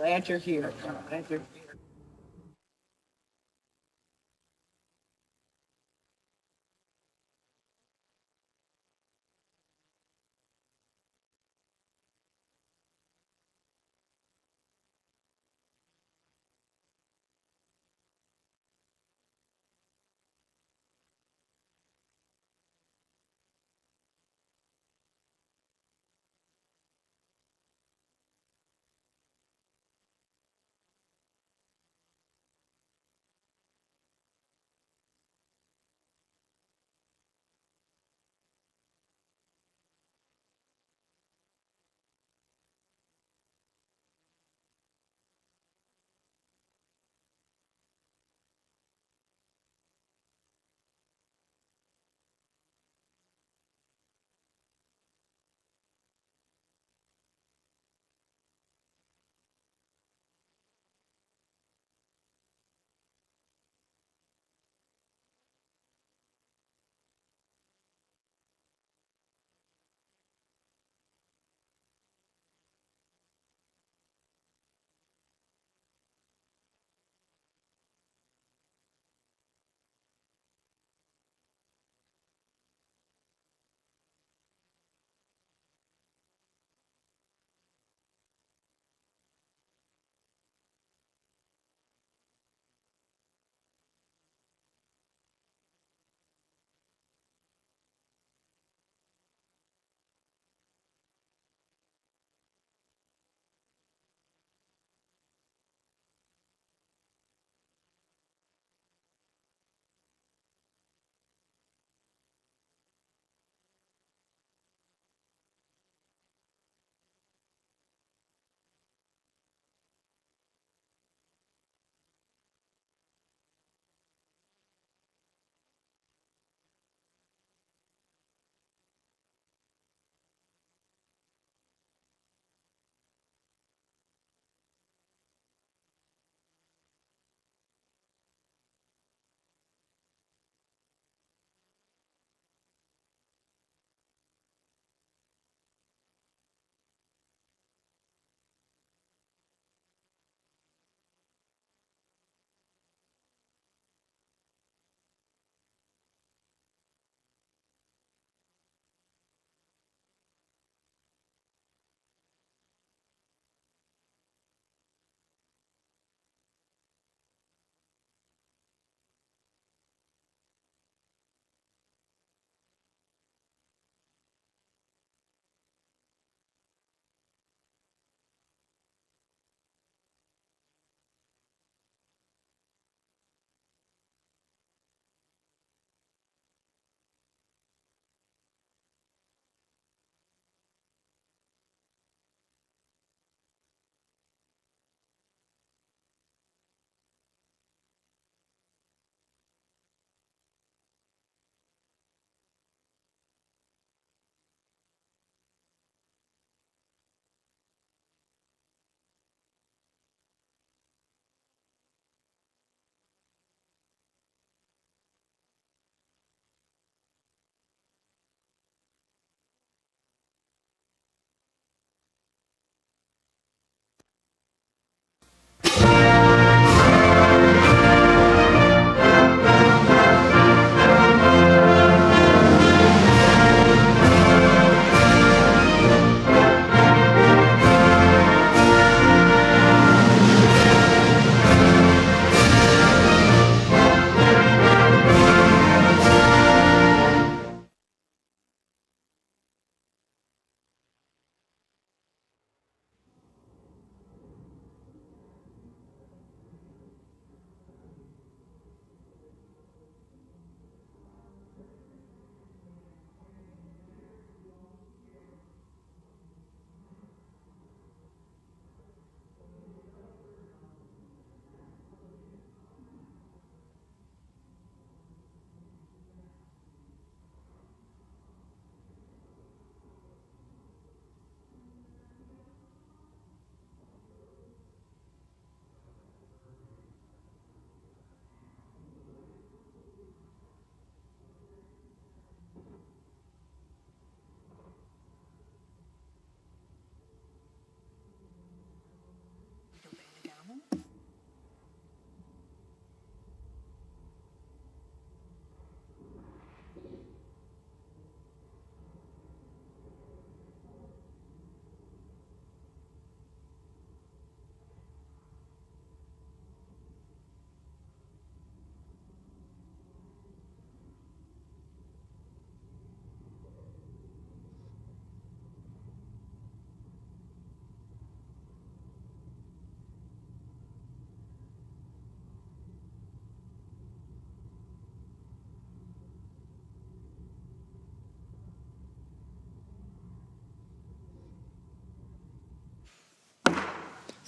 Glad you're here. Glad you're here.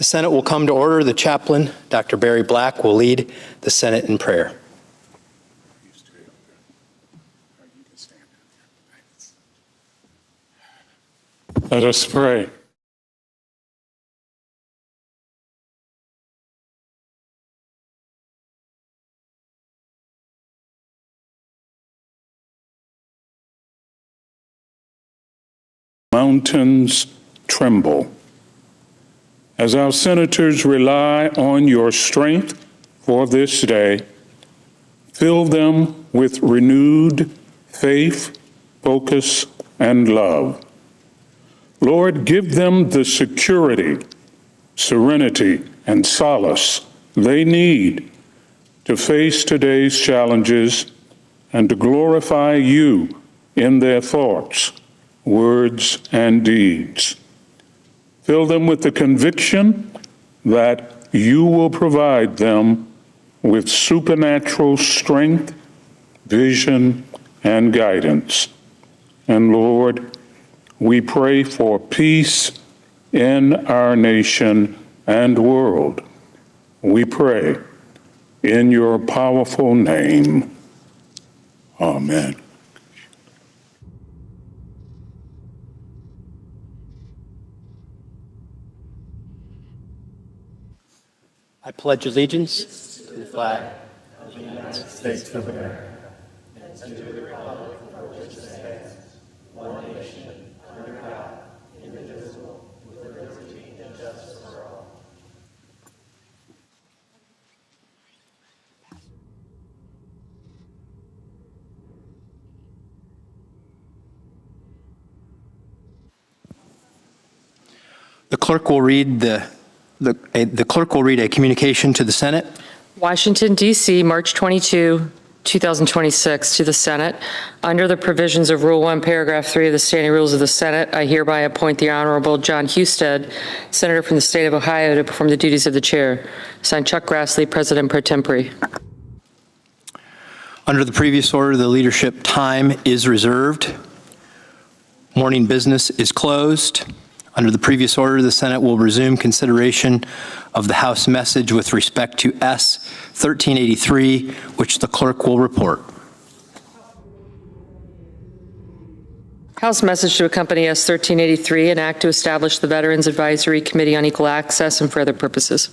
The Senate will come to order. The chaplain, Dr. Barry Black, will lead the Senate in prayer. Let us pray. Mountains tremble. As our senators rely on your strength for this day, fill them with renewed faith, focus, and love. Lord, give them the security, serenity, and solace they need to face today's challenges and to glorify you in their thoughts, words, and deeds. Fill them with the conviction that you will provide them with supernatural strength, vision, and guidance. And Lord, we pray for peace in our nation and world. We pray in your powerful name. Amen. I pledge allegiance to the flag of the United States of America and to the republic for which it stands, one nation, under God, indivisible, with liberty and justice for all. The clerk will read a communication to the Senate. Washington, D.C., March 22, 2026, to the Senate. Under the provisions of Rule 1, Paragraph 3 of the Standing Rules of the Senate, I hereby appoint the Honorable John Husted, Senator from the state of Ohio, to perform the duties of the chair. Signed, Chuck Grassley, President pro tempore. Under the previous order, the leadership time is reserved. Morning business is closed. Under the previous order, the Senate will resume consideration of the House message with respect to S. 1383, which the clerk will report. House message to accompany S. 1383, an act to establish the Veterans Advisory Committee on Equal Access and for other purposes.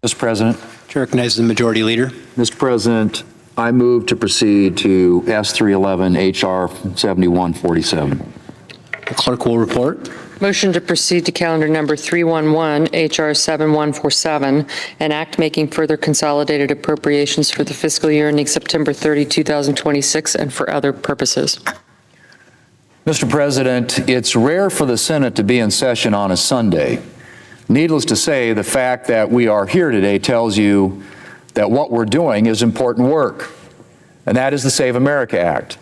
Mr. President. Chair recognizes the Majority Leader. Mr. President, I move to proceed to S311 HR 7147. The clerk will report. Motion to proceed to calendar number 311, HR 7147, an act making further consolidated appropriations for the fiscal year ending September 30, 2026, and for other purposes. Mr. President, it's rare for the Senate to be in session on a Sunday. Needless to say, the fact that we are here today tells you that what we're doing is important work, and that is the Save America Act.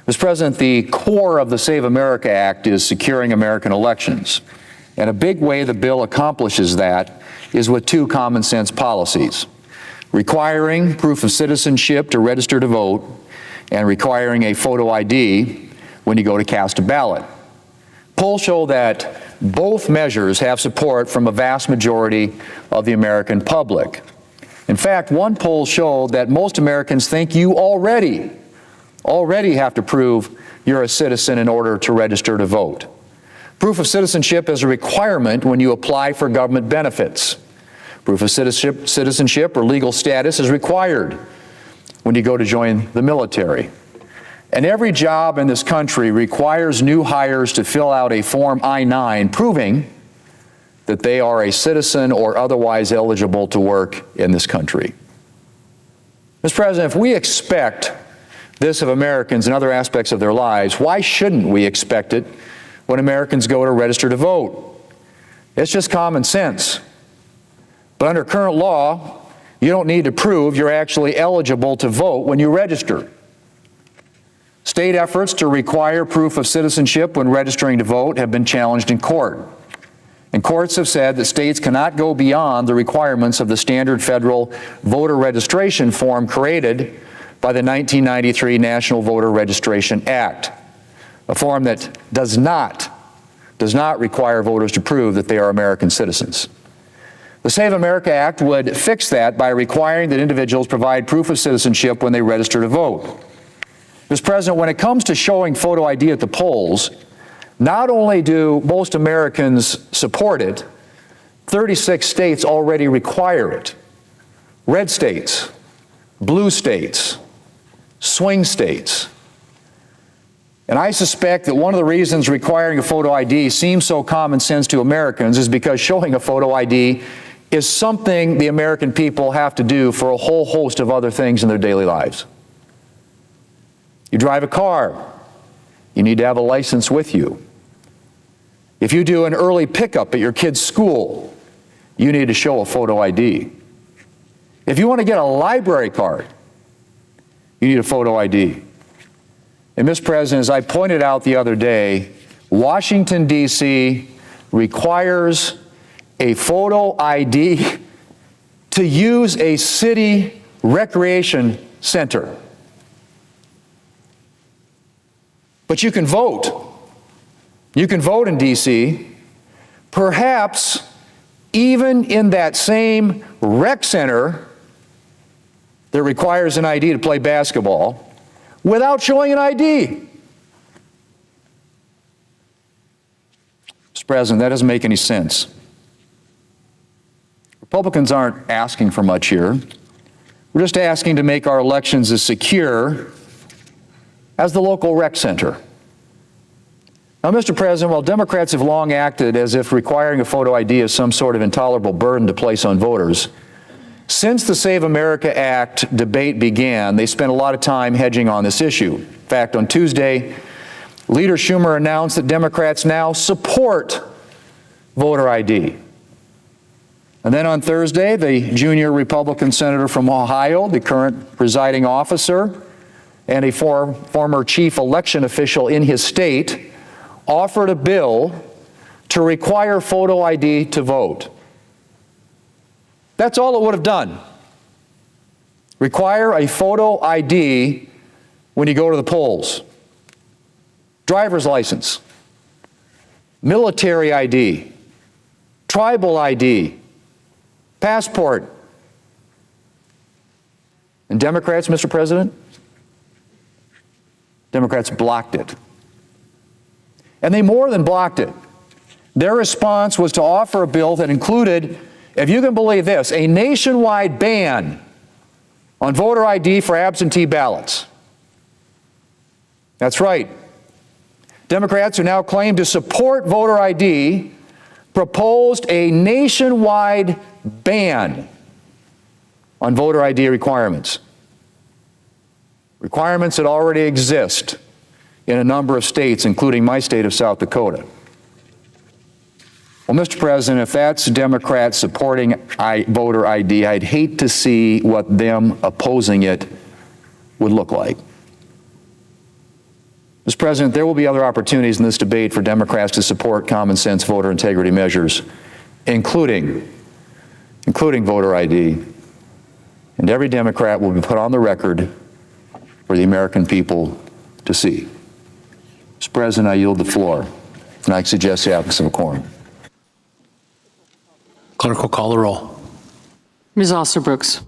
Mr. President, the core of the Save America Act is securing American elections, and a big way the bill accomplishes that is with two common sense policies: requiring proof of citizenship to register to vote and requiring a photo ID when you go to cast a ballot. Polls show that both measures have support from a vast majority of the American public. In fact, one poll showed that most Americans think you already have to prove you're a citizen in order to register to vote. Proof of citizenship is a requirement when you apply for government benefits. Proof of citizenship or legal status is required when you go to join the military. And every job in this country requires new hires to fill out a Form I-9 proving that they are a citizen or otherwise eligible to work in this country. Mr. President, if we expect this of Americans in other aspects of their lives, why shouldn't we expect it when Americans go to register to vote? It's just common sense. But under current law, you don't need to prove you're actually eligible to vote when you register. State efforts to require proof of citizenship when registering to vote have been challenged in court. And courts have said that states cannot go beyond the requirements of the standard federal voter registration form created by the 1993 National Voter Registration Act, a form that does not require voters to prove that they are American citizens. The Save America Act would fix that by requiring that individuals provide proof of citizenship when they register to vote. Mr. President, when it comes to showing photo ID at the polls, not only do most Americans support it, 36 states already require it. Red states, blue states, swing states. And I suspect that one of the reasons requiring a photo ID seems so common sense to Americans is because showing a photo ID is something the American people have to do for a whole host of other things in their daily lives. You drive a car, you need to have a license with you. If you do an early pickup at your kid's school, you need to show a photo ID. If you want to get a library card, you need a photo ID. And Mr. President, as I pointed out the other day, Washington, D.C. requires a photo ID to use a city recreation center. But you can vote. You can vote in D.C., perhaps even in that same rec center that requires an ID to play basketball, without showing an ID. Mr. President, that doesn't make any sense. Republicans aren't asking for much here. We're just asking to make our elections as secure as the local rec center. Now, Mr. President, while Democrats have long acted as if requiring a photo ID is some sort of intolerable burden to place on voters, since the Save America Act debate began, they spent a lot of time hedging on this issue. In fact, on Tuesday, Leader Schumer announced that Democrats now support voter ID. And then on Thursday, the junior Republican senator from Ohio, the current presiding officer, and a former chief election official in his state, offered a bill to require photo ID to vote. That's all it would have done. Require a photo ID when you go to the polls. Driver's license, military ID, tribal ID, passport. And Democrats, Mr. President, Democrats blocked it. And they more than blocked it. Their response was to offer a bill that included if you can believe this, a nationwide ban on voter ID for absentee ballots. That's right. Democrats who now claim to support voter ID proposed a nationwide ban on voter ID requirements. Requirements that already exist in a number of states, including my state of South Dakota. Well, Mr. President, if that's Democrats supporting voter ID, I'd hate to see what them opposing it would look like. Mr. President, there will be other opportunities in this debate for Democrats to support common sense voter integrity measures, including voter ID. And every Democrat will be put on the record for the American people to see. Mr. President, I yield the floor, and I suggest the absence of a quorum. Clerk will call the roll. Ms. Alsterbrooks.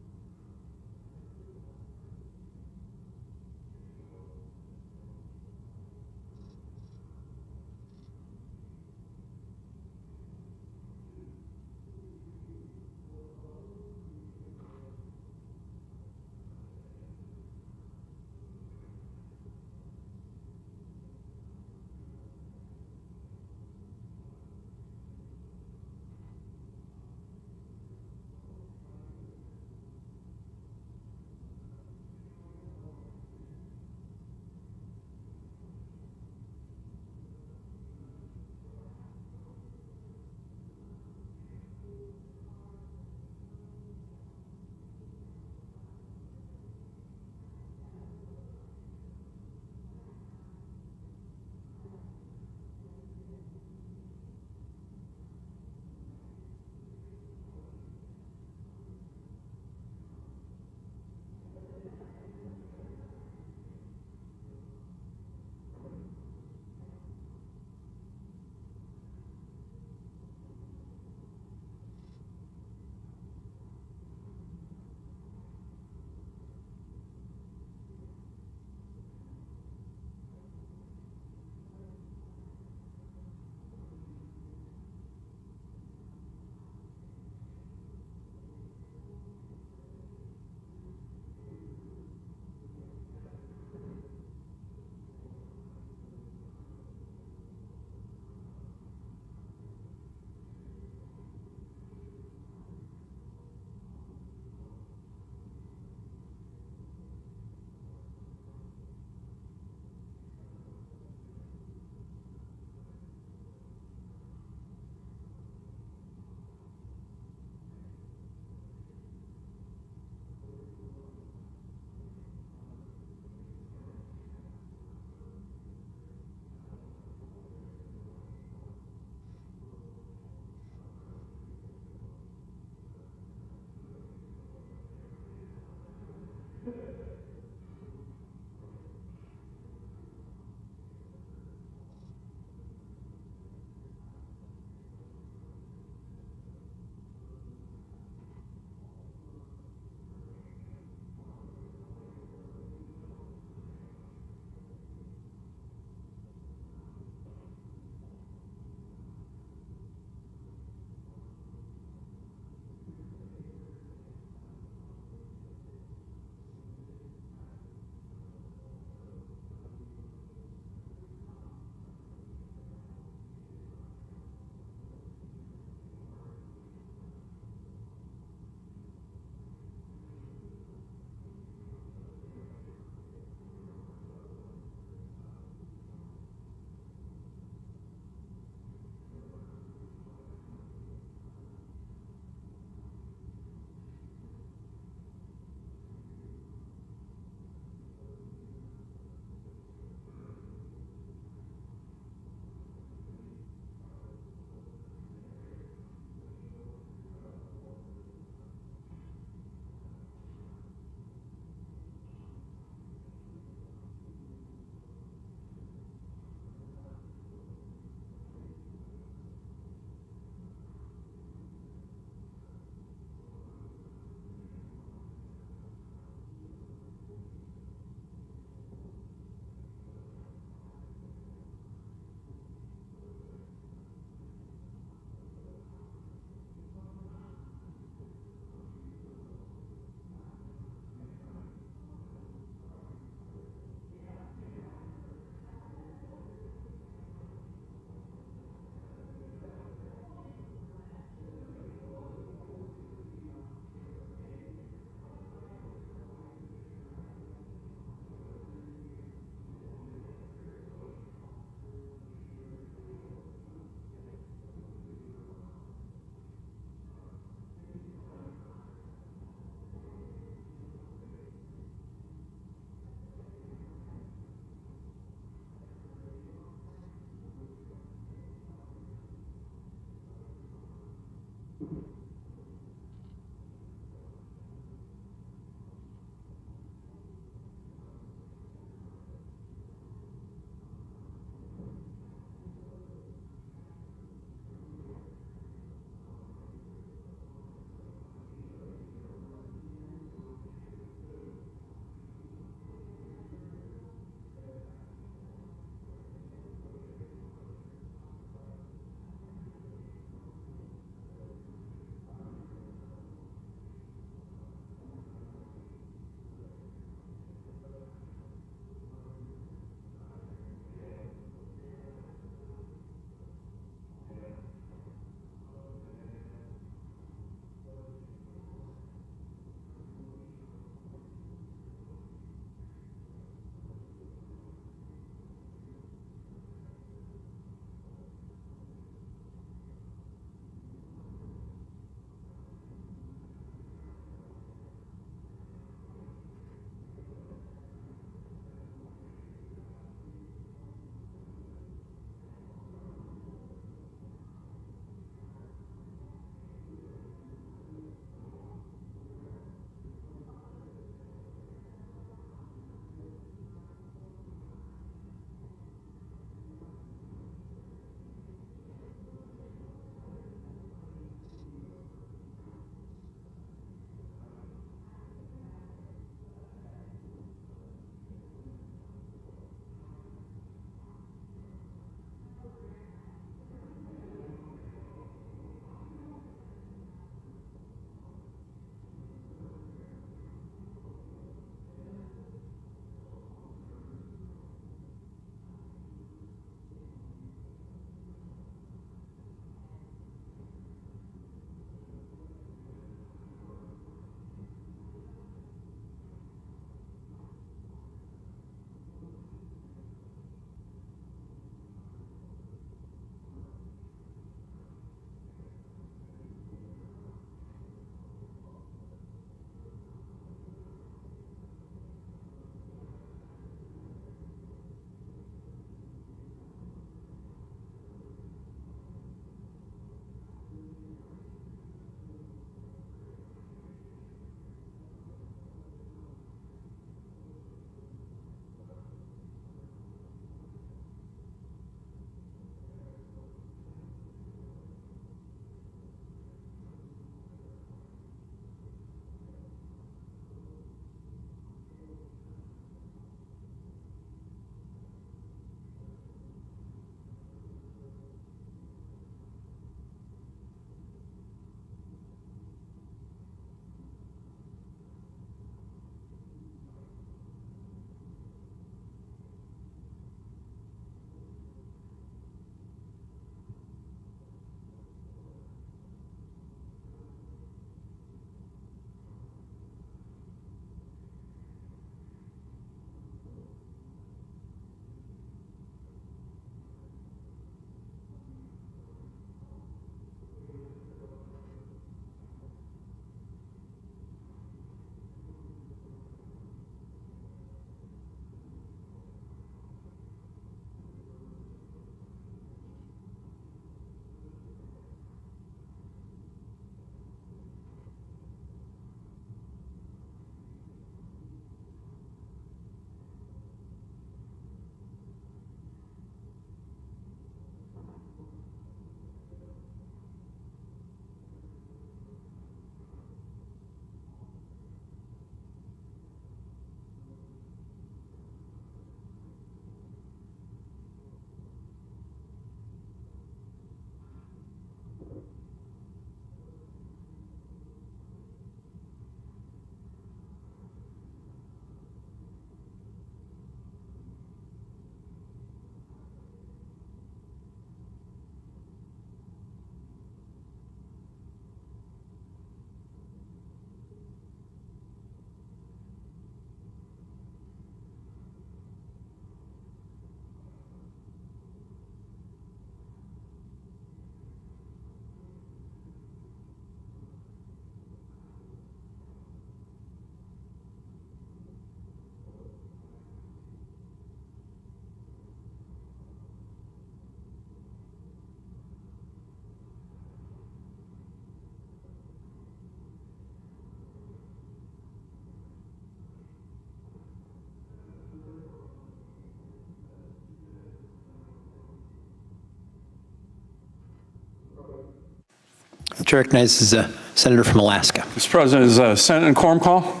Chair recognizes the senator from Alaska. Mr. President, is a Senate and quorum call?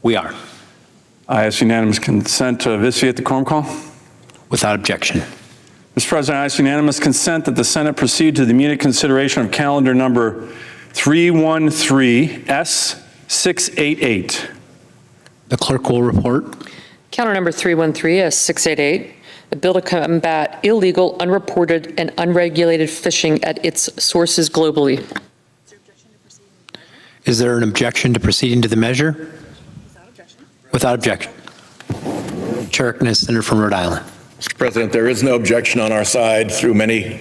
We are. I ask unanimous consent to vitiate the quorum call. Without objection. Mr. President, I ask unanimous consent that the Senate proceed to the immediate consideration of calendar number 313S688. The clerk will report. Calendar number 313S688, a bill to combat illegal, unreported, and unregulated fishing at its sources globally. Is there an objection to proceeding to the measure? Without objection. Chair recognizes the senator from Rhode Island. Mr. President, there is no objection on our side. Through many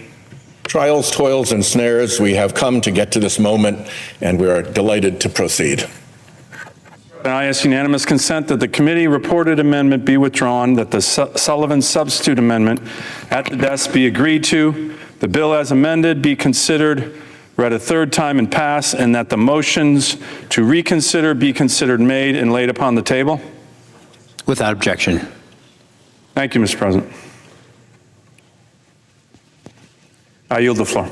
trials, toils, and snares, we have come to get to this moment, and we are delighted to proceed. And I ask unanimous consent that the committee reported amendment be withdrawn, that the Sullivan substitute amendment at the desk be agreed to, the bill as amended be considered, read a third time and pass, and that the motions to reconsider be considered made and laid upon the table. Without objection. Thank you, Mr. President. I yield the floor.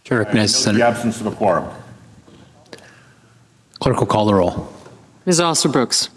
Chair recognizes the The senator. absence of a quorum. Clerk will call the roll. Ms. Alston-Brooks.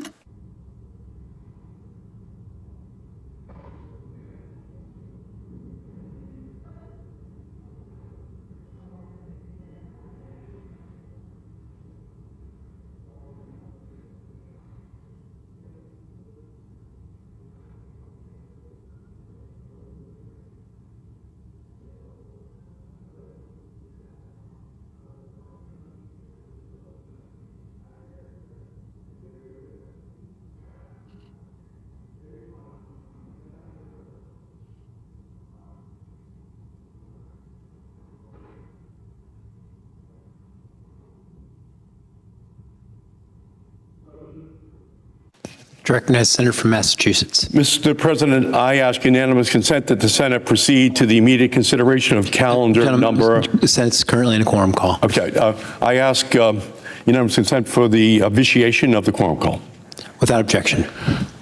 Chair recognizes the senator from Massachusetts. Mr. President, I ask unanimous consent that the Senate proceed to the immediate consideration of calendar number. The Senate's currently in a quorum call. Okay, I ask unanimous consent for the vitiation of the quorum call. Without objection.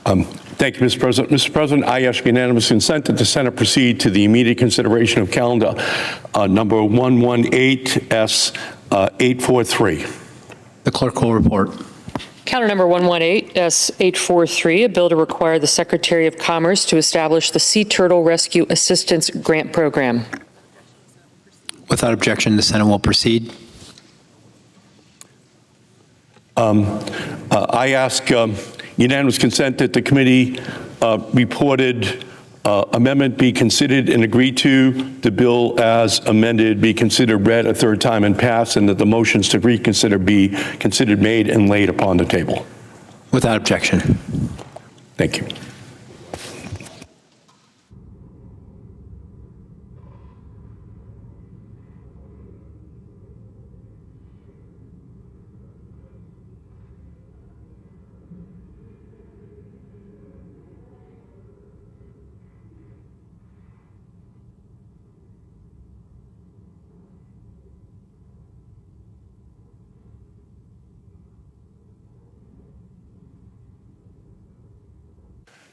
Thank you, Mr. President. Mr. President, I ask unanimous consent that the Senate proceed to the immediate consideration of calendar number 118S843. The clerk will report. Calendar number 118S843, a bill to require the Secretary of Commerce to establish the Sea Turtle Rescue Assistance Grant Program. Without objection, the Senate will proceed. I ask unanimous consent that the committee reported amendment be considered and agreed to, the bill as amended be considered read a third time and passed, and that the motions to reconsider be considered made and laid upon the table. Without objection. Thank you.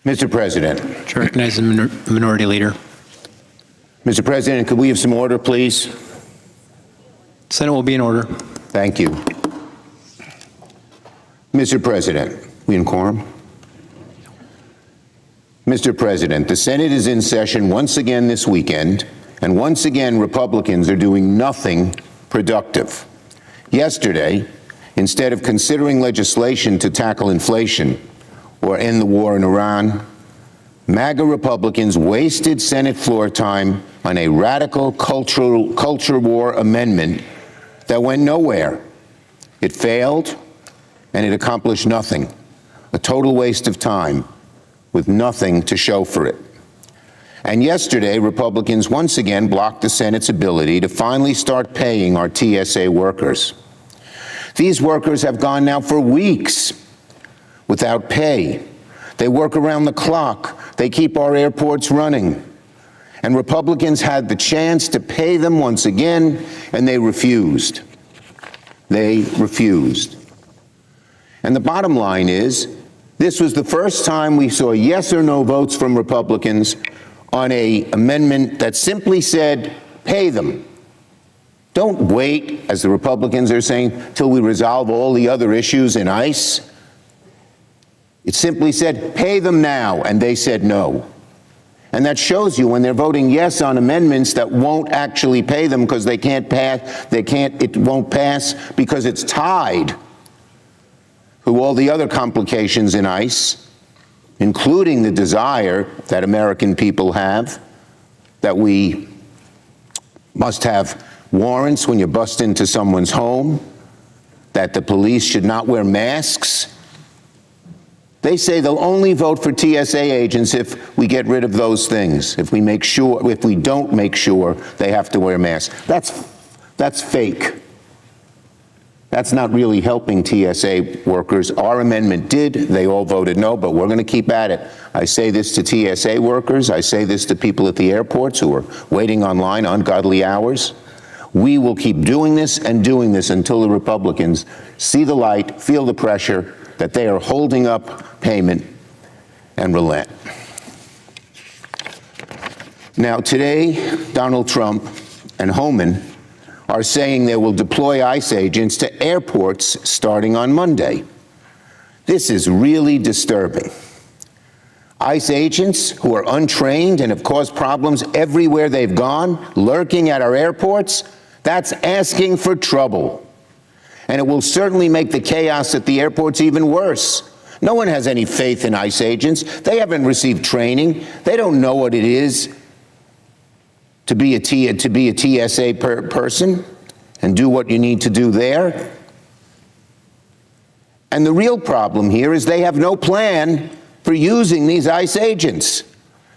Mr. President. Chair recognizes the minority leader. Mr. President, could we have some order, please? Senate will be in order. Thank you. Mr. President, we in quorum? Mr. President, the Senate is in session once again this weekend, and once again Republicans are doing nothing productive. Yesterday, instead of considering legislation to tackle inflation or end the war in Iran, MAGA Republicans wasted Senate floor time on a radical culture war amendment that went nowhere. It failed, and it accomplished nothing. A total waste of time with nothing to show for it. And yesterday, Republicans once again blocked the Senate's ability to finally start paying our TSA workers. These workers have gone now for weeks without pay They work around the clock. They keep our airports running. And Republicans had the chance to pay them once again, and they refused. They refused. And the bottom line is, this was the first time we saw yes or no votes from Republicans on an amendment that simply said, pay them. Don't wait, as the Republicans are saying, till we resolve all the other issues in ICE. It simply said, pay them now, and they said no. And that shows you when they're voting yes on amendments that won't actually pay them because they can't pass, it won't pass because it's tied to all the other complications in ICE, including the desire that American people have, that we must have warrants when you bust into someone's home, that the police should not wear masks. They say they'll only vote for TSA agents if we get rid of those things, if we don't make sure they have to wear masks. That's fake. That's not really helping TSA workers. Our amendment did. They all voted no, but we're going to keep at it. I say this to TSA workers. I say this to people at the airports who are waiting online ungodly hours. We will keep doing this until the Republicans see the light, feel the pressure, that they are holding up payment and relent. Now, today, Donald Trump and Homan are saying they will deploy ICE agents to airports starting on Monday. This is really disturbing. ICE agents who are untrained and have caused problems everywhere they've gone, lurking at our airports, that's asking for trouble. And it will certainly make the chaos at the airports even worse. No one has any faith in ICE agents. They haven't received training. They don't know what it is to be a TSA person and do what you need to do there. And the real problem here is they have no plan for using these ICE agents.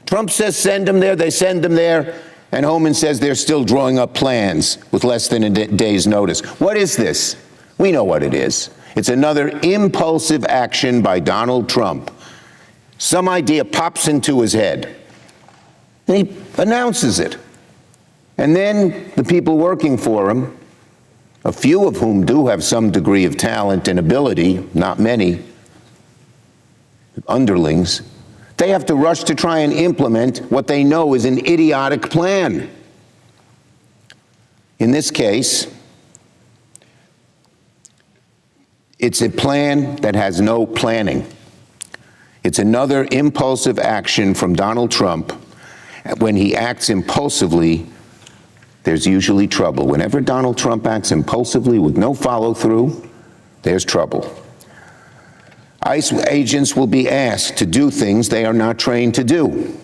Trump says send them there, they send them there, and Homan says they're still drawing up plans with less than a day's notice. What is this? We know what it is. It's another impulsive action by Donald Trump. Some idea pops into his head, and he announces it. And then the people working for him, a few of whom do have some degree of talent and ability, not many, underlings, they have to rush to try and implement what they know is an idiotic plan. In this case, it's a plan that has no planning. It's another impulsive action from Donald Trump. When he acts impulsively, there's usually trouble. Whenever Donald Trump acts impulsively with no follow-through, there's trouble. ICE agents will be asked to do things they are not trained to do.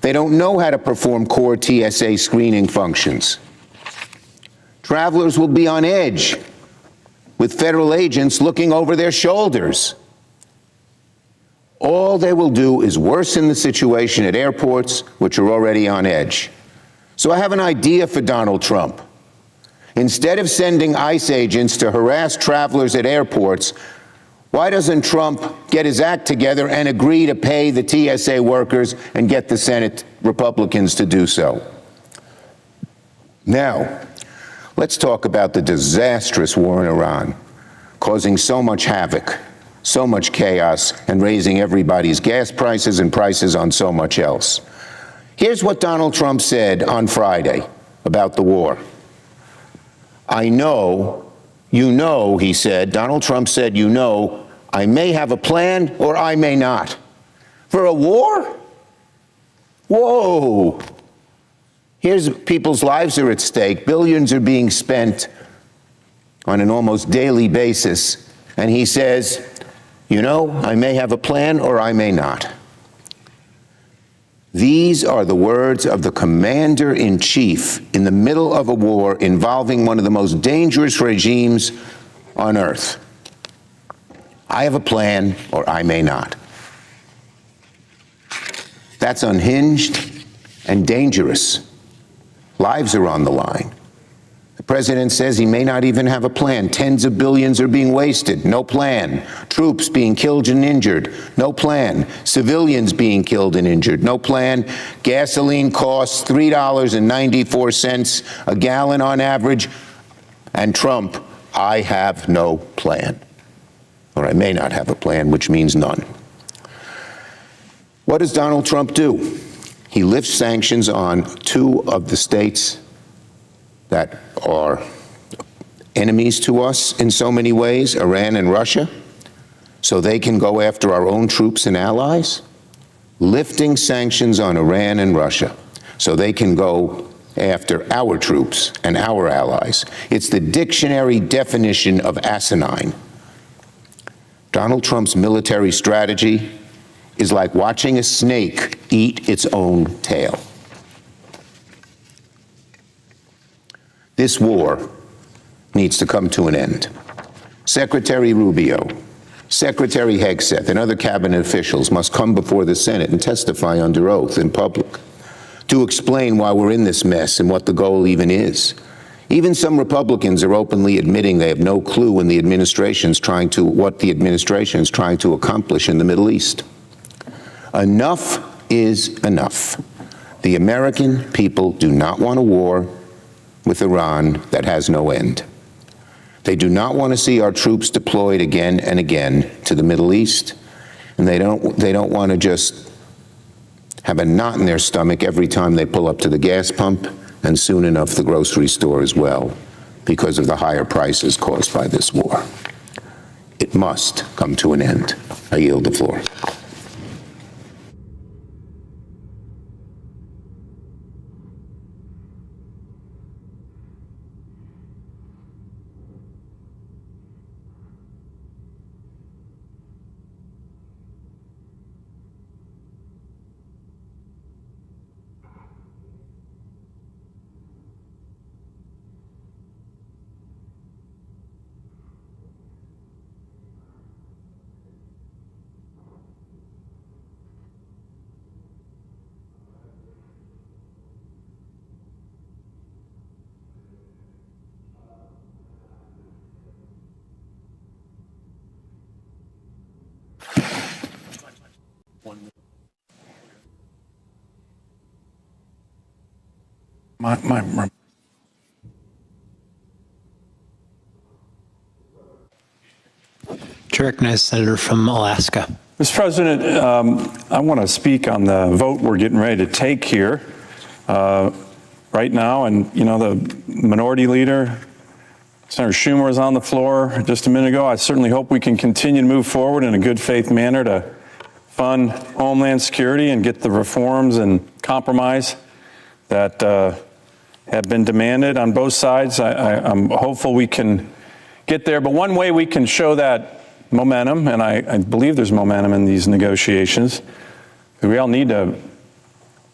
They don't know how to perform core TSA screening functions. Travelers will be on edge with federal agents looking over their shoulders. All they will do is worsen the situation at airports, which are already on edge. So I have an idea for Donald Trump. Instead of sending ICE agents to harass travelers at airports, why doesn't Trump get his act together and agree to pay the TSA workers and get the Senate Republicans to do so? Now, let's talk about the disastrous war in Iran, causing so much havoc, so much chaos, and raising everybody's gas prices and prices on so much else. Here's what Donald Trump said on Friday about the war. I know, you know, he said, Donald Trump said, you know, I may have a plan or I may not. For a war? Whoa. Here's people's lives are at stake. Billions are being spent on an almost daily basis. And he says, you know, I may have a plan or I may not. These are the words of the commander-in-chief in the middle of a war involving one of the most dangerous regimes on earth. I have a plan or I may not. That's unhinged and dangerous. Lives are on the line. The president says he may not even have a plan. Tens of billions are being wasted. No plan. Troops being killed and injured. No plan. Civilians being killed and injured. No plan. Gasoline costs $3.94 a gallon on average. And Trump, I have no plan. Or I may not have a plan, which means none. What does Donald Trump do? He lifts sanctions on two of the states that are enemies to us in so many ways, Iran and Russia, so they can go after our own troops and allies, lifting sanctions on Iran and Russia so they can go after our troops and our allies. It's the dictionary definition of asinine. Donald Trump's military strategy is like watching a snake eat its own tail. This war needs to come to an end. Secretary Rubio, Secretary Hegseth, and other cabinet officials must come before the Senate and testify under oath in public to explain why we're in this mess and what the goal even is. Even some Republicans are openly admitting they have no clue what the administration is trying to accomplish in the Middle East. Enough is enough. The American people do not want a war with Iran that has no end. They do not want to see our troops deployed again and again to the Middle East, and they don't want to just have a knot in their stomach every time they pull up to the gas pump, and soon enough the grocery store as well, because of the higher prices caused by this war. It must come to an end. I yield the floor. Chair recognizes Senator from Alaska. Mr. President, I want to speak on the vote we're getting ready to take here right now. And, you know, the minority leader, Senator Schumer, was on the floor just a minute ago. I certainly hope we can continue to move forward in a good faith manner to fund Homeland Security and get the reforms and compromise that have been demanded on both sides. I'm hopeful we can get there. But one way we can show that momentum, and I believe there's momentum in these negotiations, we all need to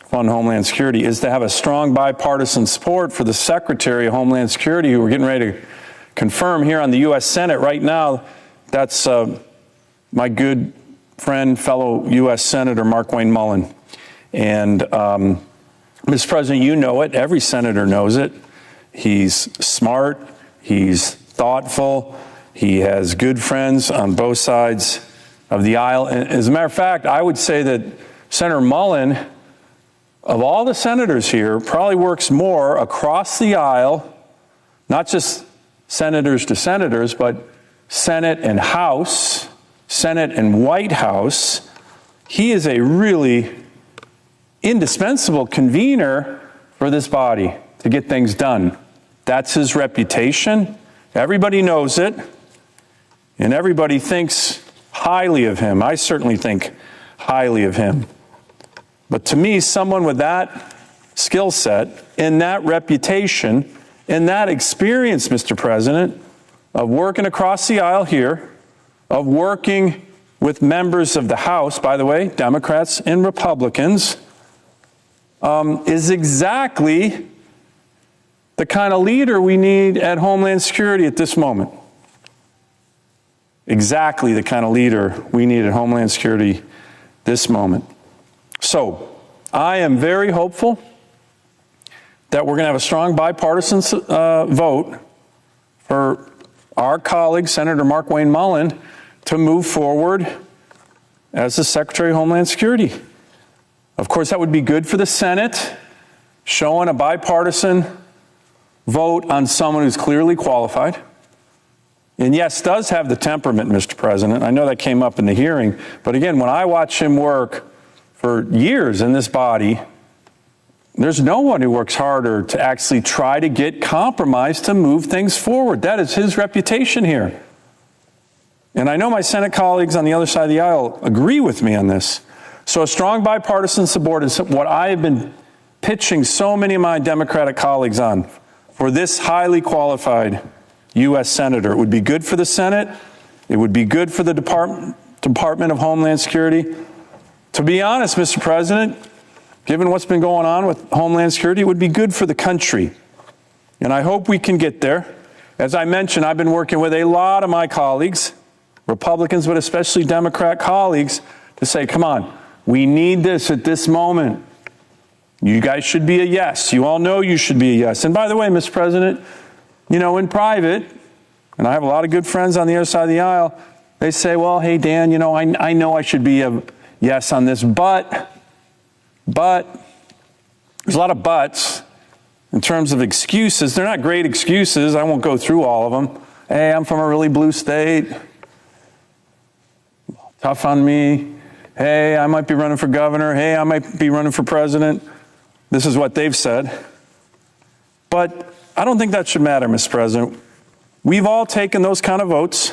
fund Homeland Security, is to have a strong bipartisan support for the Secretary of Homeland Security, who we're getting ready to confirm here on the U.S. Senate right now. That's my good friend, fellow U.S. Senator Mark Wayne Mullen. And Mr. President, you know it. Every senator knows it. He's smart. He's thoughtful. He has good friends on both sides of the aisle. And as a matter of fact, I would say that Senator Mullen, of all the senators here, probably works more across the aisle, not just senators to senators, but Senate and House, Senate and White House. He is a really indispensable convener for this body to get things done. That's his reputation. Everybody knows it, and everybody thinks highly of him. I certainly think highly of him. But to me, someone with that skill set and that reputation and that experience, Mr. President, of working across the aisle here, of working with members of the House, by the way, Democrats and Republicans, is exactly the kind of leader we need at Homeland Security at this moment. Exactly the kind of leader we need at Homeland Security this moment. So, I am very hopeful that we're going to have a strong bipartisan vote for our colleague, Senator Mark Wayne Mullen, to move forward as the Secretary of Homeland Security. Of course, that would be good for the Senate, showing a bipartisan vote on someone who's clearly qualified. And yes, does have the temperament, Mr. President. I know that came up in the hearing. But again, when I watch him work for years in this body, there's no one who works harder to actually try to get compromise to move things forward. That is his reputation here. And I know my Senate colleagues on the other side of the aisle agree with me on this. So a strong bipartisan support is what I have been pitching so many of my Democratic colleagues on for this highly qualified U.S. Senator. It would be good for the Senate. It would be good for the Department of Homeland Security. To be honest, Mr. President, given what's been going on with Homeland Security, it would be good for the country. And I hope we can get there. As I mentioned, I've been working with a lot of my colleagues, Republicans, but especially Democrat colleagues, to say, come on, we need this at this moment. You guys should be a yes. You all know you should be a yes. And by the way, Mr. President, you know, in private, and I have a lot of good friends on the other side of the aisle, they say, well, hey, Dan, you know I should be a yes on this, but, there's a lot of buts in terms of excuses. They're not great excuses. I won't go through all of them. Hey, I'm from a really blue state. Tough on me. Hey, I might be running for governor. Hey, I might be running for president. This is what they've said. But I don't think that should matter, Mr. President. We've all taken those kind of votes,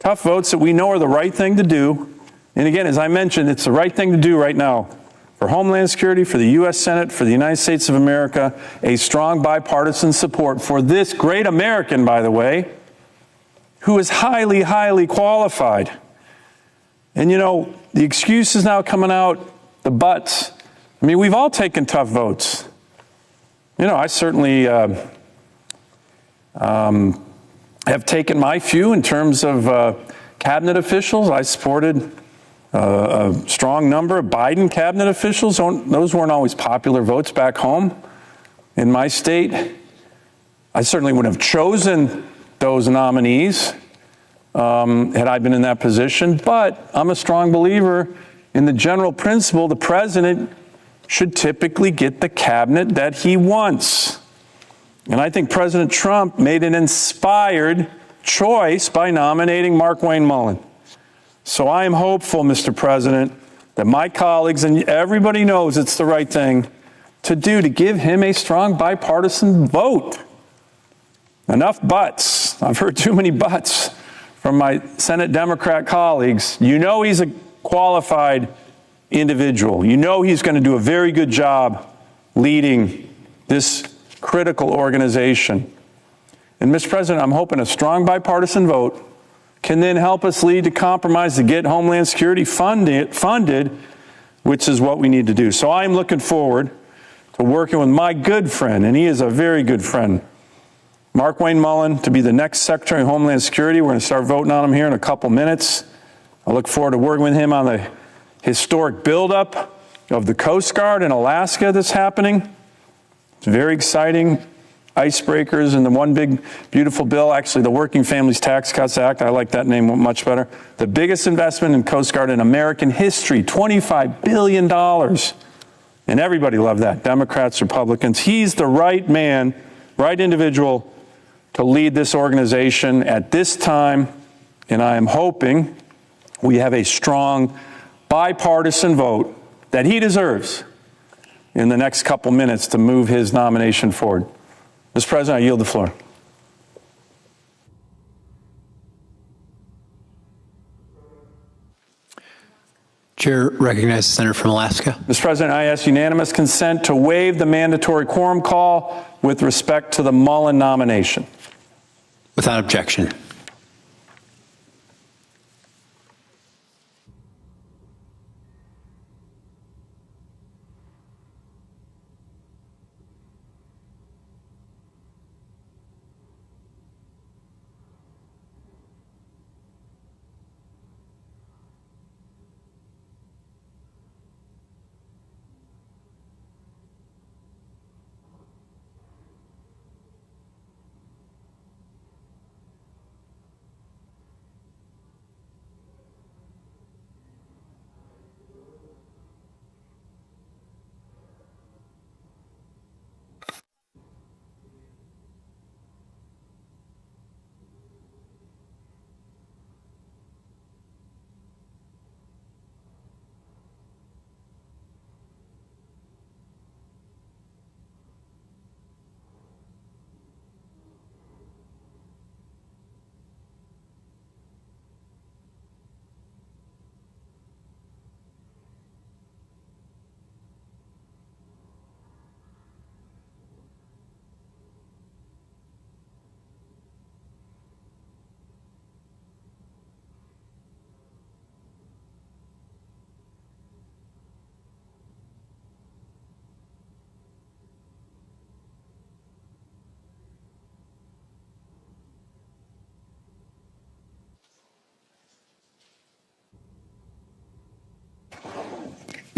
tough votes that we know are the right thing to do. And again, as I mentioned, it's the right thing to do right now for Homeland Security, for the U.S. Senate, for the United States of America, a strong bipartisan support for this great American, by the way, who is highly, highly qualified. And you know, the excuses now coming out, the buts. I mean, we've all taken tough votes. You know, I certainly have taken my few in terms of cabinet officials. I supported a strong number of Biden cabinet officials. Those weren't always popular votes back home in my state. I certainly would have chosen those nominees had I been in that position. But I'm a strong believer in the general principle the president should typically get the cabinet that he wants. And I think President Trump made an inspired choice by nominating Mark Wayne Mullen. So I am hopeful, Mr. President, that my colleagues and everybody knows it's the right thing to do to give him a strong bipartisan vote. Enough buts. I've heard too many buts from my Senate Democrat colleagues. You know he's a qualified individual. You know he's going to do a very good job leading this critical organization. And Mr. President, I'm hoping a strong bipartisan vote can then help us lead to compromise to get Homeland Security funded, which is what we need to do. So I'm looking forward to working with my good friend, and he is a very good friend, Mark Wayne Mullen, to be the next Secretary of Homeland Security. We're going to start voting on him here in a couple minutes. I look forward to working with him on the historic buildup of the Coast Guard in Alaska that's happening. It's very exciting. Icebreakers and the one big beautiful bill, actually the Working Families Tax Cuts Act, I like that name much better. The biggest investment in Coast Guard in American history, $25 billion. And everybody loved that, Democrats, Republicans. He's the right man, right individual to lead this organization at this time. And I am hoping we have a strong bipartisan vote that he deserves in the next couple minutes to move his nomination forward. Mr. President, I yield the floor. Chair recognizes the senator from Alaska. Mr. President, I ask unanimous consent to waive the mandatory quorum call with respect to the Mullen nomination. Without objection.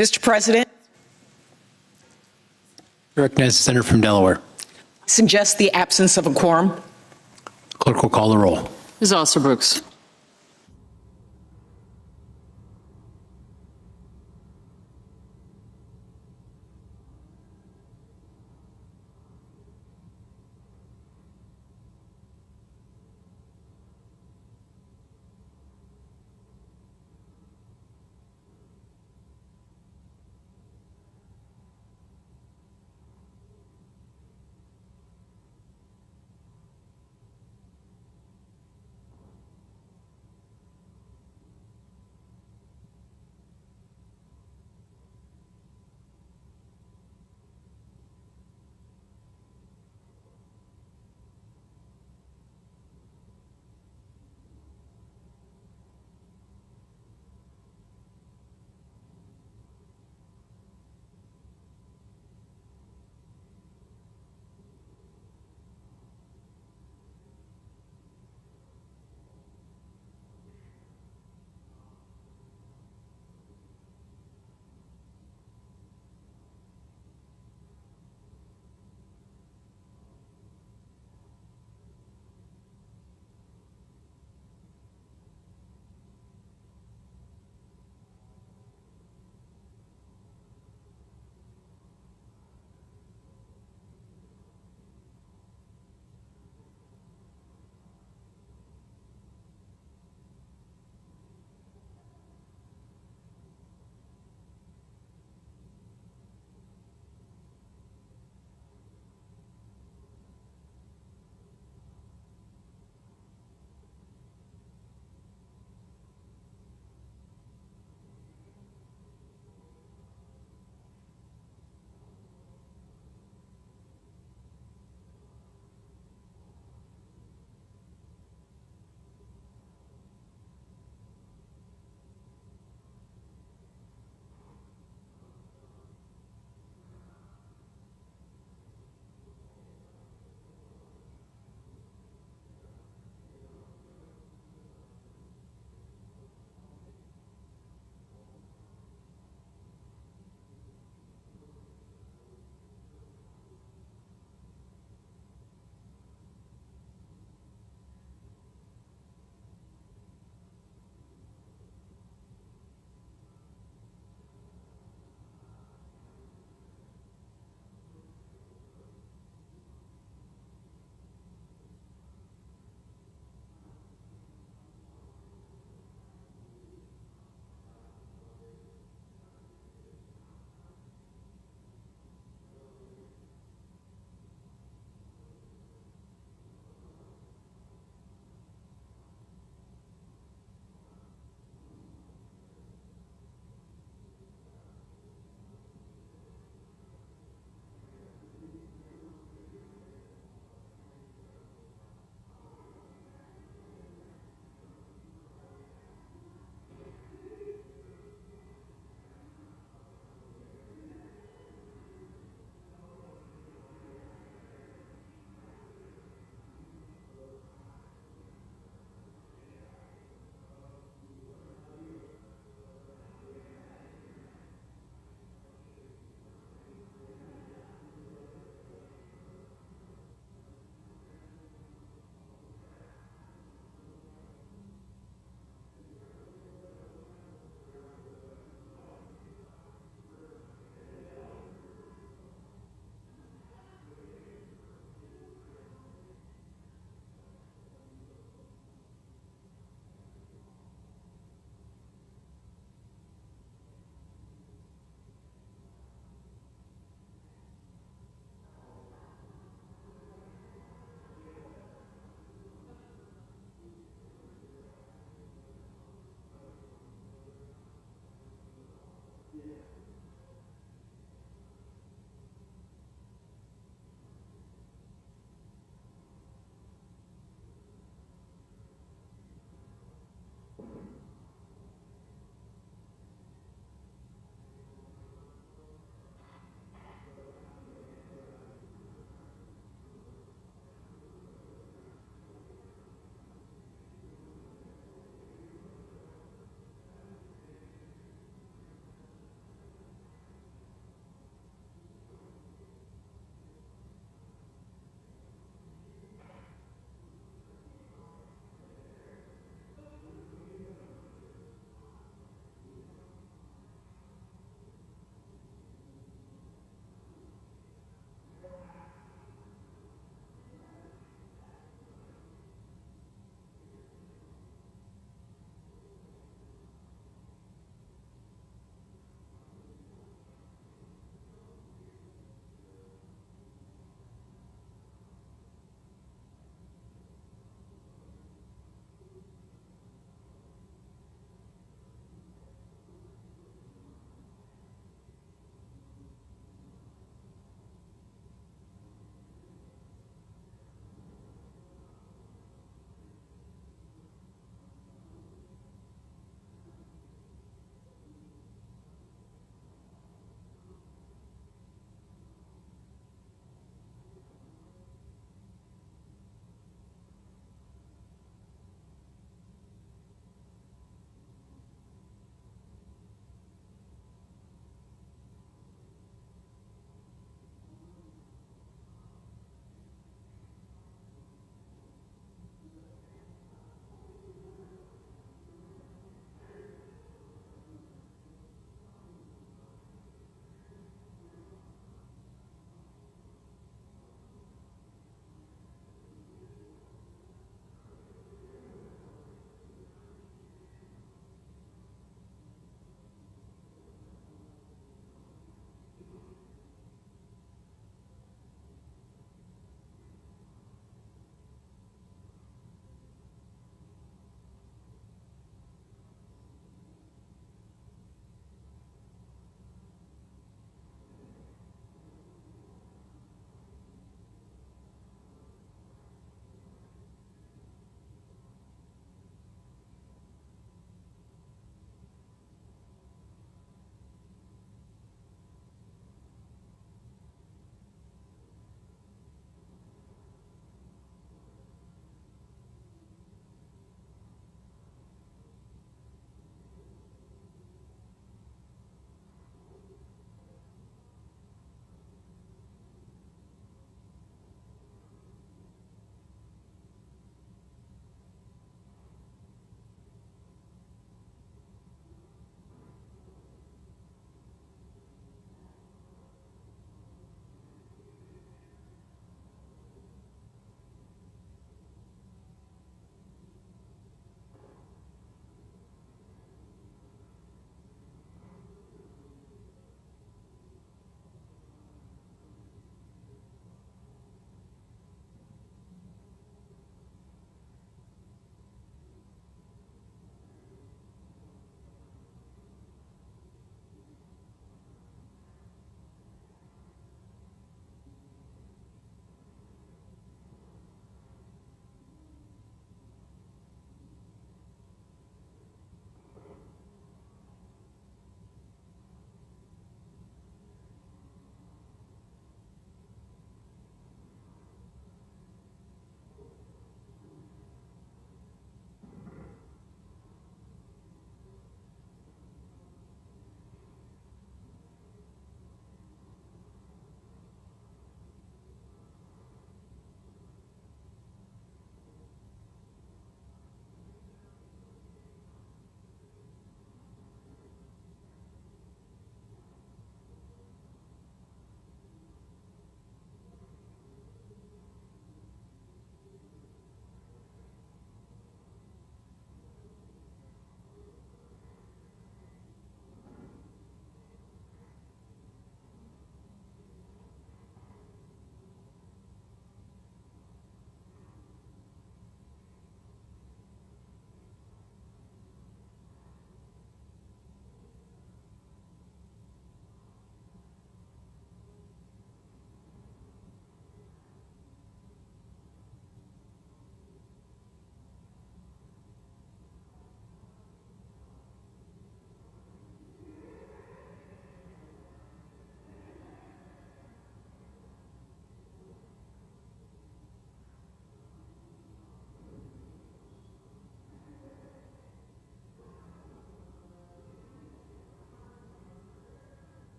Mr. President, I recognize the senator from Delaware. I suggest the absence of a quorum. Clerk will call the roll. Ms. Alsterbrooks.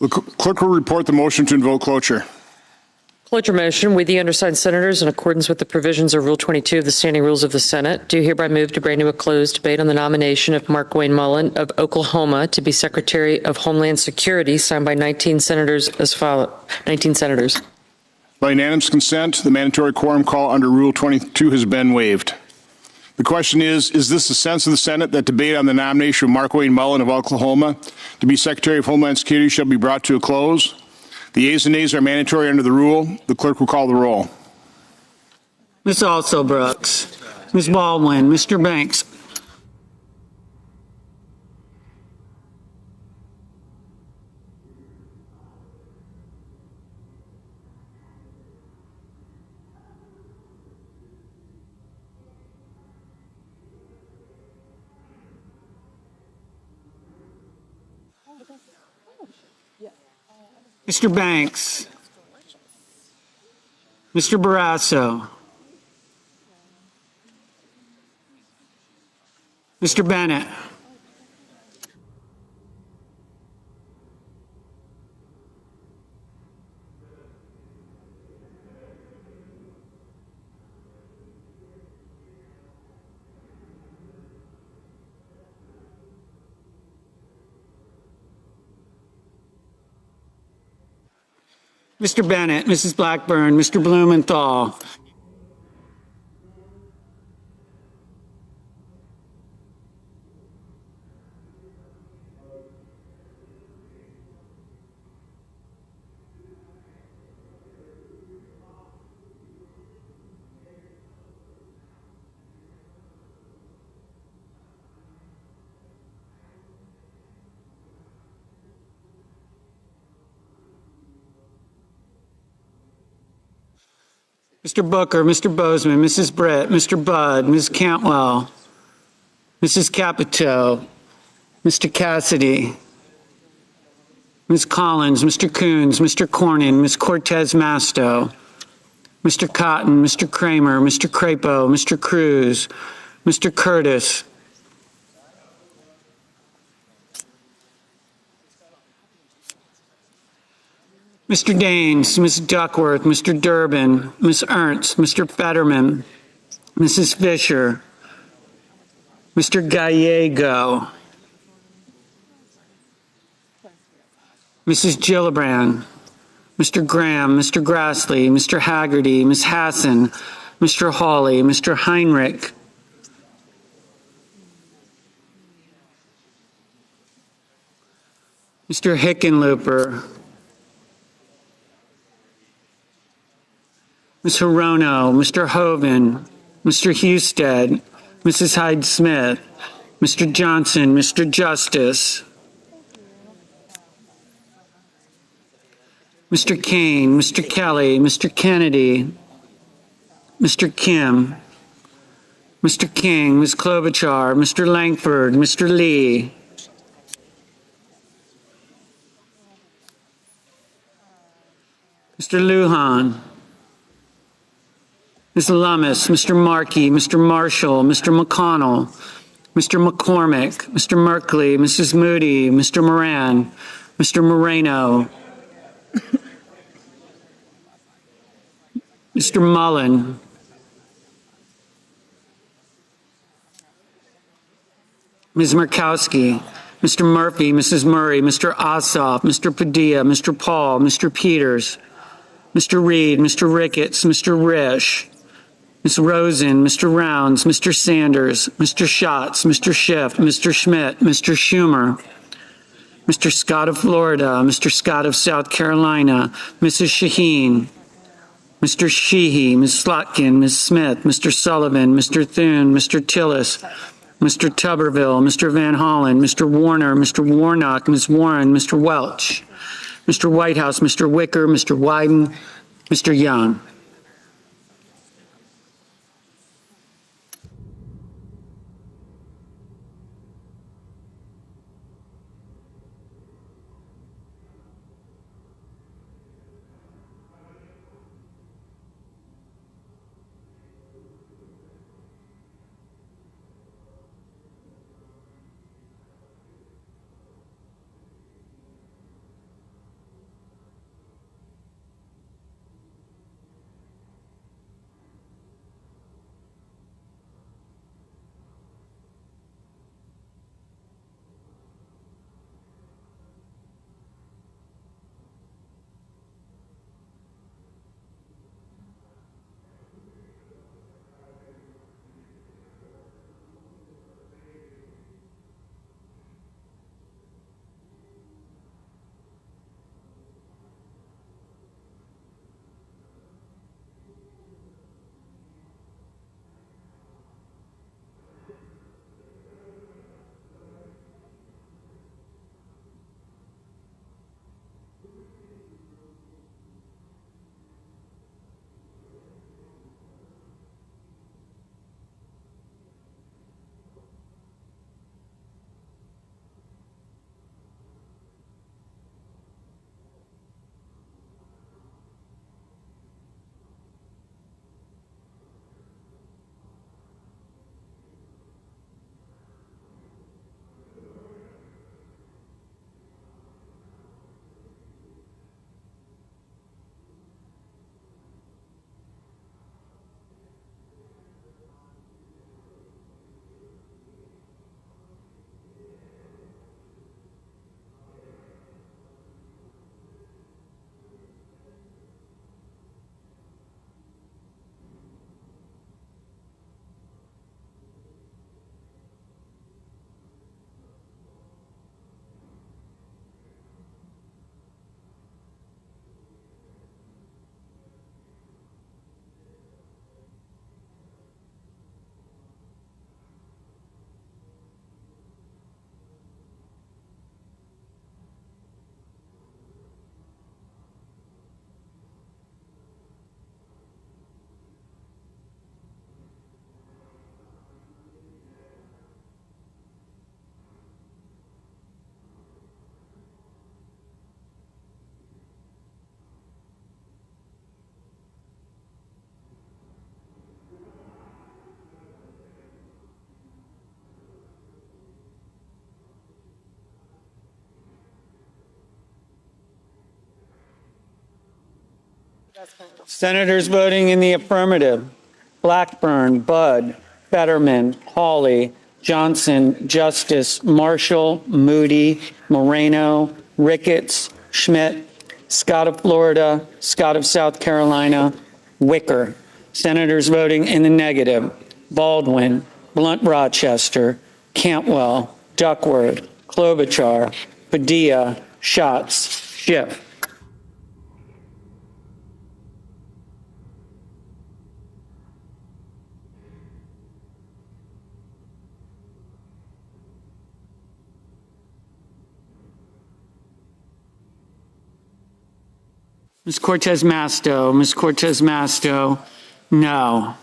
The clerk will report the motion to invoke cloture. Cloture motion. We, the undersigned senators, in accordance with the provisions of Rule 22 of the Standing Rules of the Senate, do hereby move to bring to a close debate on the nomination of Mark Wayne Mullen of Oklahoma to be Secretary of Homeland Security, signed by 19 senators as follows. 19 senators. By unanimous consent, the mandatory quorum call under Rule 22 has been waived. The question is this the sense of the Senate that debate on the nomination of Mark Wayne Mullen of Oklahoma to be Secretary of Homeland Security shall be brought to a close? The yeas and nays are mandatory under the rule. The clerk will call the roll. Ms. Also-Brooks, Ms. Baldwin, Mr. Banks, Mr. Banks, Mr. Barrasso, Mr. Bennett, Mr. Bennett, Mrs. Blackburn, Mr. Blumenthal, Mr. Booker, Mr. Bozeman, Mrs. Britt, Mr. Budd, Ms. Cantwell, Mrs. Capito, Mr. Cassidy, Ms. Collins, Mr. Coons, Mr. Cornyn, Ms. Cortez Masto, Mr. Cotton, Mr. Kramer, Mr. Crapo, Mr. Cruz, Mr. Curtis, Mr. Daines, Ms. Duckworth, Mr. Durbin, Ms. Ernst, Mr. Fetterman, Mrs. Fisher, Mr. Gallego, Mrs. Gillibrand, Mr. Graham, Mr. Grassley, Mr. Haggerty, Ms. Hassan, Mr. Hawley, Mr. Heinrich, Mr. Hickenlooper, Ms. Hirono, Mr. Hoven, Mr. Husted, Mrs. Hyde-Smith, Mr. Johnson, Mr. Justice, Mr. Kane, Mr. Kelly, Mr. Kennedy, Mr. Kim, Mr. King, Ms. Klobuchar, Mr. Langford, Mr. Lee, Mr. Lujan, Ms. Lummis, Mr. Markey, Mr. Marshall, Mr. McConnell, Mr. McCormick, Mr. Merkley, Mrs. Moody, Mr. Moran, Mr. Moreno, Mr. Mullen, Ms. Murkowski, Mr. Murphy, Mrs. Murray, Mr. Ossoff, Mr. Padilla, Mr. Paul, Mr. Peters, Mr. Reed, Mr. Ricketts, Mr. Risch, Ms. Rosen, Mr. Rounds, Mr. Sanders, Mr. Schatz, Mr. Schiff, Mr. Schmidt, Mr. Schumer, Mr. Scott of Florida, Mr. Scott of South Carolina, Mrs. Shaheen, Mr. Sheehy, Ms. Slotkin, Ms. Smith, Mr. Sullivan, Mr. Thune, Mr. Tillis, Mr. Tuberville, Mr. Van Hollen, Mr. Warner, Mr. Warnock, Ms. Warren, Mr. Welch, Mr. Whitehouse, Mr. Wicker, Mr. Wyden, Mr. Young. Senators voting in the affirmative: Blackburn, Budd, Fetterman, Hawley, Johnson, Justice, Marshall, Moody, Moreno, Ricketts, Schmidt, Scott of Florida, Scott of South Carolina, Wicker. Senators voting in the negative: Baldwin, Blunt Rochester, Cantwell, Duckworth, Klobuchar, Padilla, Schatz, Schiff. Ms. Cortez Masto, Ms. Cortez Masto, no.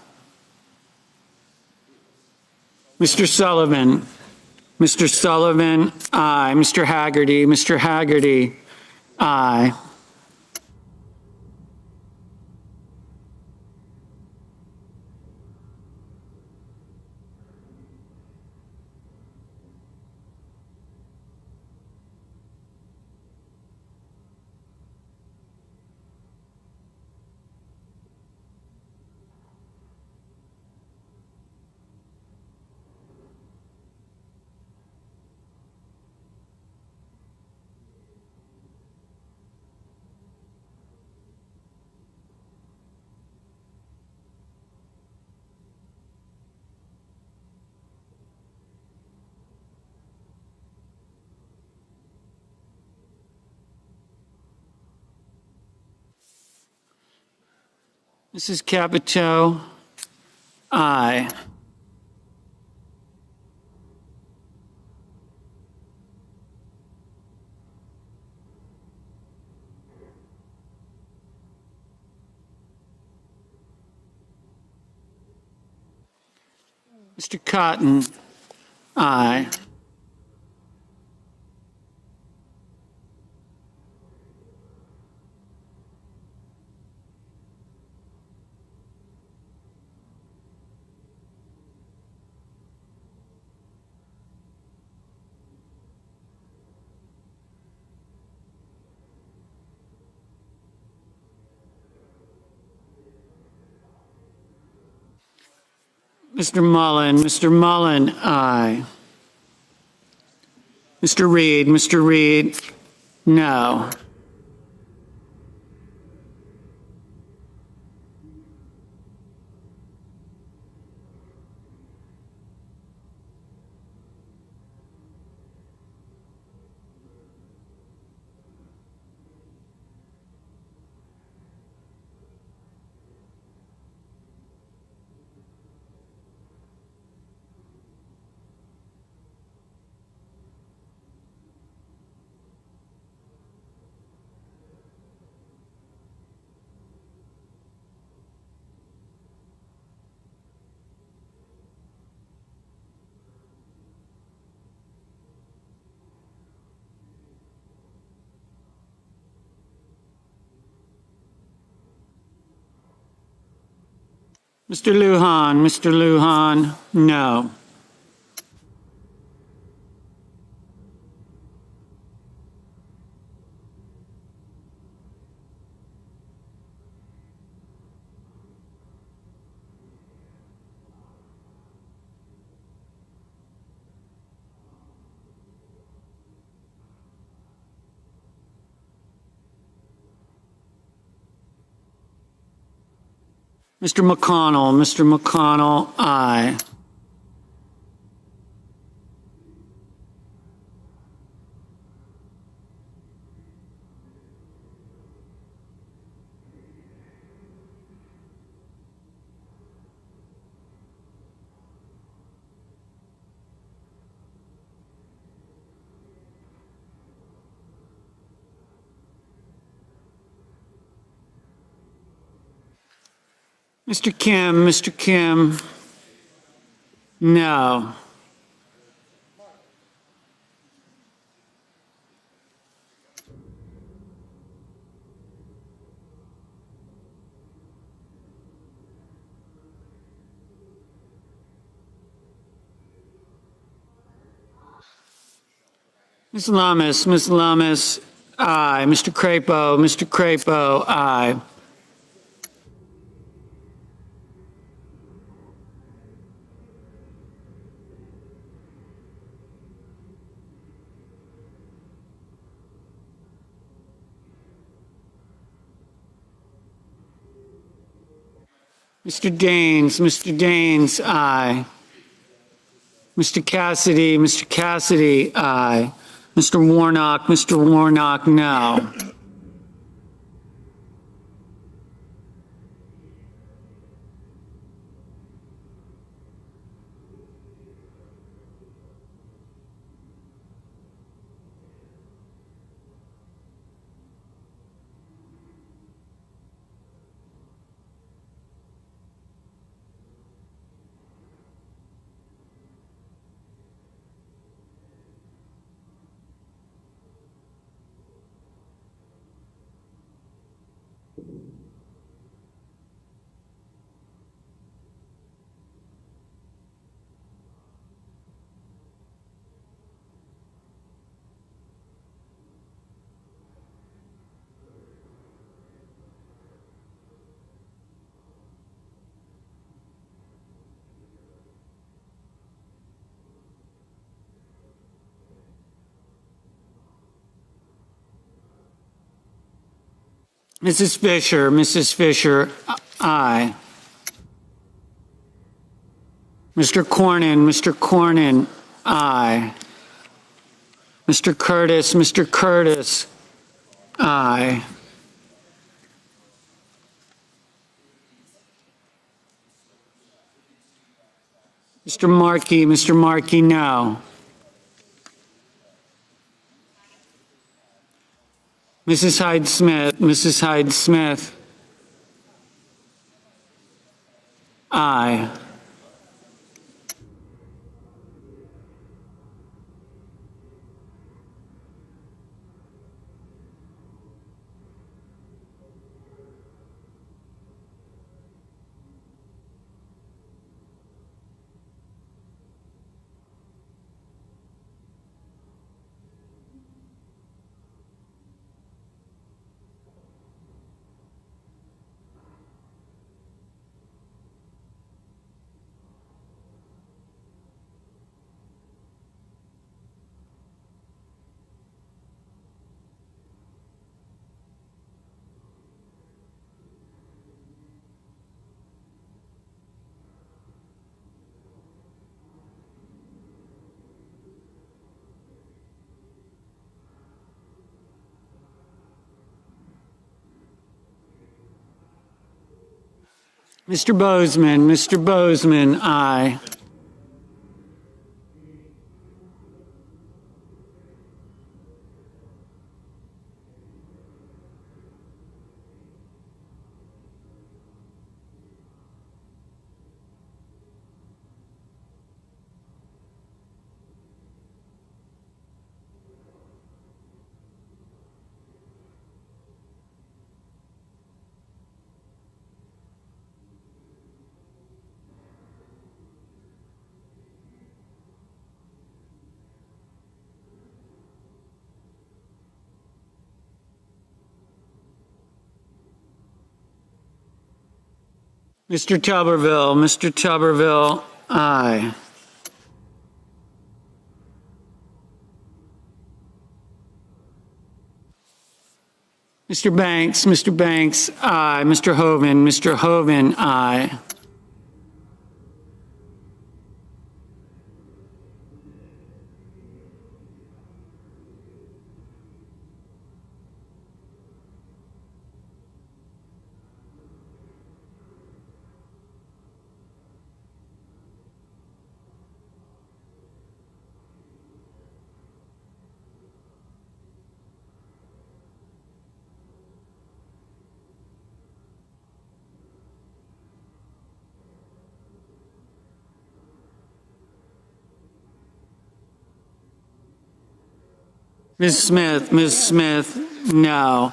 Mr. Sullivan, aye. Mr. Haggerty, aye. Mrs. Capito, aye. Mr. Cotton, aye. Mr. Mullen, aye. Mr. Reed, no. Mr. Lujan, no. Mr. McConnell, aye. Mr. Kim, no. Ms. Lummis, aye. Mr. Crapo, aye. Mr. Daines, aye. Mr. Cassidy, aye. Mr. Warnock, no. Mrs. Fisher, aye. Mr. Cornyn, aye. Mr. Curtis, aye. Mr. Markey, no. Mrs. Hyde Smith, aye. Mr. Bozeman, aye. Mr. Tuberville, aye. Mr. Banks, aye. Mr. Hoven, aye. Ms. Smith, no.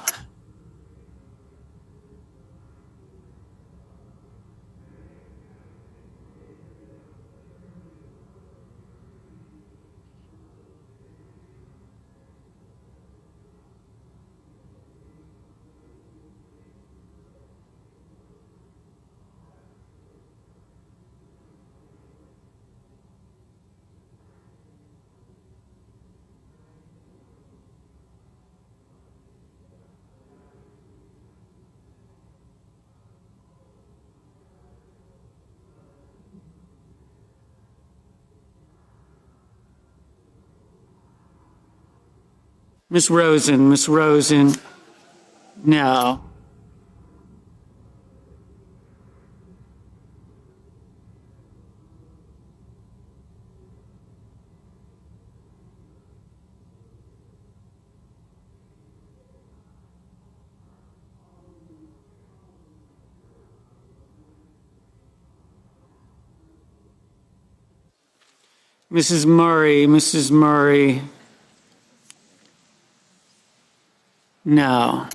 Ms. Rosen, no. Mrs. Murray, no.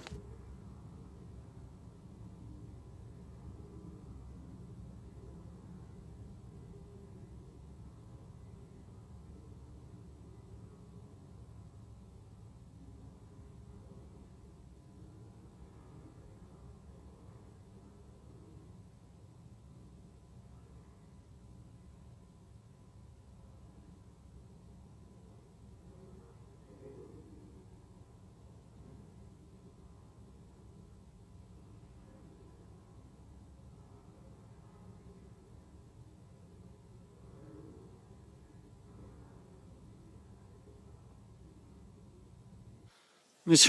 Ms.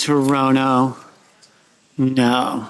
Hirono, no.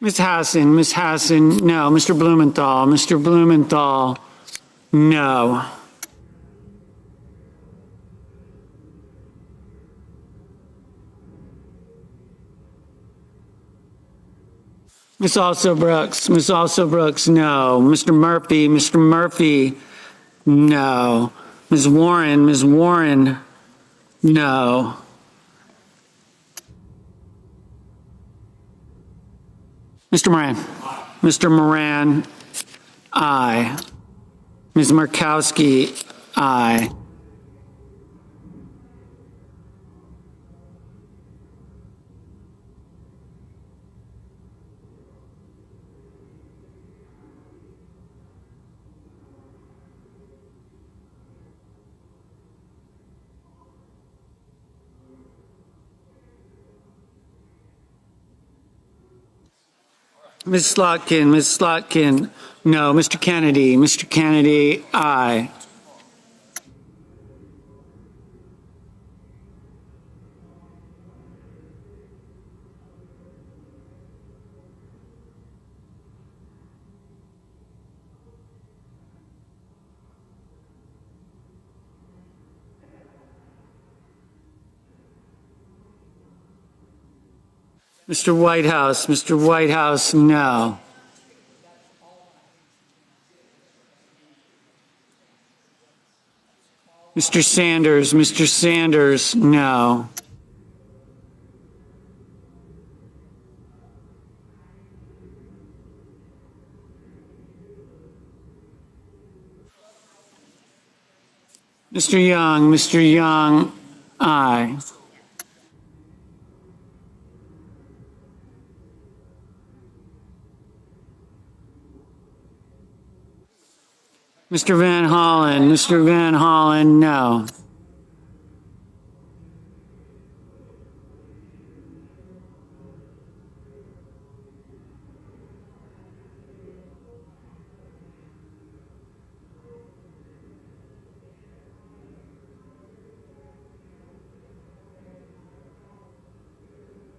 Ms. Hassan, no. Mr. Blumenthal, no. Ms. Alsobrooks, no. Mr. Murphy, no. Ms. Warren, no. Mr. Moran, aye. Ms. Markowski, aye. Ms. Slotkin, no. Mr. Kennedy, aye. Mr. Whitehouse, no. Mr. Sanders, no. Mr. Young, aye. Mr. Van Hollen, no.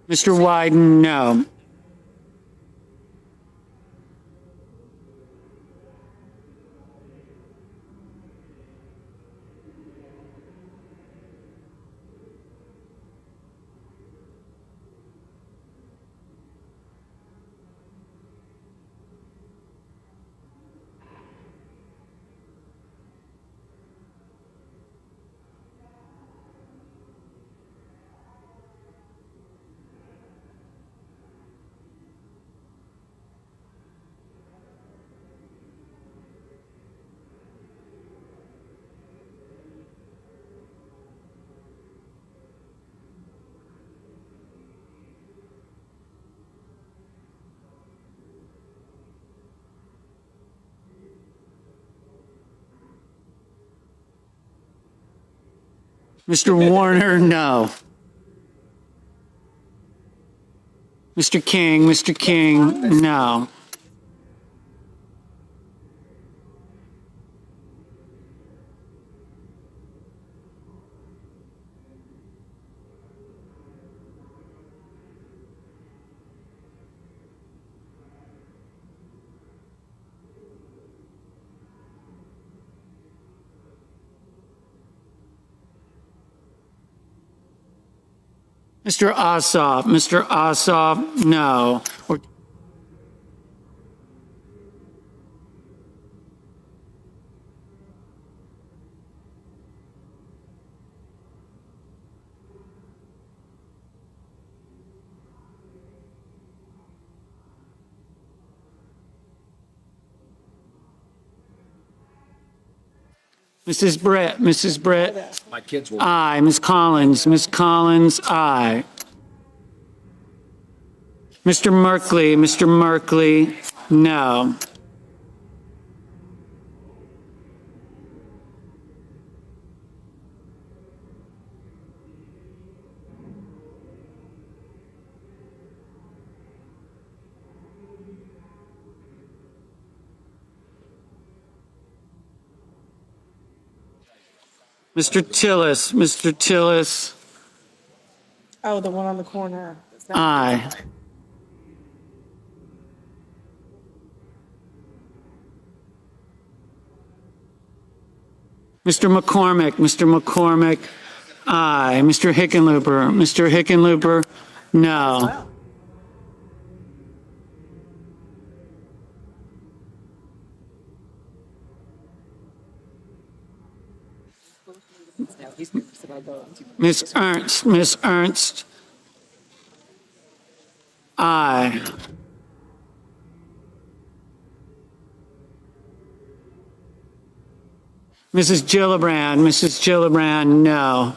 Mr. Wyden, no. Mr. Warner, no. Mr. King, no. Mr. Ossoff, no. Mrs. Britt, aye. Ms. Collins, aye. Mr. Merkley, no. Mr. Tillis, Oh, the one on the corner. aye. Mr. McCormick, aye. Mr. Hickenlooper, no. Miss Ernst, aye. Mrs. Gillibrand, no.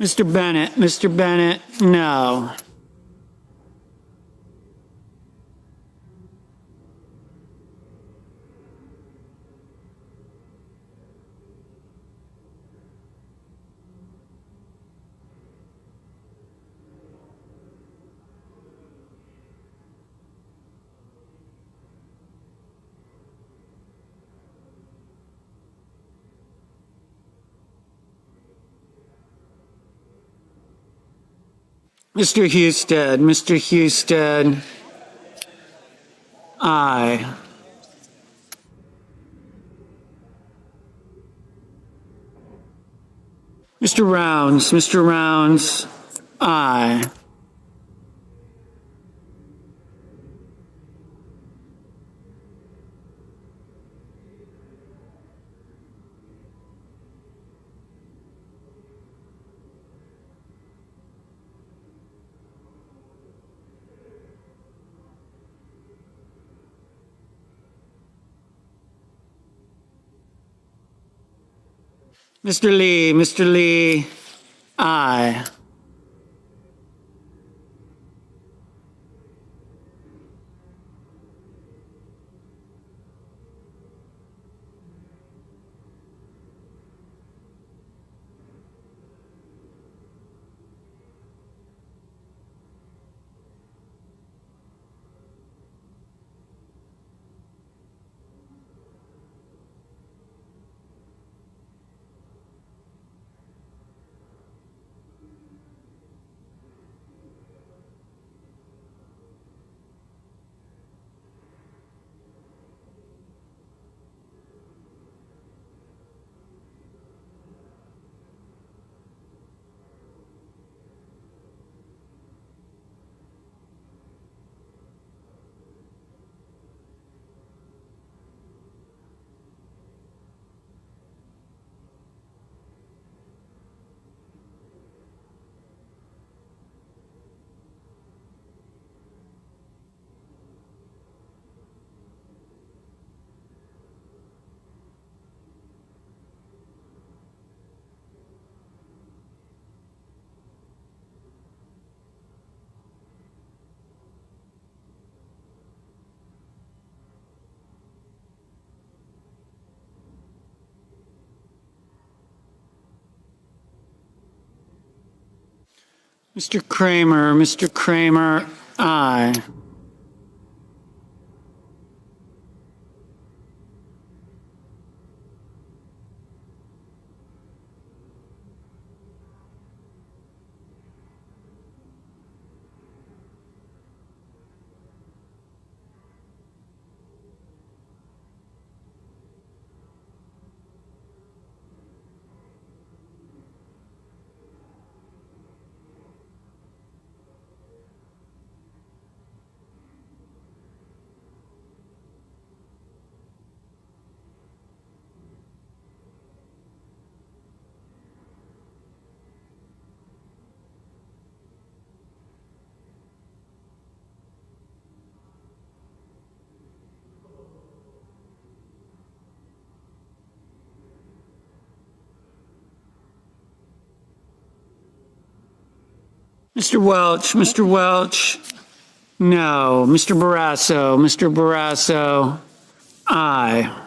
Mr. Bennett, no. Mr. Husted, aye. Mr. Rounds, aye. Mr. Lee, aye. Mr. Kramer, aye. Mr. Welch, no. Mr. Barrasso, aye.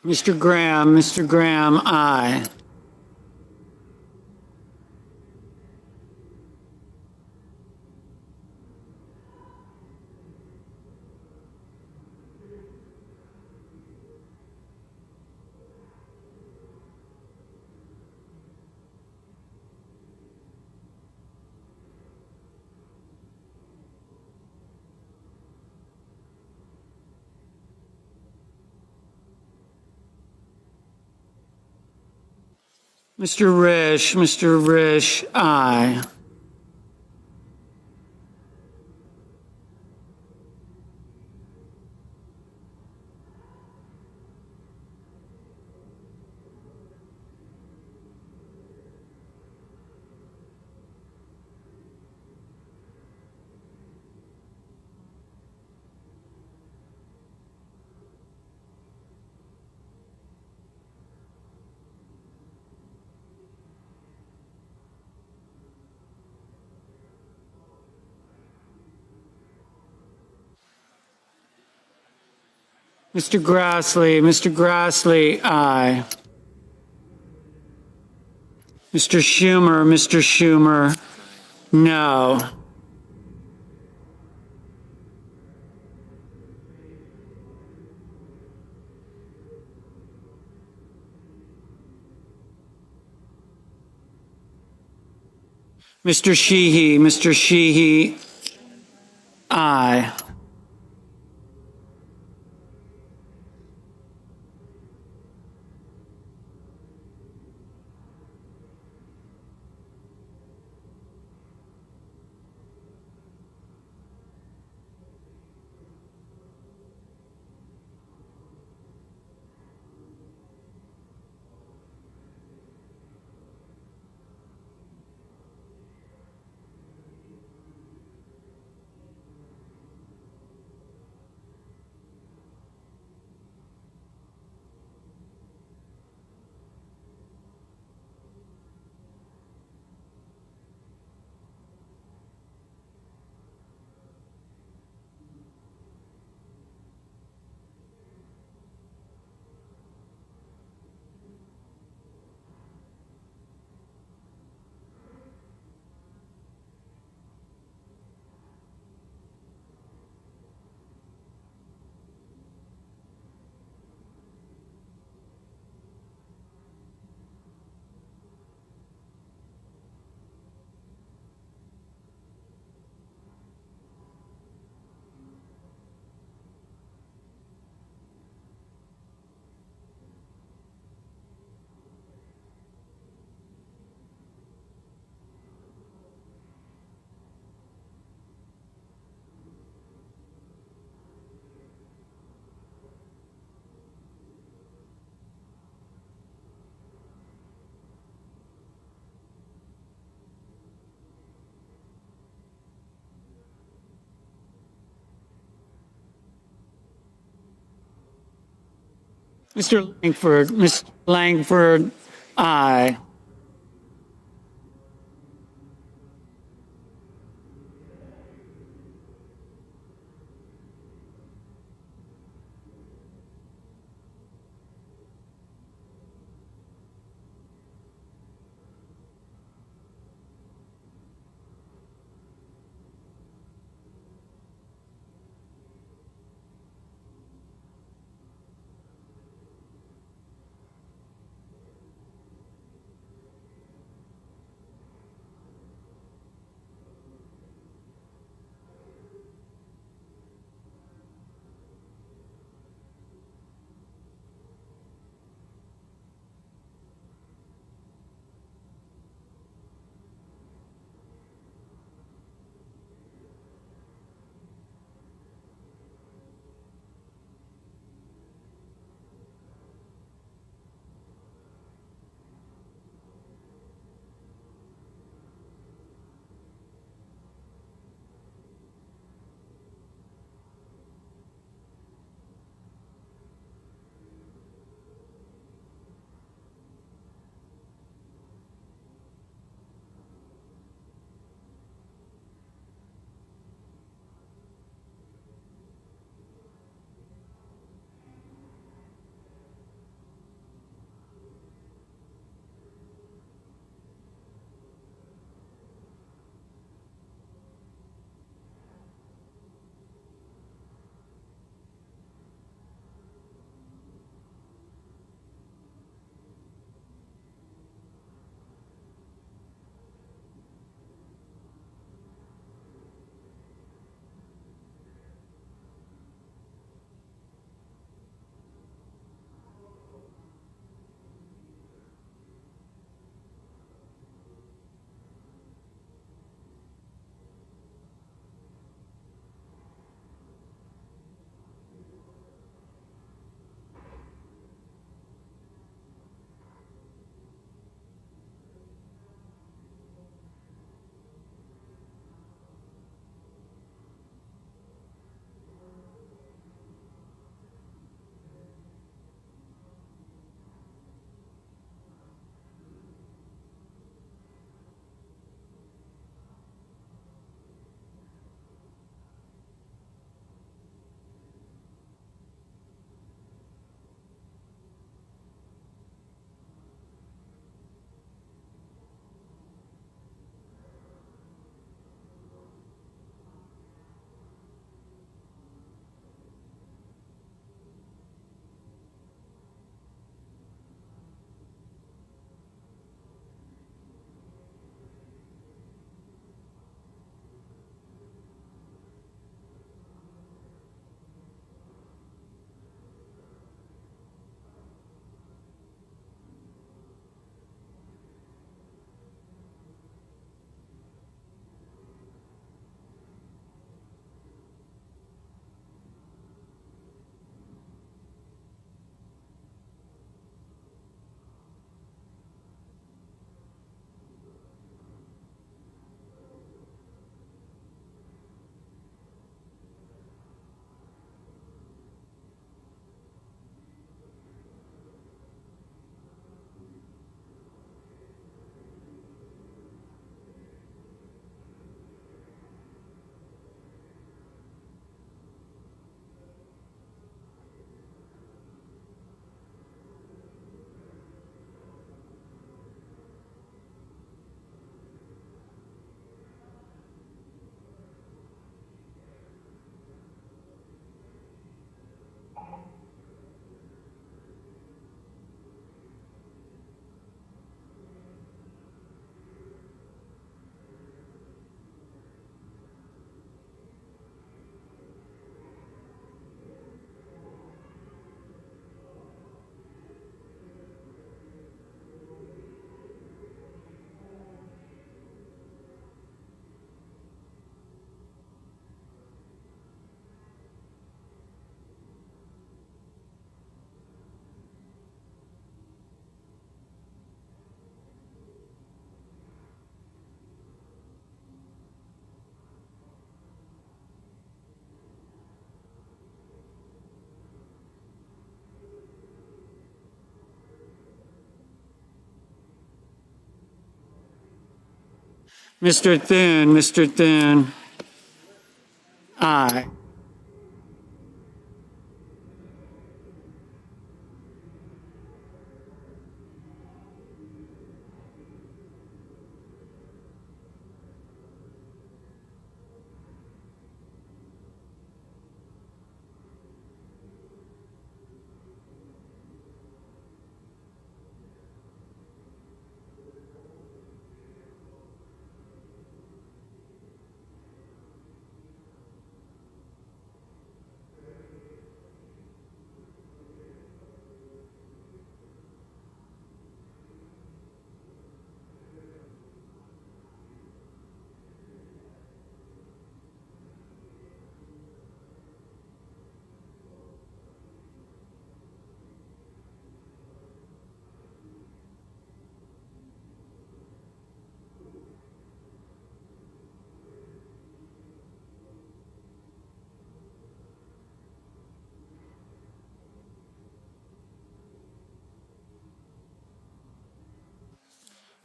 Mr. Graham, aye. Mr. Risch, aye. Mr. Grassley, aye. Mr. Schumer, no. Mr. Sheehy, aye. Mr. Langford, aye. Mr. Thune. Aye.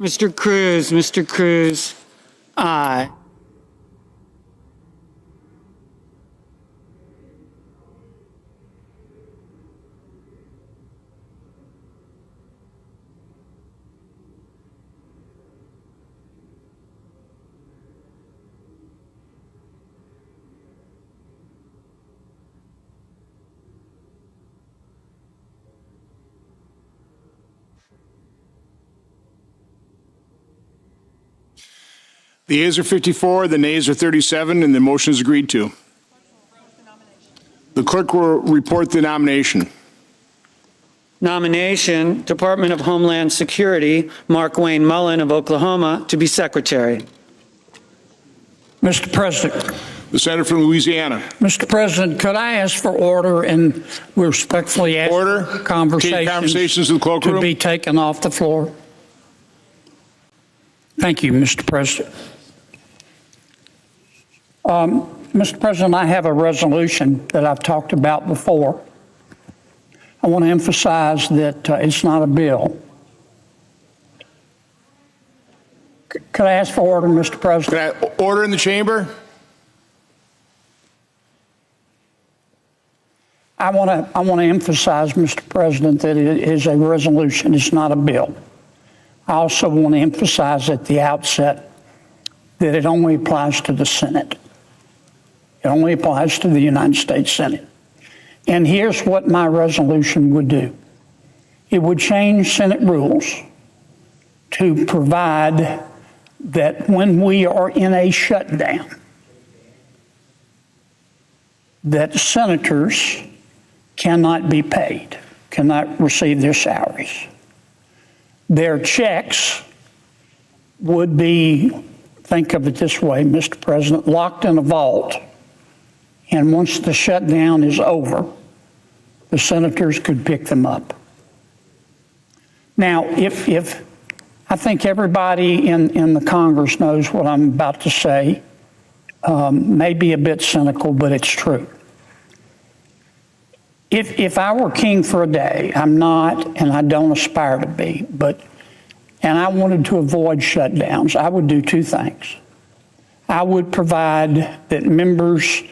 Mr. Cruz. Aye. The ayes are 54, the nays are 37, and the motion is agreed to. The clerk will report the nomination. Nomination, Department of Homeland Security, Mark Wayne Mullen of Oklahoma to be Secretary. Mr. President. The senator from Louisiana. Mr. President, could I ask for order and we respectfully ask Order. conversations in the cloakroom to be taken off the floor? Thank you, Mr. President. Mr. President, I have a resolution that I've talked about before. I want to emphasize that it's not a bill. Could I ask for order, Mr. President? Can I order in the chamber? I want to emphasize, Mr. President, that it is a resolution. It's not a bill. I also want to emphasize at the outset that it only applies to the Senate. It only applies to the United States Senate. And here's what my resolution would do. It would change Senate rules to provide that when we are in a shutdown, that senators cannot be paid, cannot receive their salaries. Their checks would be, think of it this way, Mr. President, locked in a vault. And once the shutdown is over, the senators could pick them up. Now, if I think everybody in the Congress knows what I'm about to say, may be a bit cynical, but it's true. If I were king for a day, I'm not, and I don't aspire to be, and I wanted to avoid shutdowns, I would do two things. I would provide that members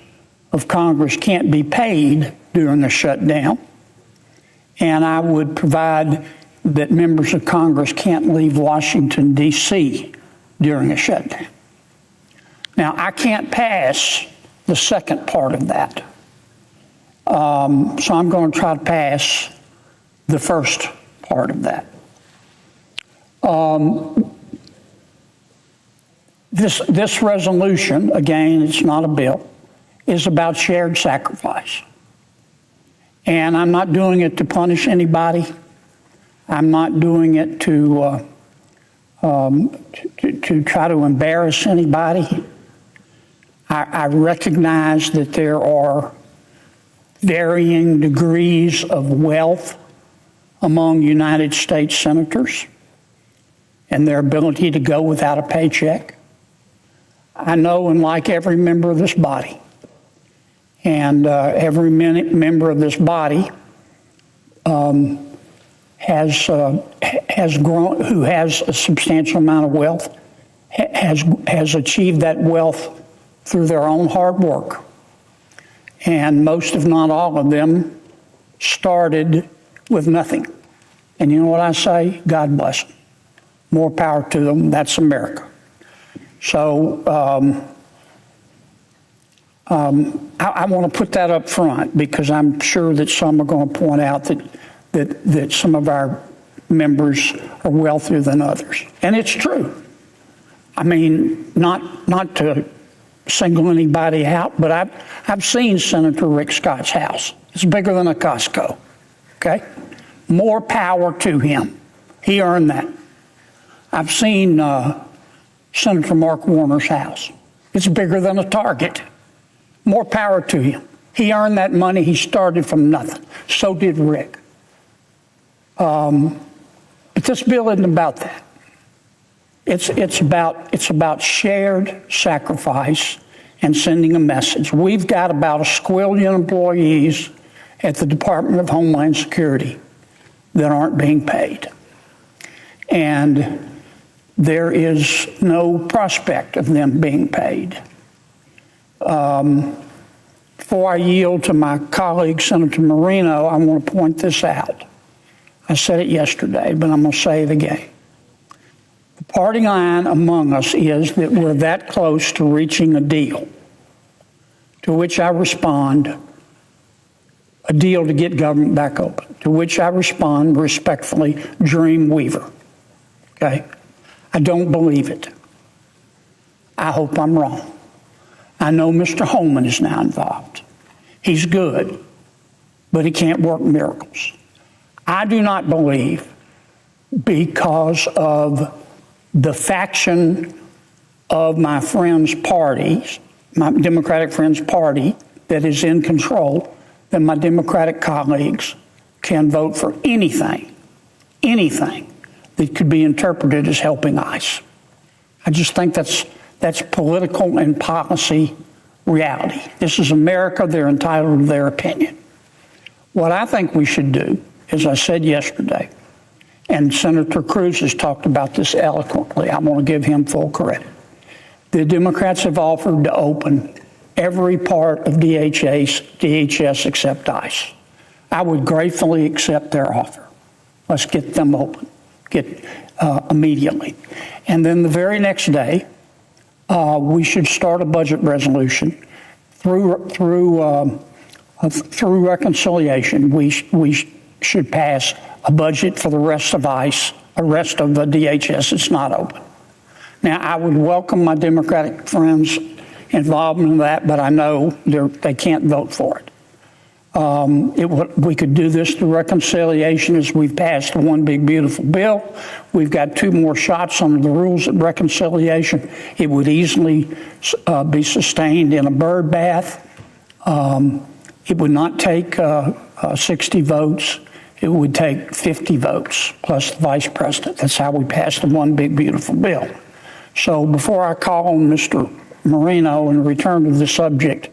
of Congress can't be paid during the shutdown, and I would provide that members of Congress can't leave Washington, D.C. during a shutdown. Now, I can't pass the second part of that. So I'm going to try to pass the first part of that. This resolution, again, it's not a bill, is about shared sacrifice. And I'm not doing it to punish anybody. I'm not doing it to try to embarrass anybody. I recognize that there are varying degrees of wealth among United States senators and their ability to go without a paycheck. I know and like every member of this body, and every member of this body has grown, who has a substantial amount of wealth, has achieved that wealth through their own hard work. And most, if not all of them, started with nothing. And you know what I say? God bless them. More power to them. That's America. So I want to put that up front because I'm sure that some are going to point out that some of our members are wealthier than others. And it's true. I mean, not to single anybody out, but I've seen Senator Rick Scott's house. It's bigger than a Costco, okay? More power to him. He earned that. I've seen Senator Mark Warner's house. It's bigger than a Target. More power to him. He earned that money. He started from nothing. So did Rick. But this bill isn't about that. It's about shared sacrifice and sending a message. We've got about 1 squillion employees at the Department of Homeland Security that aren't being paid. And there is no prospect of them being paid. Before I yield to my colleague, Senator Moreno, I want to point this out. I said it yesterday, but I'm going to say it again. The party line among us is that we're that close to reaching a deal, to which I respond, a deal to get government back open, to which I respond respectfully, dream weaver. Okay? I don't believe it. I hope I'm wrong. I know Mr. Holman is now involved. He's good, but he can't work miracles. I do not believe, because of the faction of my friend's parties, my Democratic friend's party that is in control, that my Democratic colleagues can vote for anything that could be interpreted as helping ICE. I just think that's political and policy reality. This is America. They're entitled to their opinion. What I think we should do, as I said yesterday, and Senator Cruz has talked about this eloquently, I want to give him full credit. The Democrats have offered to open every part of DHS except ICE. I would gratefully accept their offer. Let's get them open, immediately. And then the very next day, we should start a budget resolution through reconciliation. We should pass a budget for the rest of ICE, the rest of the DHS that's not open. Now, I would welcome my Democratic friends' involvement in that, but I know they can't vote for it. We could do this through reconciliation as we've passed one big, beautiful bill. We've got 2 more shots under the rules of reconciliation. It would easily be sustained in a bird bath. It would not take 60 votes. It would take 50 votes plus the vice president. That's how we passed the one big, beautiful bill. So before I call on Mr. Moreno and return to the subject,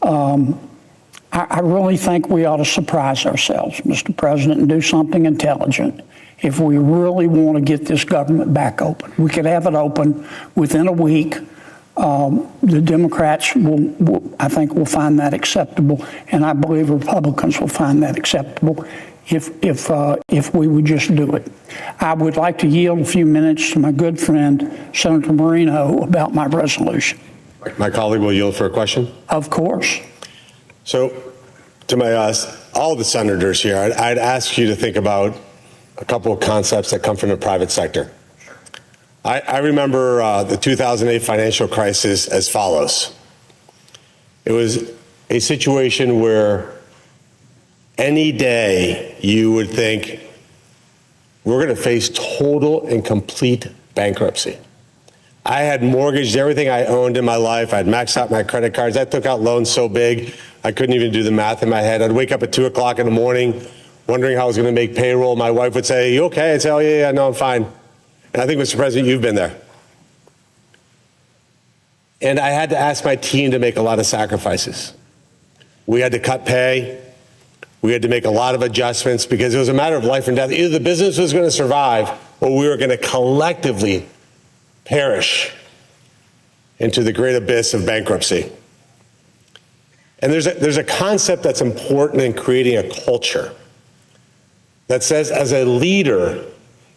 I really think we ought to surprise ourselves, Mr. President, and do something intelligent if we really want to get this government back open. We could have it open within a week. The Democrats I think will find that acceptable, and I believe Republicans will find that acceptable if we would just do it. I would like to yield a few minutes to my good friend, Senator Moreno, about my resolution. My colleague will yield for a question. Of course. So, to all the senators here, I'd ask you to think about a couple of concepts that come from the private sector. I remember the 2008 financial crisis as follows. It was a situation where any day you would think we're going to face total and complete bankruptcy. I had mortgaged everything I owned in my life. I'd maxed out my credit cards. I took out loans so big I couldn't even do the math in my head. I'd wake up at 2 o'clock in the morning wondering how I was going to make payroll. My wife would say, "You okay?" I'd say, "Oh, yeah, no, I'm fine." And I think, Mr. President, you've been there. And I had to ask my team to make a lot of sacrifices. We had to cut pay. We had to make a lot of adjustments because it was a matter of life and death. Either the business was going to survive or we were going to collectively perish into the great abyss of bankruptcy. And there's a concept that's important in creating a culture that says, as a leader,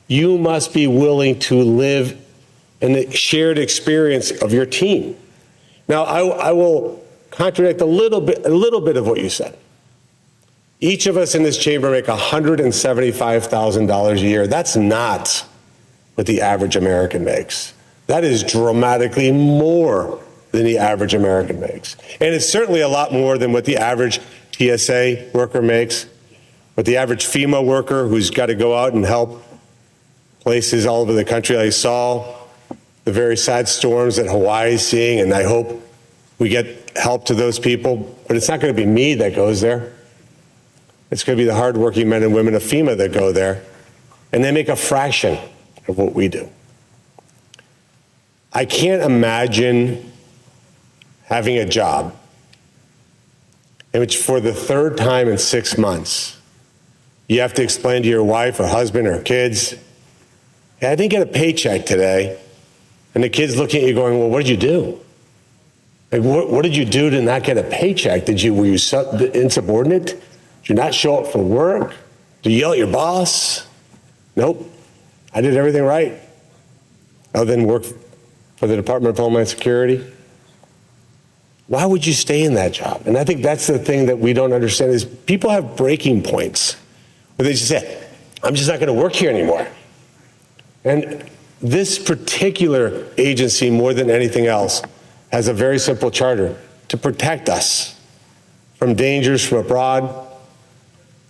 you must be willing to live in the shared experience of your team. Now, I will contradict a little bit of what you said. Each of us in this chamber make $175,000 a year. That's not what the average American makes. That is dramatically more than the average American makes. And it's certainly a lot more than what the average TSA worker makes, what the average FEMA worker who's got to go out and help places all over the country. I saw the very sad storms that Hawaii is seeing, and I hope we get help to those people. But it's not going to be me that goes there. It's going to be the hardworking men and women of FEMA that go there, and they make a fraction of what we do. I can't imagine having a job in which for the third time in 6 months, you have to explain to your wife or husband or kids, hey, I didn't get a paycheck today. And the kids looking at you going, well, what did you do? Like, what did you do to not get a paycheck? Were you insubordinate? Did you not show up for work? Did you yell at your boss? Nope. I did everything right. Other than work for the Department of Homeland Security. Why would you stay in that job? And I think that's the thing that we don't understand is people have breaking points where they just say, I'm just not going to work here anymore. And this particular agency, more than anything else, has a very simple charter to protect us from dangers from abroad.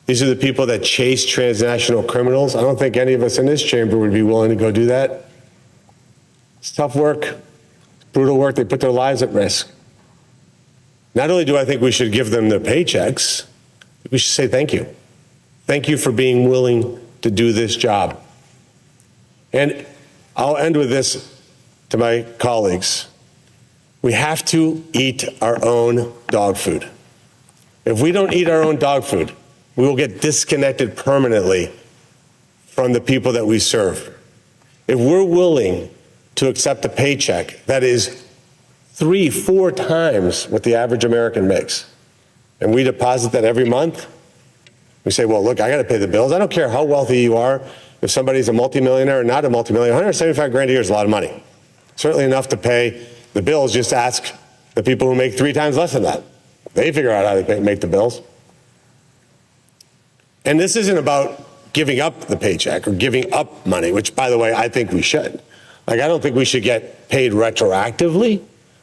These are the people that chase transnational criminals. I don't think any of us in this chamber would be willing to go do that. It's tough work, it's brutal work. They put their lives at risk. Not only do I think we should give them their paychecks, we should say thank you. Thank you for being willing to do this job. And I'll end with this to my colleagues. We have to eat our own dog food. If we don't eat our own dog food, we will get disconnected permanently from the people that we serve. If we're willing to accept a paycheck that is 3-4 times what the average American makes, and we deposit that every month, we say, well, look, I got to pay the bills. I don't care how wealthy you are. If somebody's a multimillionaire or not a multimillionaire, $175 grand a year is a lot of money. Certainly enough to pay the bills. Just ask the people who make 3 times less than that. They figure out how to make the bills. And this isn't about giving up the paycheck or giving up money, which, by the way, I think we should. Like, I don't think we should get paid retroactively.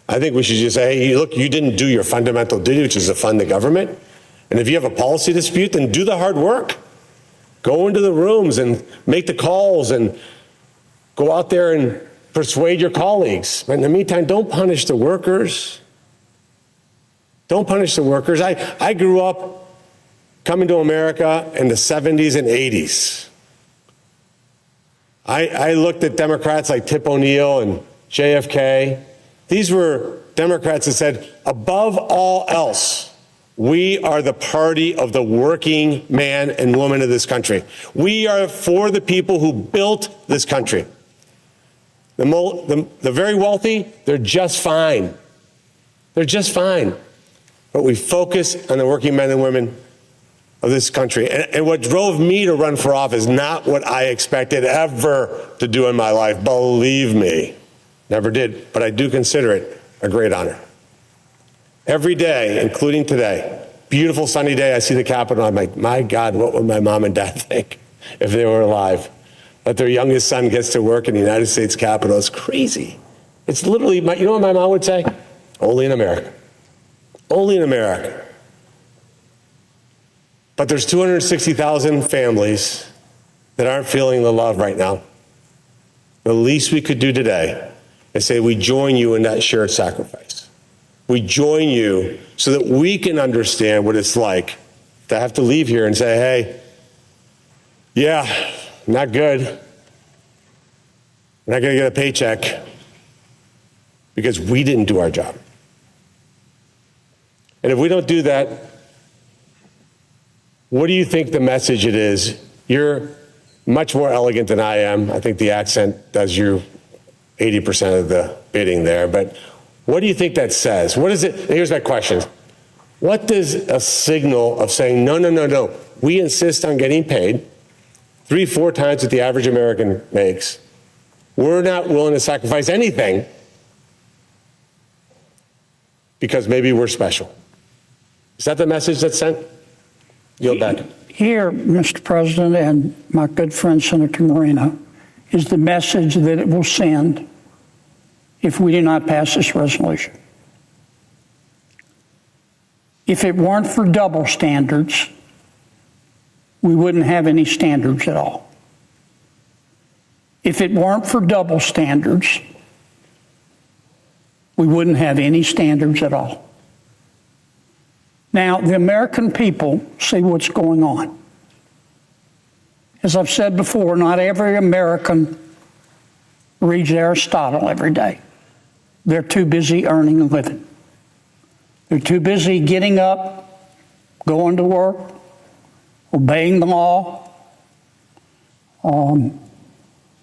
I think we should just say, hey, look, you didn't do your fundamental duty, which is to fund the government. And if you have a policy dispute, then do the hard work. Go into the rooms and make the calls and go out there and persuade your colleagues. But in the meantime, don't punish the workers. Don't punish the workers. I grew up coming to America in the 70s and 80s. I looked at Democrats like Tip O'Neill and JFK. These were Democrats that said, above all else, we are the party of the working man and woman of this country. We are for the people who built this country. The very wealthy, they're just fine. They're just fine. But we focus on the working men and women of this country. And what drove me to run for office, not what I expected ever to do in my life. Believe me, never did. But I do consider it a great honor. Every day, including today, beautiful sunny day, I see the Capitol. I'm like, my God, what would my mom and dad think if they were alive? That their youngest son gets to work in the United States Capitol. It's crazy. It's literally, you know what my mom would say? Only in America. Only in America. But there's 260,000 families that aren't feeling the love right now. The least we could do today is say we join you in that shared sacrifice. We join you so that we can understand what it's like to have to leave here and say, hey, yeah, not good. We're not going to get a paycheck because we didn't do our job. And if we don't do that, what do you think the message it is? You're much more elegant than I am. I think the accent does you 80% of the bidding there. But What do you think that says? What is it? Here's my question. What does a signal of saying, no, no, no, no, we insist on getting paid 3-4 times what the average American makes. We're not willing to sacrifice anything because maybe we're special. Is that the message that's sent? Yield back. Here, Mr. President, and my good friend Senator Moreno, is the message that it will send if we do not pass this resolution. If it weren't for double standards, we wouldn't have any standards at all. If it weren't for double standards, we wouldn't have any standards at all. Now, the American people see what's going on. As I've said before, not every American reads Aristotle every day. They're too busy earning a living. They're too busy getting up, going to work, obeying the law,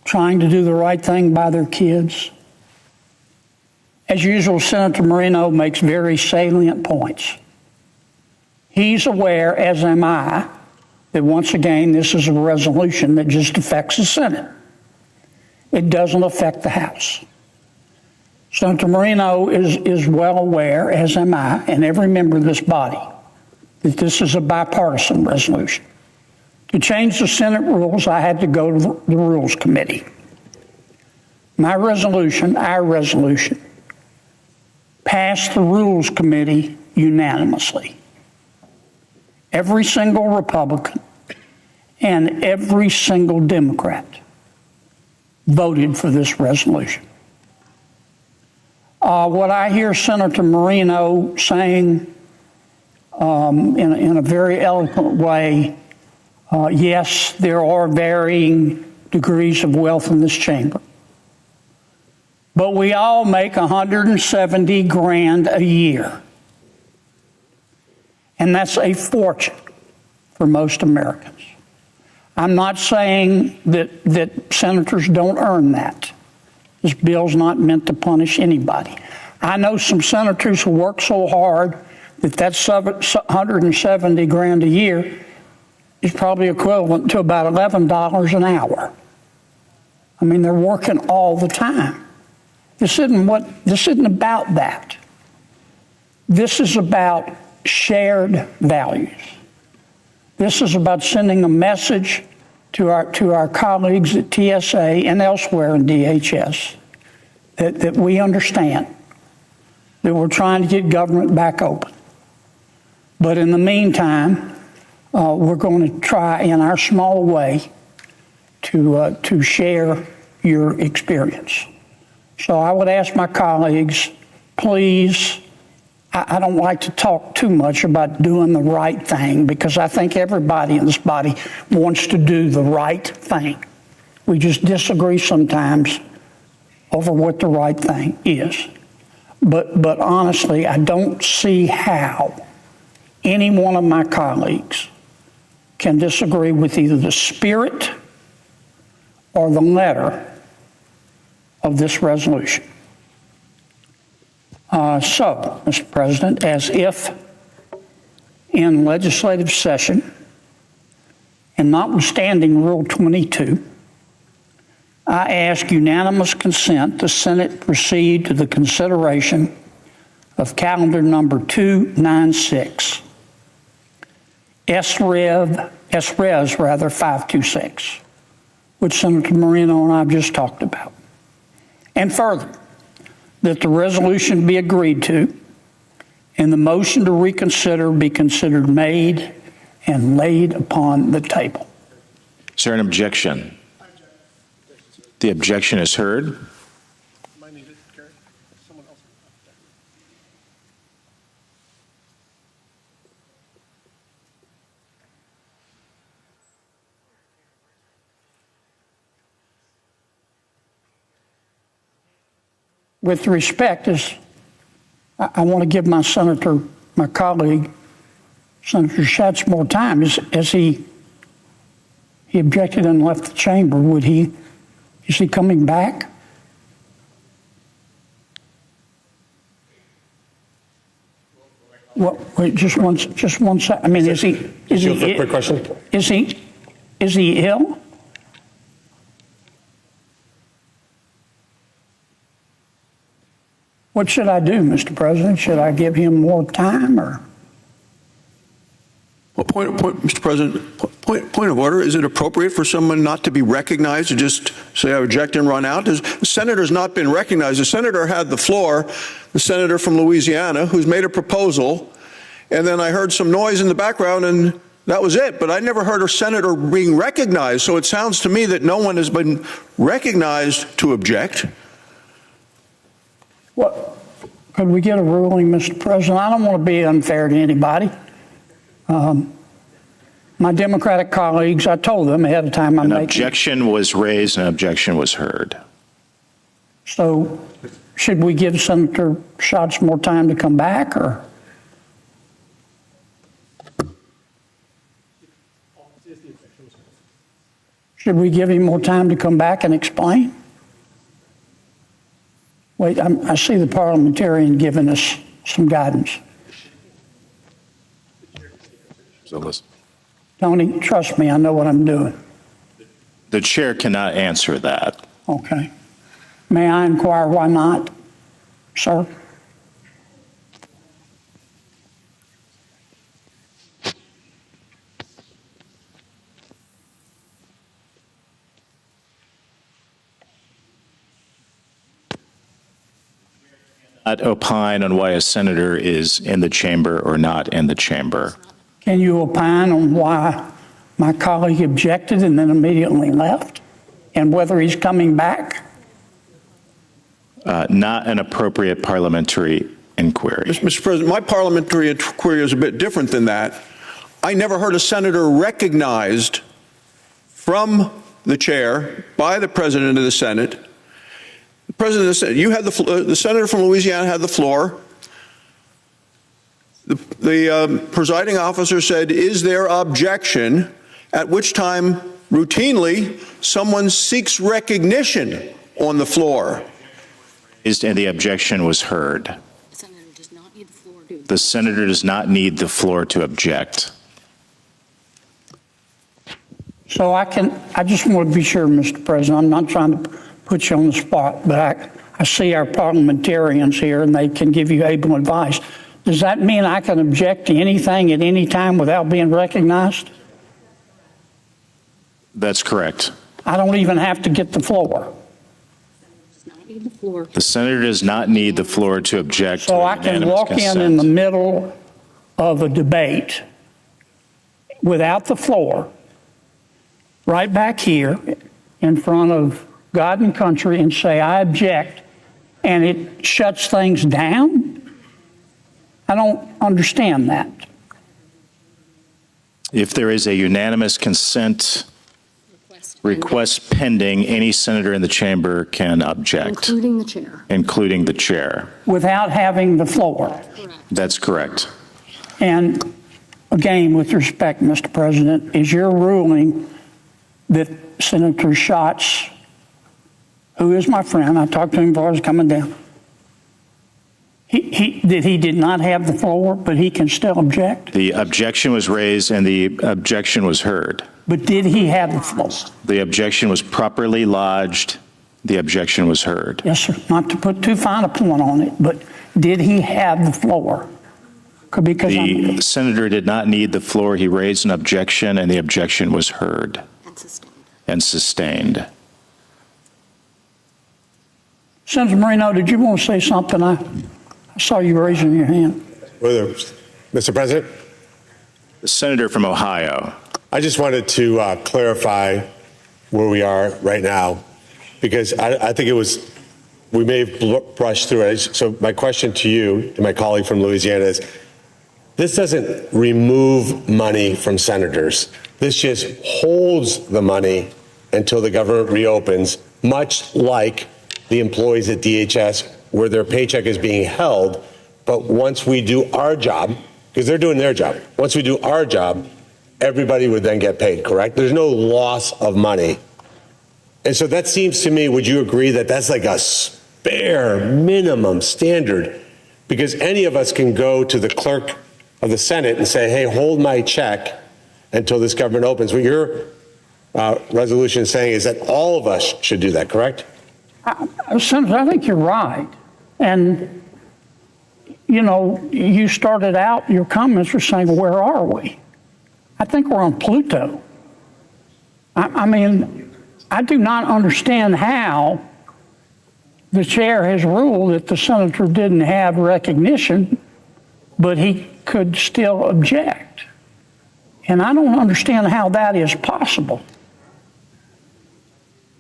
trying to do the right thing by their kids. As usual, Senator Moreno makes very salient points. He's aware, as am I, that once again, this is a resolution that just affects the Senate. It doesn't affect the House. Senator Moreno is well aware, as am I, and every member of this body, that this is a bipartisan resolution. To change the Senate rules, I had to go to the Rules Committee. My resolution, our resolution, passed the Rules Committee unanimously. Every single Republican and every single Democrat voted for this resolution. What I hear Senator Moreno saying in a very eloquent way, yes, there are varying degrees of wealth in this chamber, but we all make $170,000 a year. And that's a fortune for most Americans. I'm not saying that senators don't earn that. This bill's not meant to punish anybody. I know some senators who work so hard that $170,000 a year is probably equivalent to about $11 an hour. I mean, they're working all the time. This isn't about that. This is about shared values. This is about sending a message to our colleagues at TSA and elsewhere in DHS that we understand that we're trying to get government back open. But in the meantime, we're going to try in our small way to share your experience. So I would ask my colleagues, please, I don't like to talk too much about doing the right thing because I think everybody in this body wants to do the right thing. We just disagree sometimes over what the right thing is. But honestly, I don't see how any one of my colleagues can disagree with either the spirit or the letter of this resolution. So, Mr. President, as if in legislative session, and notwithstanding Rule 22, I ask unanimous consent the Senate proceed to the consideration of calendar number 296, SRES 526, which Senator Moreno and I have just talked about. And further, that the resolution be agreed to and the motion to reconsider be considered made and laid upon the table. Is there an objection? The objection is heard. With respect, I want to give my colleague, Senator Schatz, more time. As he objected and left the chamber, is he coming back? Wait, just one sec. I mean, is he Quick question. Is he ill? What should I do, Mr. President? Should I give him more time or? Well, Mr. President, point of order. Is it appropriate for someone not to be recognized to just say, I object and run out? The senator's not been recognized. The senator had the floor, the senator from Louisiana, who's made a proposal, and then I heard some noise in the background, and that was it. But I never heard a senator being recognized, so it sounds to me that no one has been recognized to object. What, could we get a ruling, Mr. President? I don't want to be unfair to anybody. My Democratic colleagues, I told them ahead of time I'm An making. objection was raised and an objection was heard. So should we give Senator Schatz more time to come back or? Should we give him more time to come back and explain? Wait, I see the parliamentarian giving us some guidance. So listen. Tony, trust me, I know what I'm doing. The chair cannot answer that. Okay. May I inquire why not, sir? Not opine on why a senator is in the chamber or not in the chamber. Can you opine on why my colleague objected and then immediately left? And whether he's coming back? Not an appropriate parliamentary inquiry. Mr. President, my parliamentary inquiry is a bit different than that. I never heard a senator recognized from the chair by the President of the Senate. The President of the Senate, you had the senator from Louisiana had the floor. The presiding officer said, is there objection? At which time, routinely, someone seeks recognition on the floor. And the objection was heard. The senator does not need the floor to object. So I just want to be sure, Mr. President, I'm not trying to put you on the spot, but I see our parliamentarians here and they can give you able advice. Does that mean I can object to anything at any time without being recognized? That's correct. I don't even have to get the floor. The senator does not need the floor to object So to I can unanimous walk consent. in the middle of a debate without the floor, right back here in front of God and country and say, I object, and it shuts things down? I don't understand that. If there is a unanimous consent request pending, any senator in the chamber can object. Including the chair. Including the chair. Without having the floor. That's correct. And again, with respect, Mr. President, is your ruling that Senator Schatz, who is my friend, I talked to him before I was coming down, he did not have the floor, but he can still object? The objection was raised and the objection was heard. But did he have the floor? The objection was properly lodged. The objection was heard. Yes, sir. Not to put too fine a point on it, but did he have the floor? Because The senator did not need the floor. He raised an objection and the objection was heard and sustained. Senator Moreno, did you want to say something? I saw you raising your hand. Mr. President? The senator from Ohio. I just wanted to clarify where we are right now, because I think we may have brushed through it. So my question to you, to my colleague from Louisiana, is this doesn't remove money from senators. This just holds the money until the government reopens, much like the employees at DHS, where their paycheck is being held. But once we do our job, because they're doing their job, once we do our job, everybody would then get paid, correct? There's no loss of money. And so that seems to me, would you agree that that's like a spare minimum standard? Because any of us can go to the clerk of the Senate and say, hey, hold my check until this government opens. What your resolution is saying is that all of us should do that, correct? Senator, I think you're right. And, you know, you started out, your comments were saying, well, where are we? I think we're on Pluto. I mean, I do not understand how the chair has ruled that the senator didn't have recognition, but he could still object. And I don't understand how that is possible.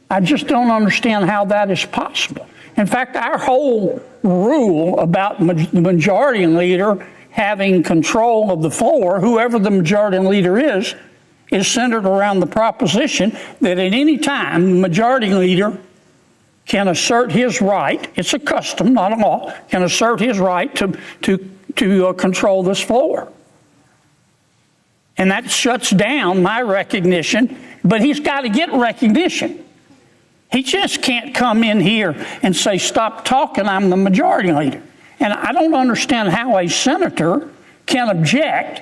I just don't understand how that is possible. In fact, our whole rule about the majority leader having control of the floor, whoever the majority leader is centered around the proposition that at any time the majority leader can assert his right, it's a custom, not a law, can assert his right to control this floor. And that shuts down my recognition, but he's got to get recognition. He just can't come in here and say, stop talking, I'm the majority leader. And I don't understand how a senator can object.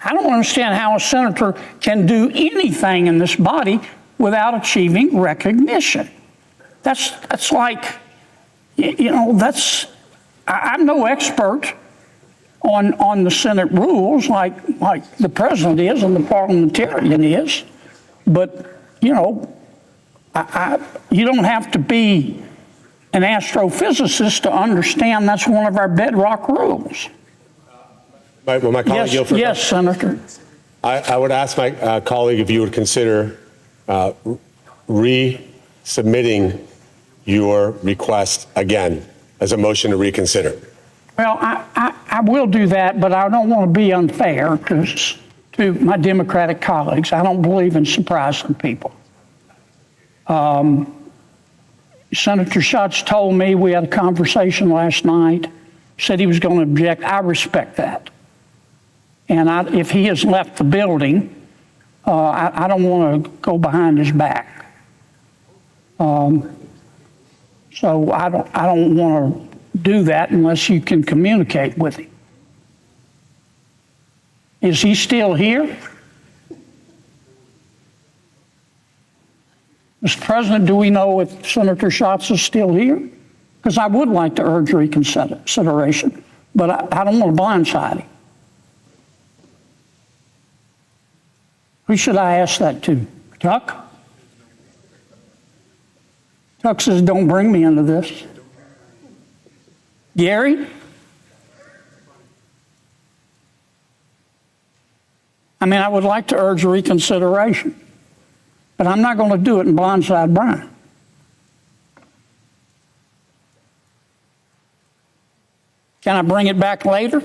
I don't understand how a senator can do anything in this body without achieving recognition. That's like, you know, I'm no expert on the Senate rules like the president is and the parliamentarian is, but, you know, you don't have to be an astrophysicist to understand that's one of our bedrock rules. My colleague Yes, Senator. I would ask my colleague if you would consider resubmitting your request again as a motion to reconsider. Well, I will do that, but I don't want to be unfair to my Democratic colleagues. I don't believe in surprising people. Senator Schatz told me, we had a conversation last night, said he was going to object. I respect that. And if he has left the building, I don't want to go behind his back. So I don't want to do that unless you can communicate with him. Is he still here? Mr. President, do we know if Senator Schatz is still here? Because I would like to urge reconsideration, but I don't want to blindside him. Who should I ask that to? Tuck? Tuck says, don't bring me into this. Gary? I mean, I would like to urge reconsideration, but I'm not going to do it in blindside Brian. Can I bring it back later?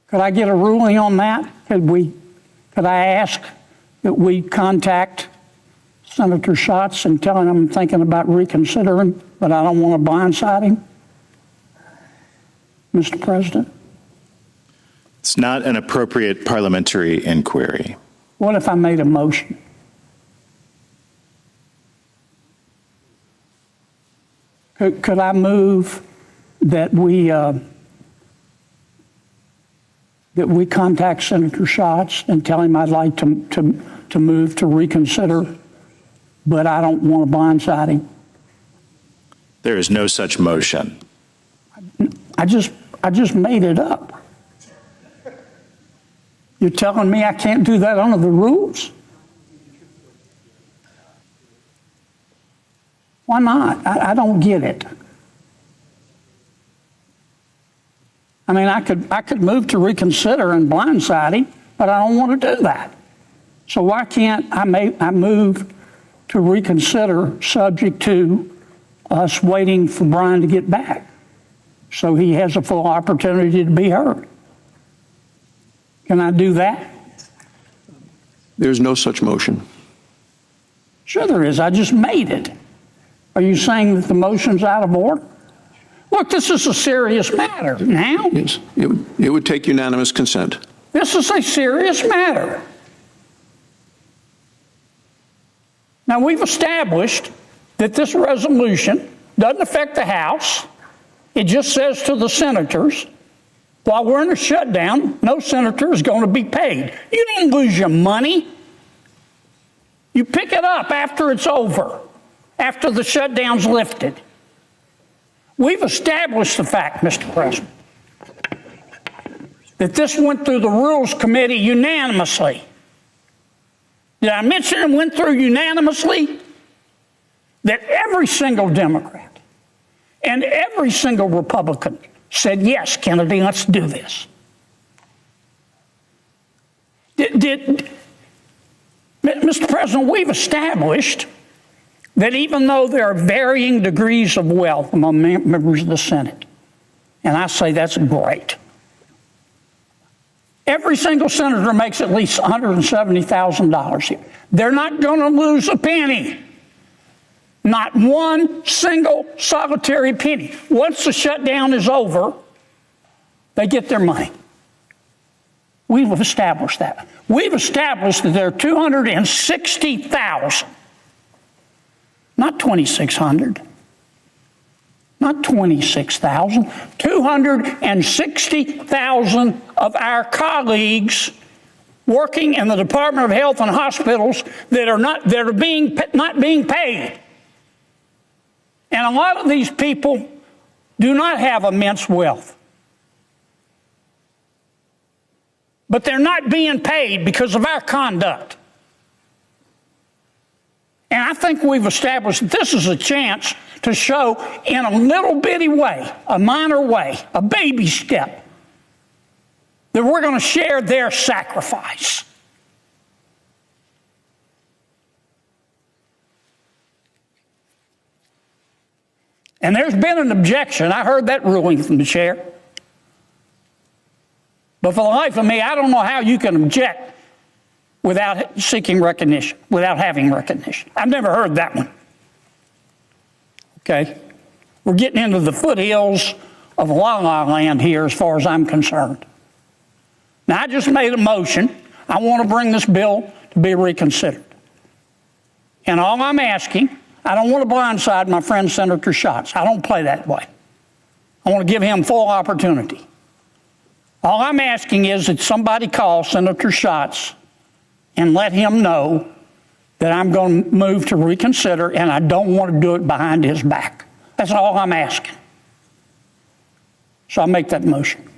Could I get a ruling on that? Could I ask that we contact Senator Schatz and tell him I'm thinking about reconsidering, but I don't want to blindside him? Mr. President? It's not an appropriate parliamentary inquiry. What if I made a motion? Could I move that we contact Senator Schatz and tell him I'd like to move to reconsider, but I don't want to blindside him? There is no such motion. I just made it up. You're telling me I can't do that under the rules? Why not? I don't get it. I mean, I could move to reconsider and blindside him, but I don't want to do that. So why can't I move to reconsider subject to us waiting for Brian to get back so he has a full opportunity to be heard? Can I do that? There's no such motion. Sure there is. I just made it. Are you saying that the motion's out of order? Look, this is a serious matter now. Yes, it would take unanimous consent. This is a serious matter. Now, we've established that this resolution doesn't affect the House, It just says to the senators, while we're in a shutdown, no senator is going to be paid. You don't lose your money. You pick it up after it's over, after the shutdown's lifted. We've established the fact, Mr. President, that this went through the Rules Committee unanimously. Did I mention it went through unanimously? That every single Democrat and every single Republican said, yes, Kennedy, let's do this. Mr. President, we've established that even though there are varying degrees of wealth among members of the Senate, and I say that's great, every single senator makes at least $170,000 here. They're not going to lose a penny. Not one single solitary penny. Once the shutdown is over, they get their money. We've established that. We've established that there are 260,000, not 2,600, not 26,000, 260,000 of our colleagues working in the Department of Health and hospitals that are not being paid. And a lot of these people do not have immense wealth. But they're not being paid because of our conduct. And I think we've established that this is a chance to show in a little bitty way, a minor way, a baby step, that we're going to share their sacrifice. And there's been an objection. I heard that ruling from the chair. But for the life of me, I don't know how you can object without seeking recognition, without having recognition. I've never heard that one. Okay? We're getting into the foothills of La La Land here as far as I'm concerned. Now, I just made a motion. I want to bring this bill to be reconsidered. And all I'm asking, I don't want to blindside my friend Senator Schatz. I don't play that way. I want to give him full opportunity. All I'm asking is that somebody call Senator Schatz and let him know that I'm going to move to reconsider, and I don't want to do it behind his back. That's all I'm asking. So I'll make that motion.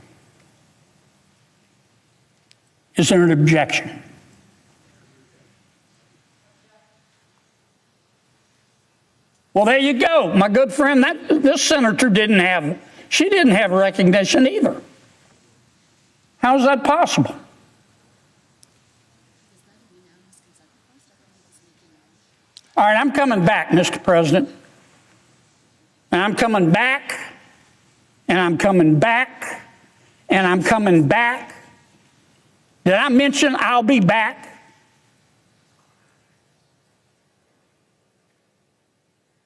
Is there an objection? Well, there you go. My good friend, this senator didn't have recognition either. How is that possible? All right, I'm coming back, Mr. President. And I'm coming back, and I'm coming back, and I'm coming back. Did I mention I'll be back?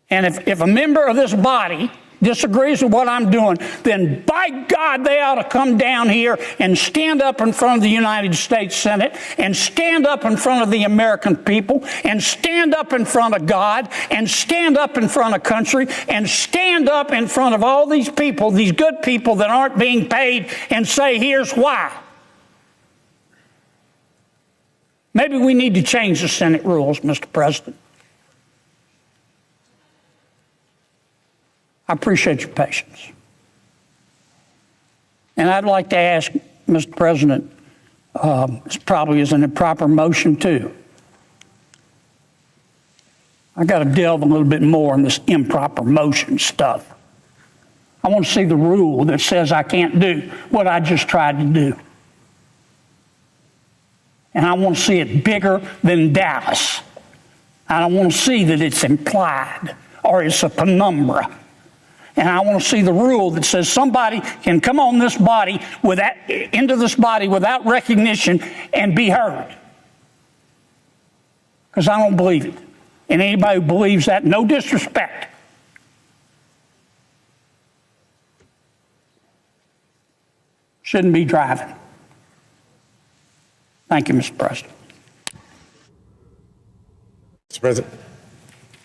And if a member of this body disagrees with what I'm doing, then by God, they ought to come down here and stand up in front of the United States Senate and stand up in front of the American people and stand up in front of God and stand up in front of country and stand up in front of all these people, these good people that aren't being paid, and say, here's why. Maybe we need to change the Senate rules, Mr. President. I appreciate your patience. And I'd like to ask, Mr. President, this probably is an improper motion too. I got to delve a little bit more in this improper motion stuff. I want to see the rule that says I can't do what I just tried to do. And I want to see it bigger than Dallas. I don't want to see that it's implied or it's a penumbra. And I want to see the rule that says somebody can come on this body into this body without recognition and be heard. Because I don't believe it. And anybody who believes that, no disrespect, shouldn't be driving. Thank you, Mr. President. Mr. President.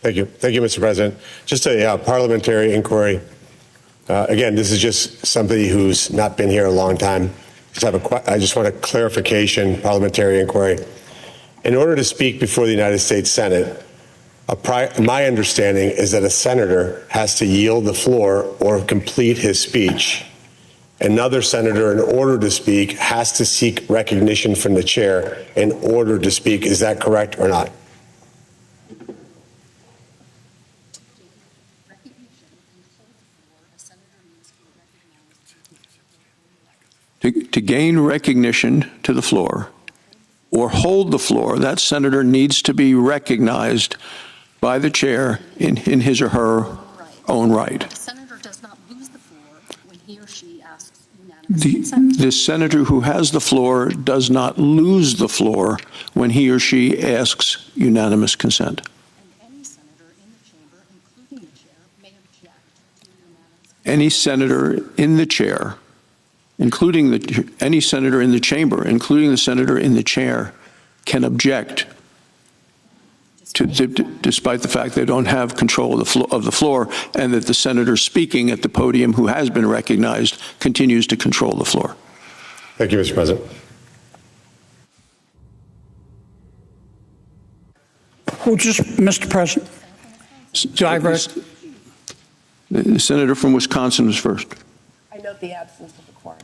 Thank you. Thank you, Mr. President. Just a parliamentary inquiry. Again, this is just somebody who's not been here a long time. I just want a clarification, parliamentary inquiry. In order to speak before the United States Senate, my understanding is that a senator has to yield the floor or complete his speech. Another senator, in order to speak, has to seek recognition from the chair in order to speak. Is that correct or not? To gain recognition to the floor or hold the floor, that senator needs to be recognized by the chair in his or her own right. The senator does not lose the floor when he or she asks unanimous consent. The senator who has the floor does not lose the floor when he or she asks unanimous consent. And any senator in the chamber, including the chair, may object to unanimous consent. Any senator in the chair, including any senator in the chamber, including the senator in the chair, can object despite the fact they don't have control of the floor, and that the senator speaking at the podium who has been recognized continues to control the floor. Thank you, Mr. President. Well, just, Mr. President, do I rest? The senator from Wisconsin was first. I note the absence of the quorum.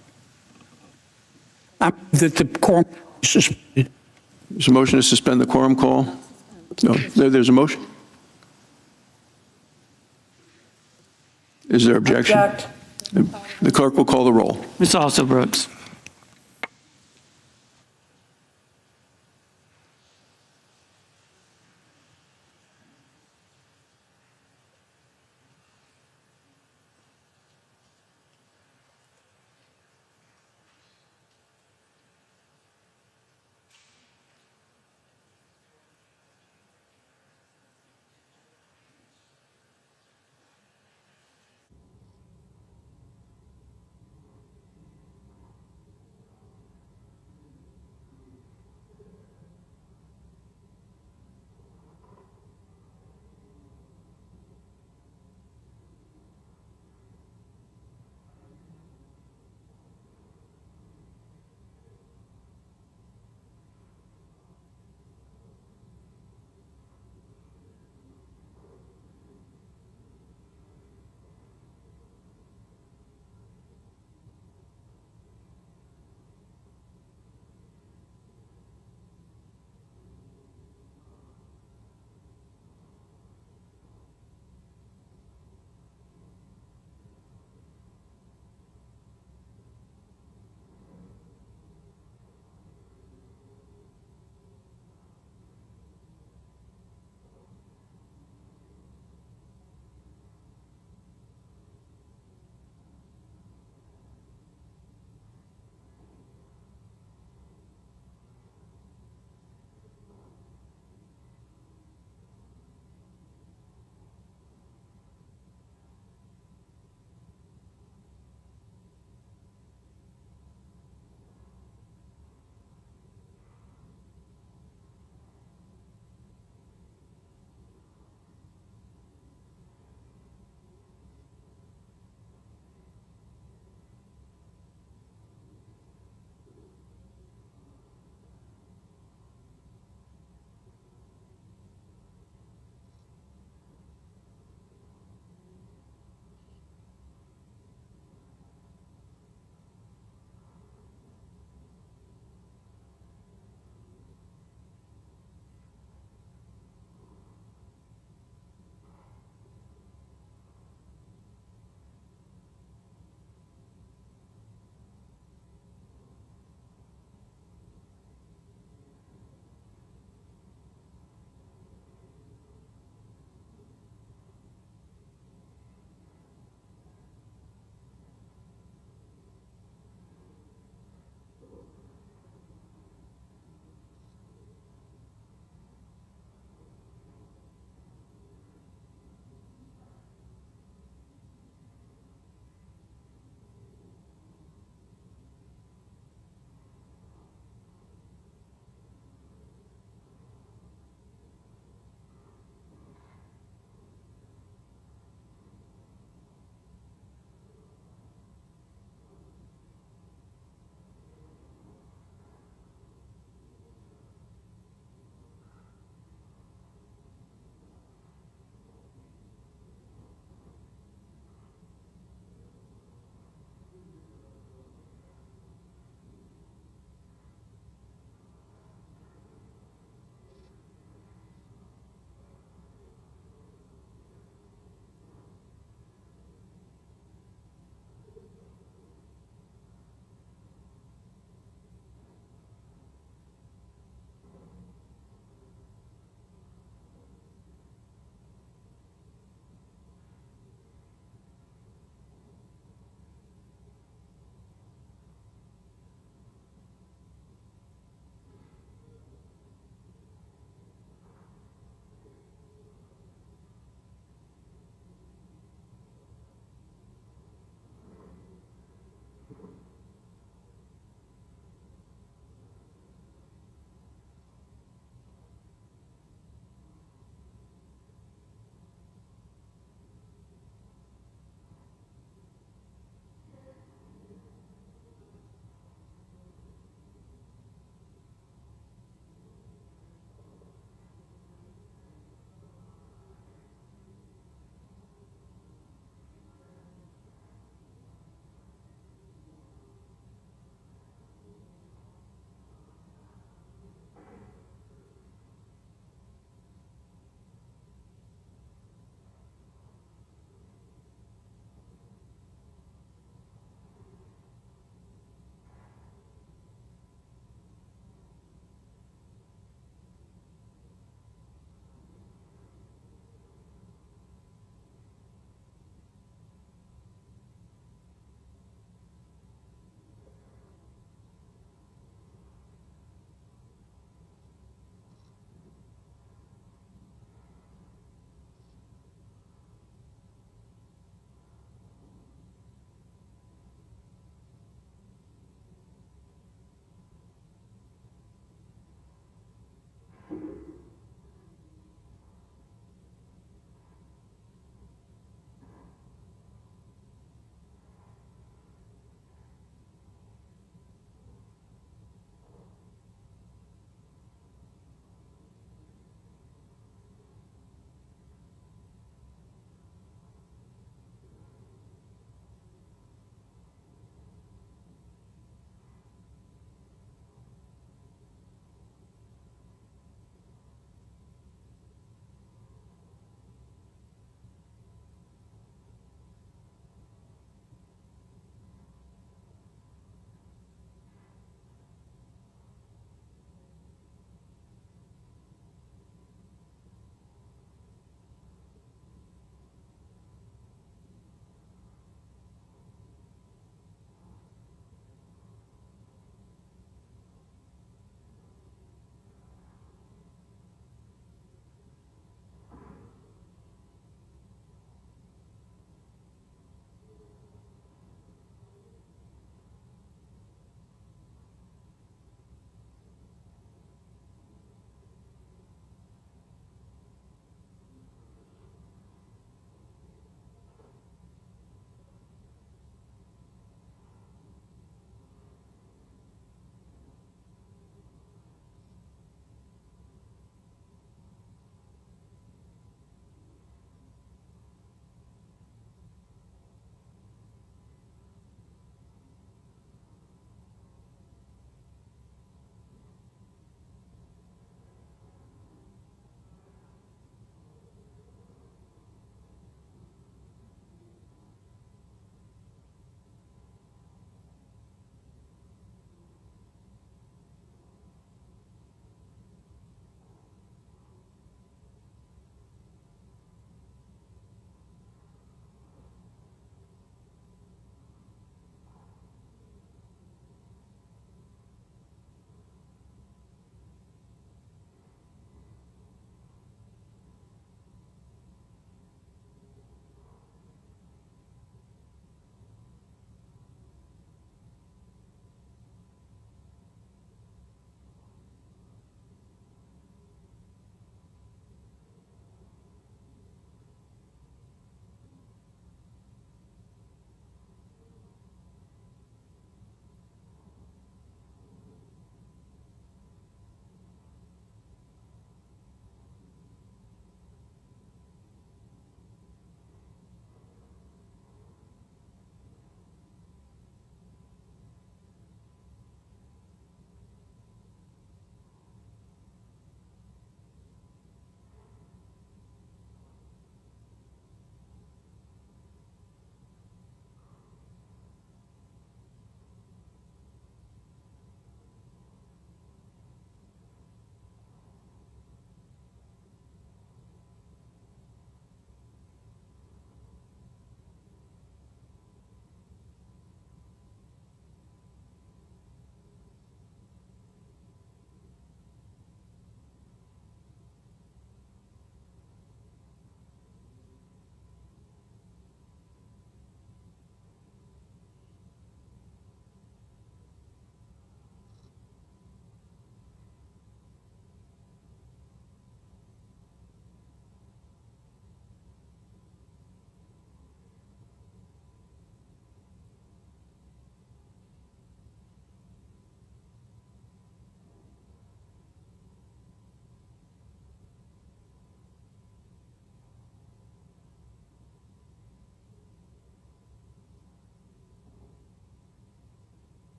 That the quorum is suspended. There's a motion to suspend the quorum call. No, there's a motion. Is there objection? Object. The clerk will call the roll. Ms. Also Brooks.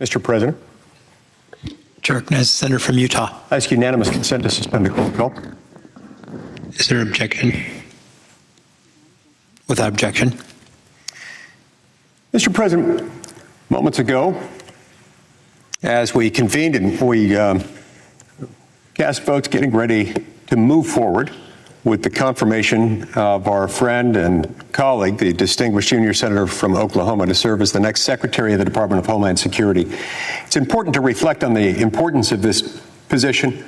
Mr. President. Chair recognizes the senator from Utah. I ask unanimous consent to suspend the court call. Is there an objection? Without objection. Mr. President, moments ago, as we convened and we cast votes getting ready to move forward with the confirmation of our friend and colleague, the distinguished junior senator from Oklahoma, to serve as the next Secretary of the Department of Homeland Security. It's important to reflect on the importance of this position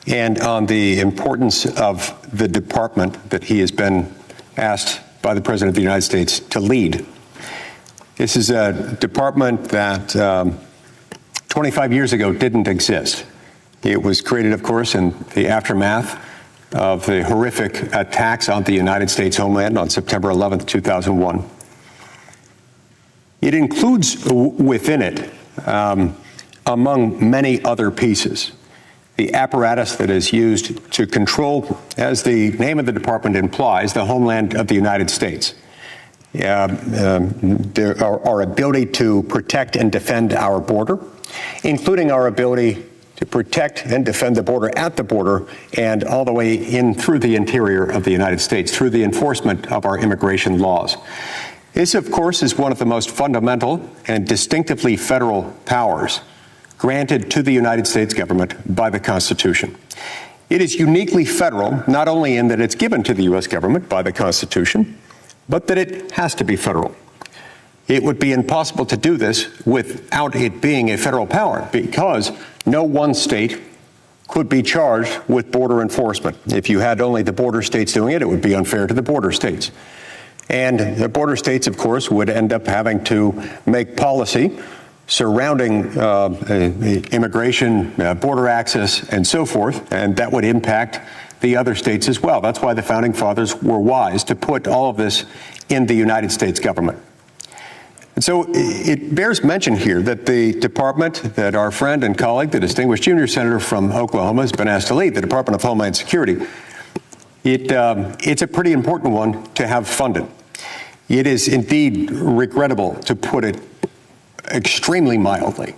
and on the importance of the department that he has been asked by the President of the United States to lead. This is a department that 25 years ago didn't exist. It was created, of course, in the aftermath of the horrific attacks on the United States homeland on September 11th, 2001. It includes within it, among many other pieces, the apparatus that is used to control, as the name of the department implies, the homeland of the United States. Our ability to protect and defend our border, including our ability to protect and defend the border at the border and all the way in through the interior of the United States, through the enforcement of our immigration laws. This, of course, is one of the most fundamental and distinctively federal powers granted to the United States government by the Constitution. It is uniquely federal, not only in that it's given to the U.S. government by the Constitution, but that it has to be federal. It would be impossible to do this without it being a federal power, because no one state could be charged with border enforcement. If you had only the border states doing it, it would be unfair to the border states. And the border states, of course, would end up having to make policy surrounding immigration, border access, and so forth, and that would impact the other states as well. That's why the Founding Fathers were wise to put all of this in the United States government. And so it bears mention here that the department that our friend and colleague, the distinguished junior senator from Oklahoma, has been asked to lead, the Department of Homeland Security, it's a pretty important one to have funded. It is indeed regrettable, to put it extremely mildly,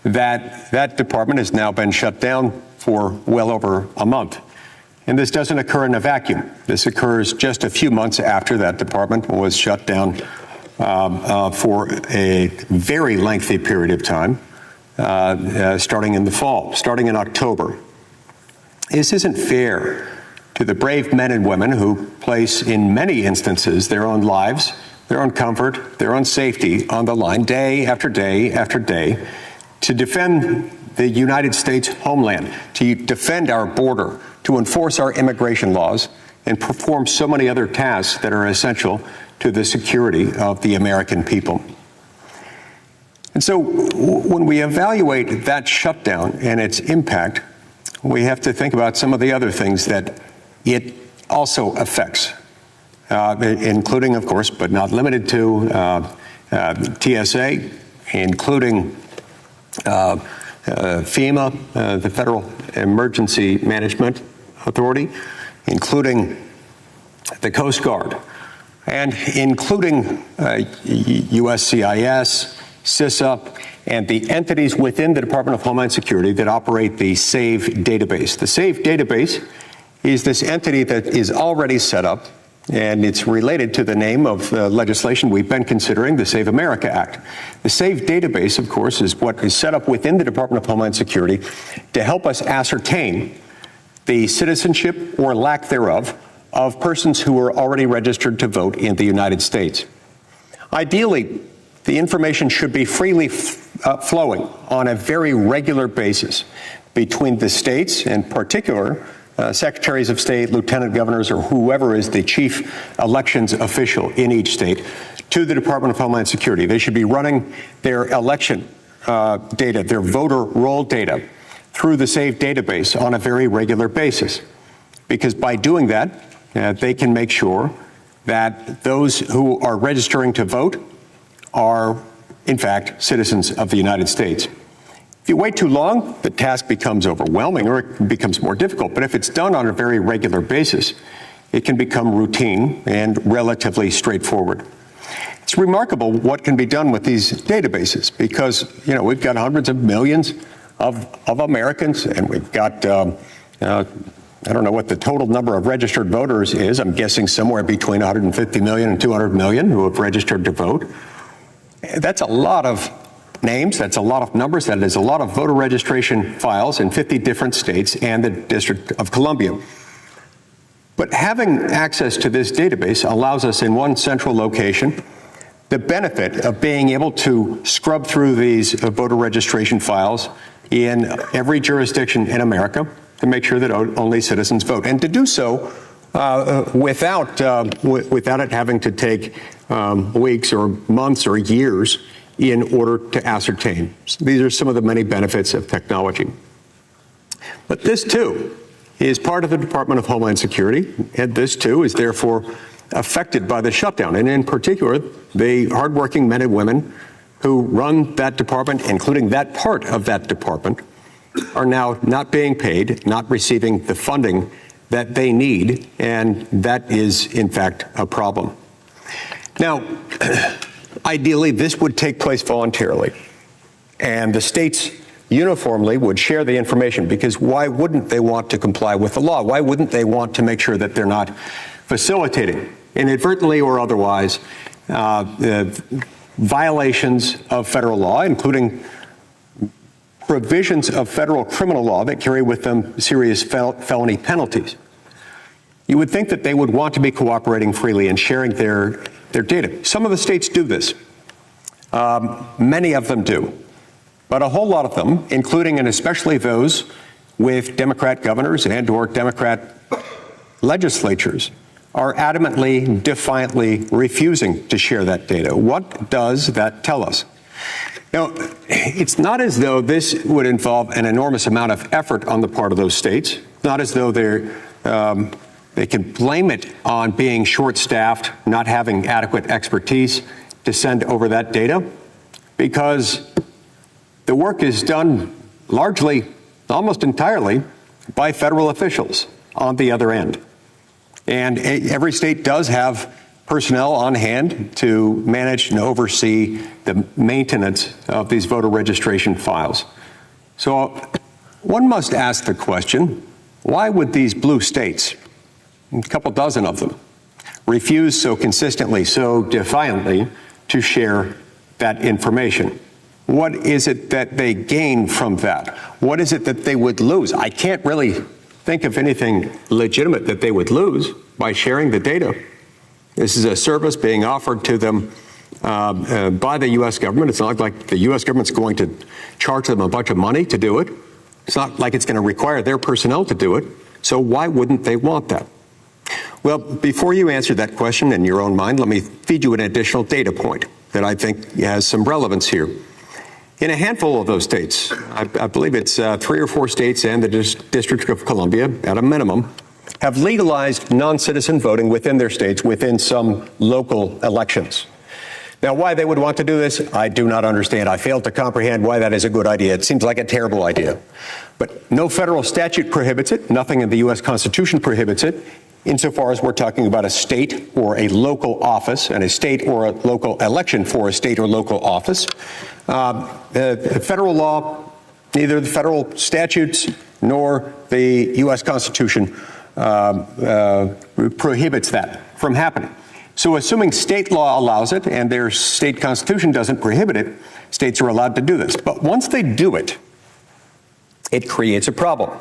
that that department has now been shut down for well over a month. And this doesn't occur in a vacuum. This occurs just a few months after that department was shut down for a very lengthy period of time, starting in the fall, starting in October. This isn't fair to the brave men and women who place, in many instances, their own lives, their own comfort, their own safety on the line day after day after day to defend the United States homeland, to defend our border, to enforce our immigration laws, and perform so many other tasks that are essential to the security of the American people. And so when we evaluate that shutdown and its impact, we have to think about some of the other things that it also affects, including, of course, but not limited to TSA, including FEMA, the Federal Emergency Management Authority, including the Coast Guard, and including USCIS, CISA, and the entities within the Department of Homeland Security that operate the SAVE database. The SAVE database is this entity that is already set up, and it's related to the name of legislation we've been considering, the Save America Act. The SAVE database, of course, is what is set up within the Department of Homeland Security to help us ascertain the citizenship or lack thereof of persons who are already registered to vote in the United States. Ideally, the information should be freely flowing on a very regular basis between the states, in particular, secretaries of state, lieutenant governors, or whoever is the chief elections official in each state, to the Department of Homeland Security. They should be running their election data, their voter roll data, through the SAVE database on a very regular basis. Because by doing that, they can make sure that those who are registering to vote are, in fact, citizens of the United States. If you wait too long, the task becomes overwhelming or it becomes more difficult. But if it's done on a very regular basis, it can become routine and relatively straightforward. It's remarkable what can be done with these databases because, we've got hundreds of millions of Americans, and we've got, I don't know what the total number of registered voters is. I'm guessing somewhere between 150 million and 200 million who have registered to vote. That's a lot of names. That's a lot of numbers. That is a lot of voter registration files in 50 different states and the District of Columbia. But having access to this database allows us in one central location the benefit of being able to scrub through these voter registration files in every jurisdiction in America to make sure that only citizens vote, and to do so without it having to take weeks or months or years in order to ascertain. So these are some of the many benefits of technology. But this, too, is part of the Department of Homeland Security, and this, too, is therefore affected by the shutdown, and in particular, the hardworking men and women who run that department, including that part of that department, are now not being paid, not receiving the funding that they need, and that is, in fact, a problem. Now, ideally, this would take place voluntarily, and the states uniformly would share the information, because why wouldn't they want to comply with the law? Why wouldn't they want to make sure that they're not facilitating, inadvertently or otherwise, violations of federal law, including provisions of federal criminal law that carry with them serious felony penalties? You would think that they would want to be cooperating freely and sharing their data. Some of the states do this. Many of them do. But a whole lot of them, including and especially those with Democrat governors and or Democrat legislatures, are adamantly, defiantly refusing to share that data. What does that tell us? Now, it's not as though this would involve an enormous amount of effort on the part of those states, not as though they can blame it on being short-staffed, not having adequate expertise to send over that data, because the work is done largely, almost entirely, by federal officials on the other end. And every state does have personnel on hand to manage and oversee the maintenance of these voter registration files. So one must ask the question, why would these blue states, a couple dozen of them, refuse so consistently, so defiantly to share that information? What is it that they gain from that? What is it that they would lose? I can't really think of anything legitimate that they would lose by sharing the data. This is a service being offered to them by the U.S. government. It's not like the U.S. government's going to charge them a bunch of money to do it. It's not like it's going to require their personnel to do it. So why wouldn't they want that? Well, before you answer that question in your own mind, let me feed you an additional data point that I think has some relevance here. In a handful of those states, I believe it's 3 or 4 states and the District of Columbia, at a minimum, have legalized non-citizen voting within their states within some local elections. Now, why they would want to do this, I do not understand. I fail to comprehend why that is a good idea. It seems like a terrible idea. But no federal statute prohibits it. Nothing in the U.S. Constitution prohibits it, insofar as we're talking about a state or a local office, and a state or a local election for a state or local office. The federal law, neither the federal statutes nor the U.S. Constitution prohibits that from happening. So assuming state law allows it and their state constitution doesn't prohibit it, states are allowed to do this. But once they do it, it creates a problem.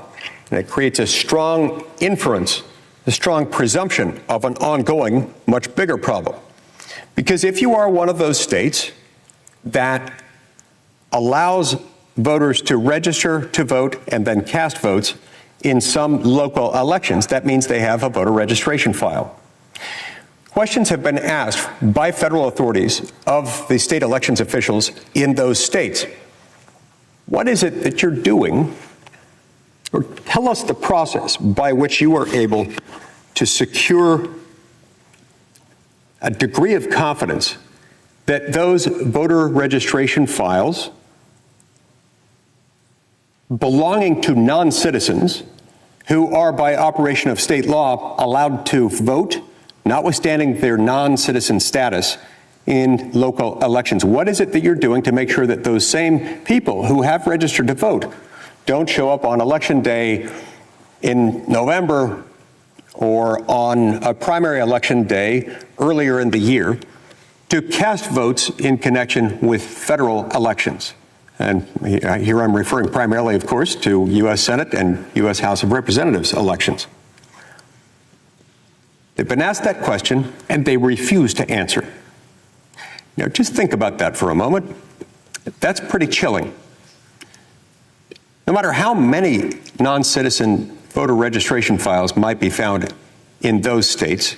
And it creates a strong inference, a strong presumption of an ongoing, much bigger problem. Because if you are one of those states that allows voters to register to vote and then cast votes in some local elections, that means they have a voter registration file. Questions have been asked by federal authorities of the state elections officials in those states. What is it that you're doing, or tell us the process by which you are able to secure a degree of confidence that those voter registration files belonging to non-citizens who are, by operation of state law, allowed to vote, notwithstanding their non-citizen status, in local elections? What is it that you're doing to make sure that those same people who have registered to vote don't show up on election day in November or on a primary election day earlier in the year to cast votes in connection with federal elections? And here I'm referring primarily, of course, to U.S. Senate and U.S. House of Representatives elections. They've been asked that question, and they refuse to answer. Now, just think about that for a moment. That's pretty chilling. No matter how many non-citizen voter registration files might be found in those states,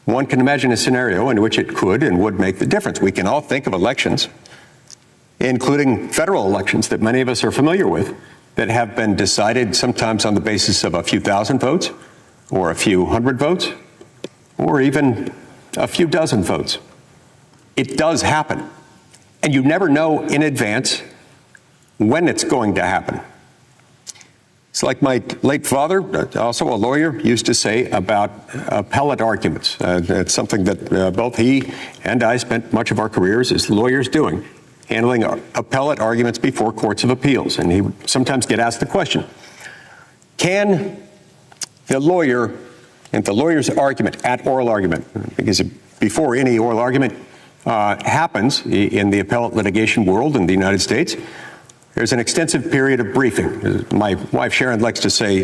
one can imagine a scenario in which it could and would make the difference. We can all think of elections, including federal elections that many of us are familiar with, that have been decided sometimes on the basis of a few thousand votes, or a few hundred votes, or even a few dozen votes. It does happen. And you never know in advance when it's going to happen. It's like my late father, also a lawyer, used to say about appellate arguments. It's something that both he and I spent much of our careers as lawyers doing, handling appellate arguments before courts of appeals. And he would sometimes get asked the question, can the lawyer and the lawyer's argument at oral argument, because before any oral argument happens in the appellate litigation world in the United States, there's an extensive period of briefing. My wife Sharon likes to say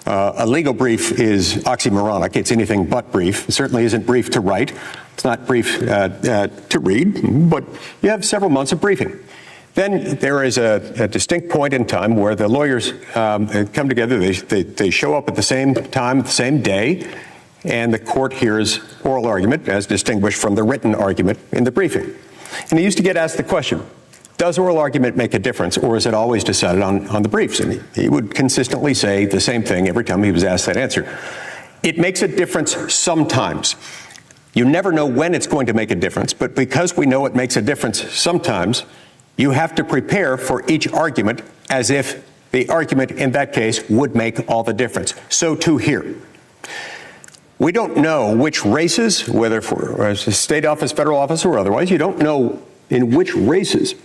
a legal brief is oxymoronic. It's anything but brief. It certainly isn't brief to write. It's not brief to read, but you have several months of briefing. Then there is a distinct point in time where the lawyers come together. They show up at the same time, the same day, and the court hears oral argument as distinguished from the written argument in the briefing. And he used to get asked the question, does oral argument make a difference, or is it always decided on the briefs? And he would consistently say the same thing every time he was asked that answer. It makes a difference sometimes. You never know when it's going to make a difference, but because we know it makes a difference sometimes, you have to prepare for each argument as if the argument in that case would make all the difference. So too here. We don't know which races, whether for a state office, federal office, or otherwise, you don't know in which races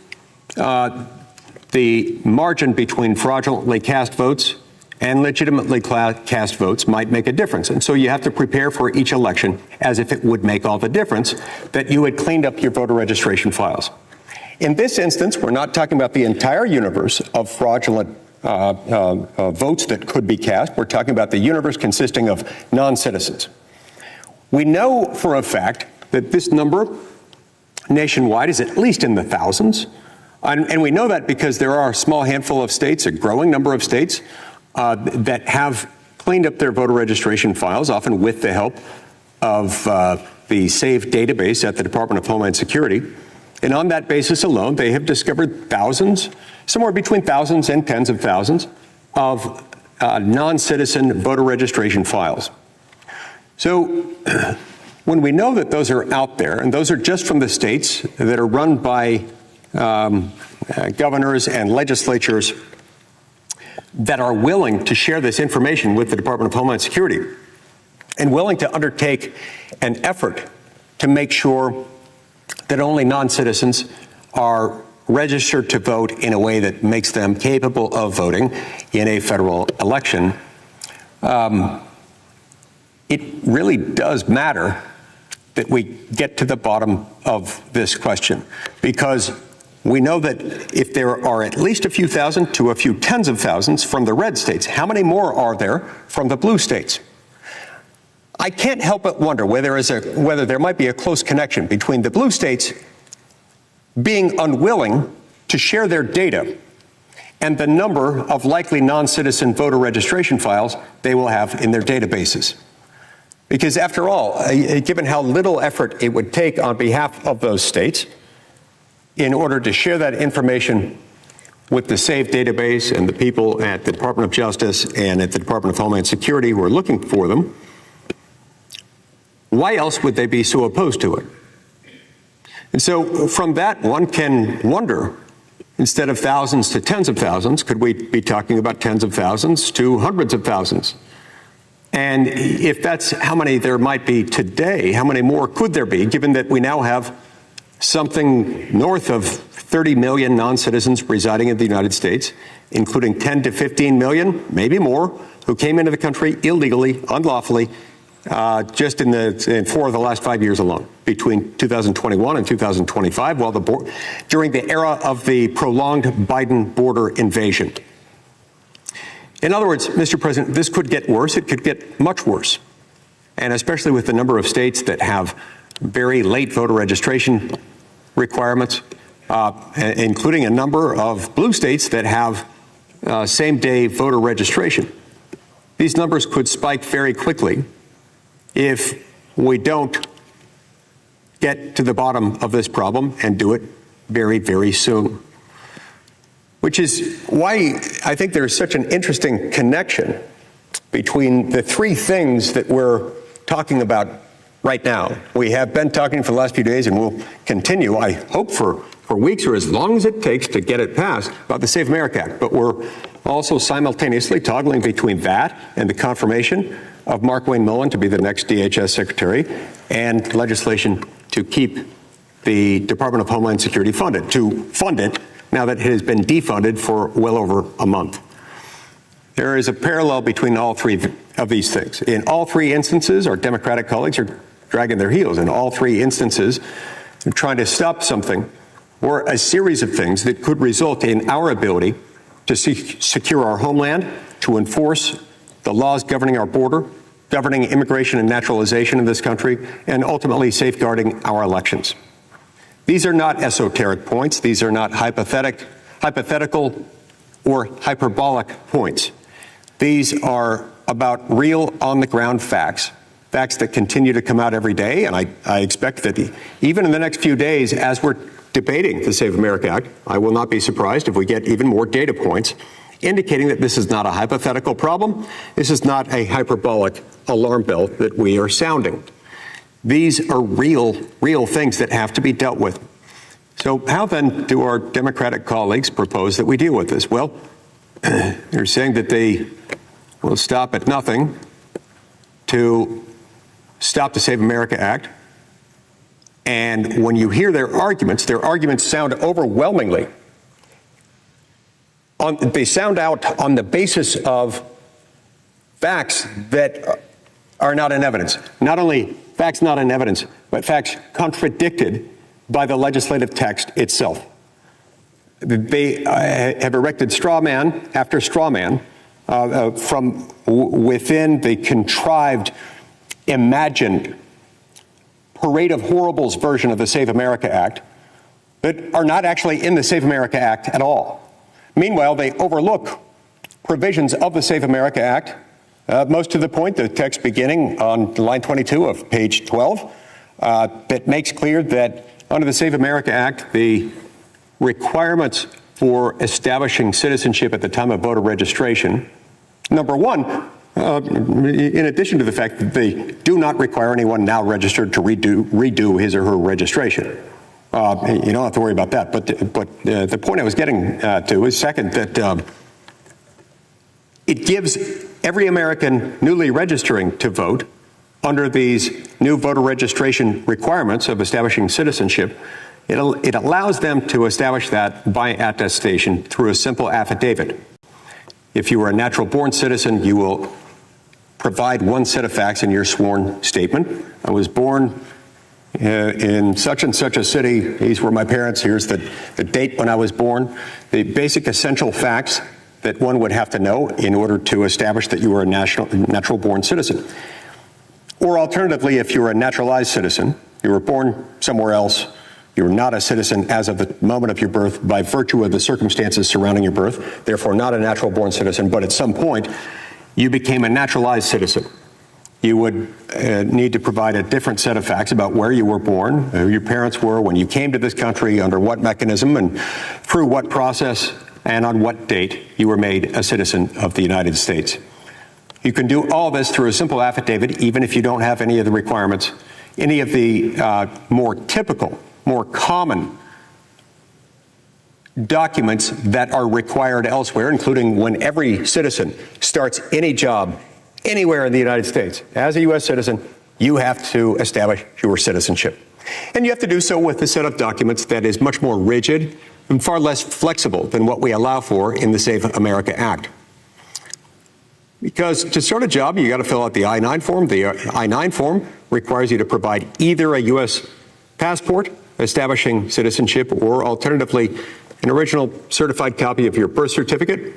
the margin between fraudulently cast votes and legitimately cast votes might make a difference. And so you have to prepare for each election as if it would make all the difference, that you had cleaned up your voter registration files. In this instance, we're not talking about the entire universe of fraudulent votes that could be cast. We're talking about the universe consisting of non-citizens. We know for a fact that this number nationwide is at least in the thousands. And we know that because there are a small handful of states, a growing number of states, that have cleaned up their voter registration files, often with the help of the SAVE database at the Department of Homeland Security. And on that basis alone, they have discovered thousands, somewhere between thousands and tens of thousands, of non-citizen voter registration files. So when we know that those are out there, and those are just from the states that are run by governors and legislatures that are willing to share this information with the Department of Homeland Security and willing to undertake an effort to make sure that only non-citizens are registered to vote in a way that makes them capable of voting in a federal election, it really does matter that we get to the bottom of this question, because we know that if there are at least a few thousand to a few tens of thousands from the red states, how many more are there from the blue states? I can't help but wonder whether there might be a close connection between the blue states being unwilling to share their data and the number of likely non-citizen voter registration files they will have in their databases. Because after all, given how little effort it would take on behalf of those states in order to share that information with the SAVE database and the people at the Department of Justice and at the Department of Homeland Security who are looking for them, why else would they be so opposed to it? And so from that, one can wonder, instead of thousands to tens of thousands, could we be talking about tens of thousands to hundreds of thousands And if that's how many there might be today, how many more could there be, given that we now have something north of 30 million non-citizens residing in the United States, including 10 to 15 million, maybe more, who came into the country illegally, unlawfully, just in 4 of the last 5 years alone, between 2021 and 2025, during the era of the prolonged Biden border invasion. In other words, Mr. President, this could get worse. It could get much worse. And especially with the number of states that have very late voter registration requirements, including a number of blue states that have same-day voter registration. These numbers could spike very quickly if we don't get to the bottom of this problem and do it very, very soon. Which is why I think there's such an interesting connection between the three things that we're talking about right now. We have been talking for the last few days and will continue, I hope, for weeks or as long as it takes to get it passed, about the Save America Act. But we're also simultaneously toggling between that and the confirmation of Markwayne Mullin to be the next DHS Secretary and legislation to keep the Department of Homeland Security funded, to fund it now that it has been defunded for well over a month. There is a parallel between all three of these things. In all three instances, our Democratic colleagues are dragging their heels. In all three instances, they're trying to stop something or a series of things that could result in our ability to secure our homeland, to enforce the laws governing our border, governing immigration and naturalization in this country, and ultimately safeguarding our elections. These are not esoteric points. These are not hypothetical or hyperbolic points. These are about real on-the-ground facts, facts that continue to come out every day. And I expect that even in the next few days, as we're debating the Save America Act, I will not be surprised if we get even more data points indicating that this is not a hypothetical problem. This is not a hyperbolic alarm bell that we are sounding. These are real things that have to be dealt with. So how then do our Democratic colleagues propose that we deal with this? Well, they're saying that they will stop at nothing to stop the Save America Act. And when you hear their arguments sound overwhelmingly. They sound out on the basis of facts that are not in evidence. Not only facts not in evidence, but facts contradicted by the legislative text itself. They have erected straw man after straw man from within the contrived, imagined parade of horribles version of the Save America Act that are not actually in the Save America Act at all. Meanwhile, they overlook provisions of the Save America Act, most to the point, the text beginning on line 22 of page 12, that makes clear that under the Save America Act, the requirements for establishing citizenship at the time of voter registration, number one, in addition to the fact that they do not require anyone now registered to redo his or her registration. You don't have to worry about that. But the point I was getting to is second, that it gives every American newly registering to vote under these new voter registration requirements of establishing citizenship. It allows them to establish that by attestation through a simple affidavit. If you are a natural-born citizen, you will provide one set of facts in your sworn statement. I was born in such and such a city. These were my parents. Here's the date when I was born. The basic essential facts that one would have to know in order to establish that you are a natural-born citizen. Or alternatively, if you're a naturalized citizen, you were born somewhere else, you're not a citizen as of the moment of your birth by virtue of the circumstances surrounding your birth, therefore not a natural-born citizen, but at some point you became a naturalized citizen. You would need to provide a different set of facts about where you were born, who your parents were, when you came to this country, under what mechanism, and through what process, and on what date you were made a citizen of the United States. You can do all this through a simple affidavit, even if you don't have any of the requirements, any of the more typical, more common documents that are required elsewhere, including when every citizen starts any job anywhere in the United States, as a U.S. citizen, you have to establish your citizenship. And you have to do so with a set of documents that is much more rigid and far less flexible than what we allow for in the Save America Act. Because to start a job, you got to fill out the I-9 form. The I-9 form requires you to provide either a U.S. passport establishing citizenship or alternatively an original certified copy of your birth certificate